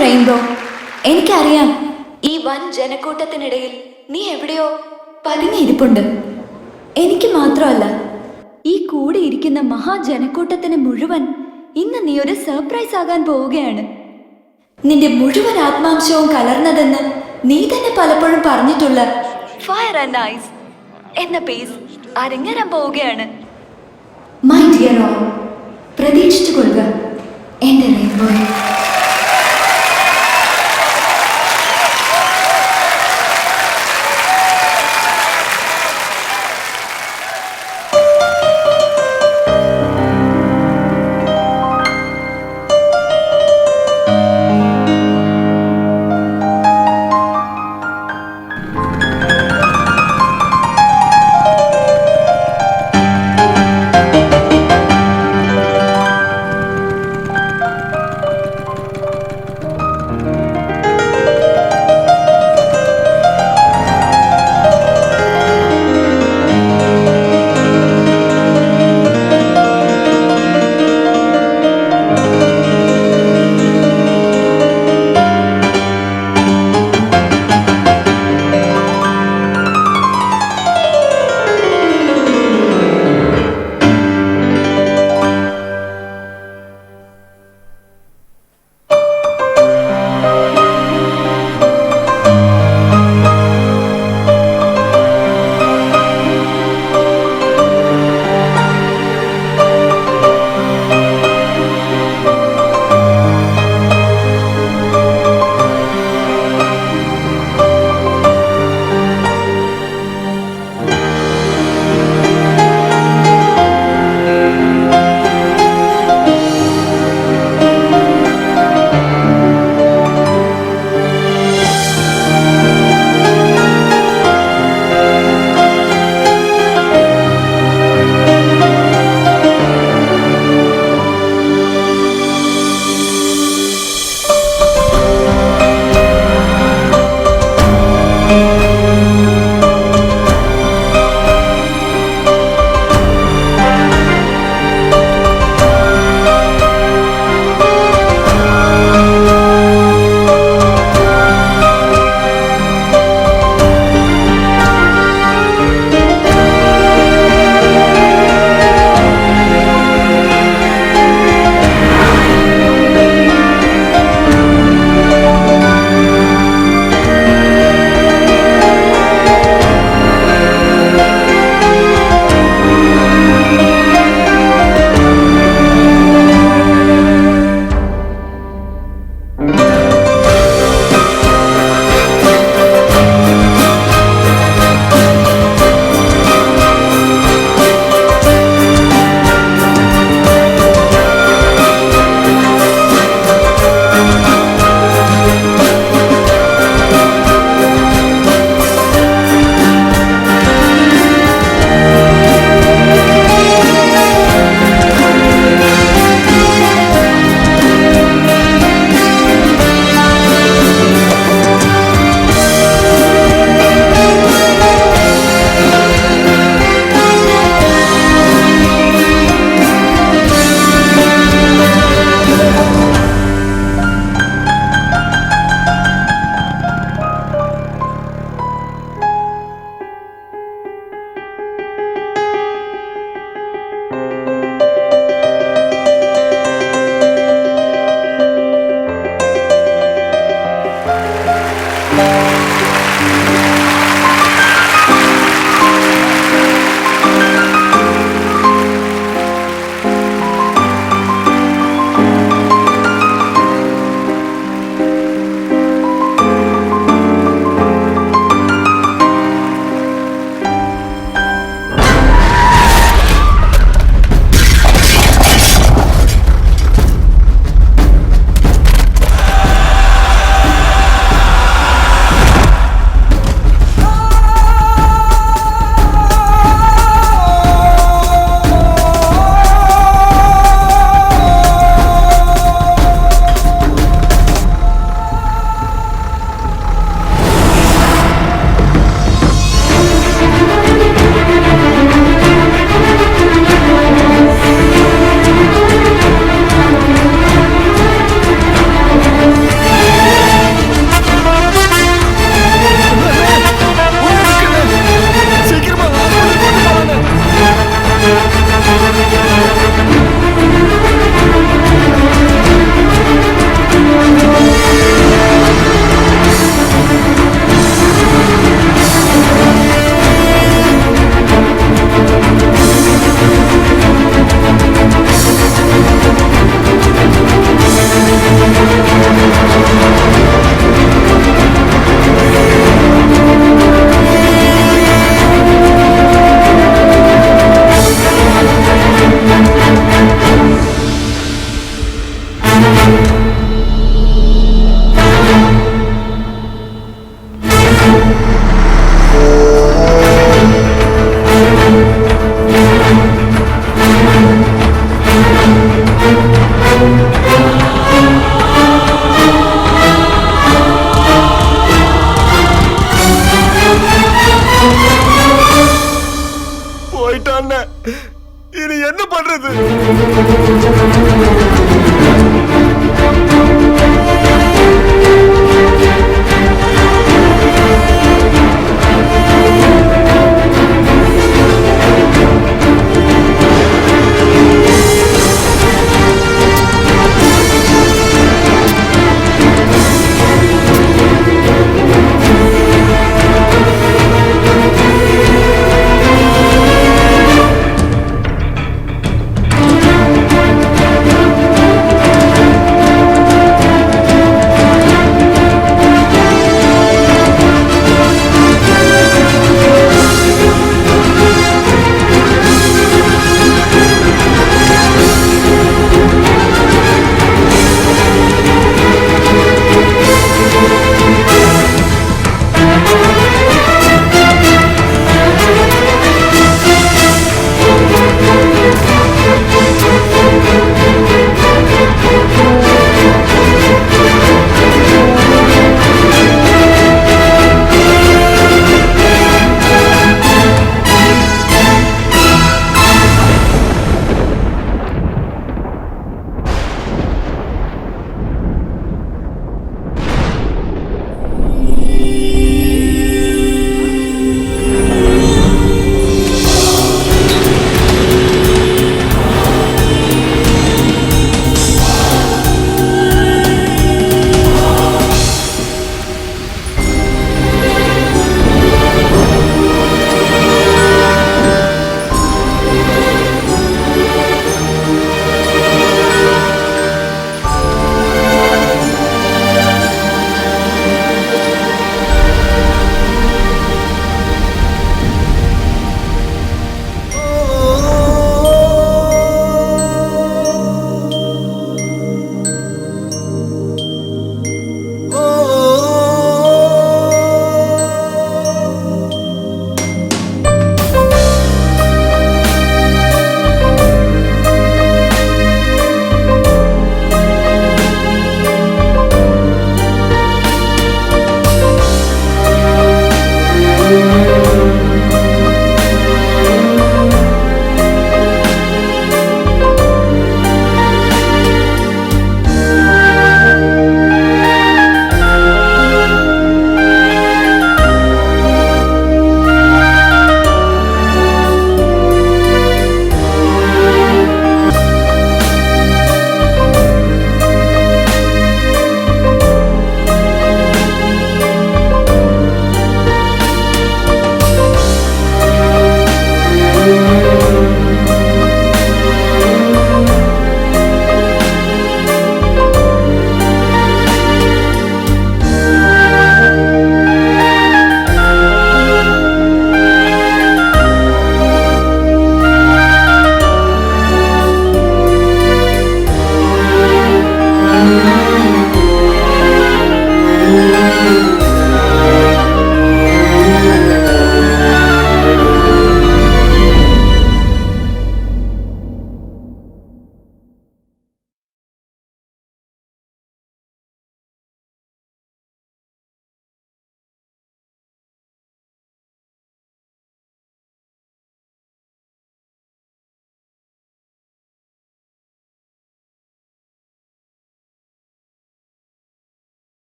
റെയിൻബോ, എനിക്കറിയാം ഈ വൻ ജനക്കൂട്ടത്തിനിടയിൽ നീ എവിടെയോ പതുങ്ങിയിരിപ്പുണ്ട്. എനിക്ക് മാത്രമല്ല ഈ കൂടെ ഇരിക്കുന്ന മഹാജനക്കൂട്ടത്തിന് മുഴുവൻ ഇന്ന് നീ ഒരു സർപ്രൈസ് ആകാൻ പോവുകയാണ്. നിന്റെ മുഴുവൻ ആത്മാംശവും കലർന്നതെന്ന് നീ തന്നെ പലപ്പോഴും പറഞ്ഞിട്ടുള്ള ഫയർ ആൻഡ് ഐസ് എന്ന പീസ് അരങ്ങേറാൻ പോവുകയാണ്. മൈ ഡിയർ ഓൾ, പ്രതീക്ഷിച്ചു കൊള്ളുക എന്റെ റെയിൻബോയെ.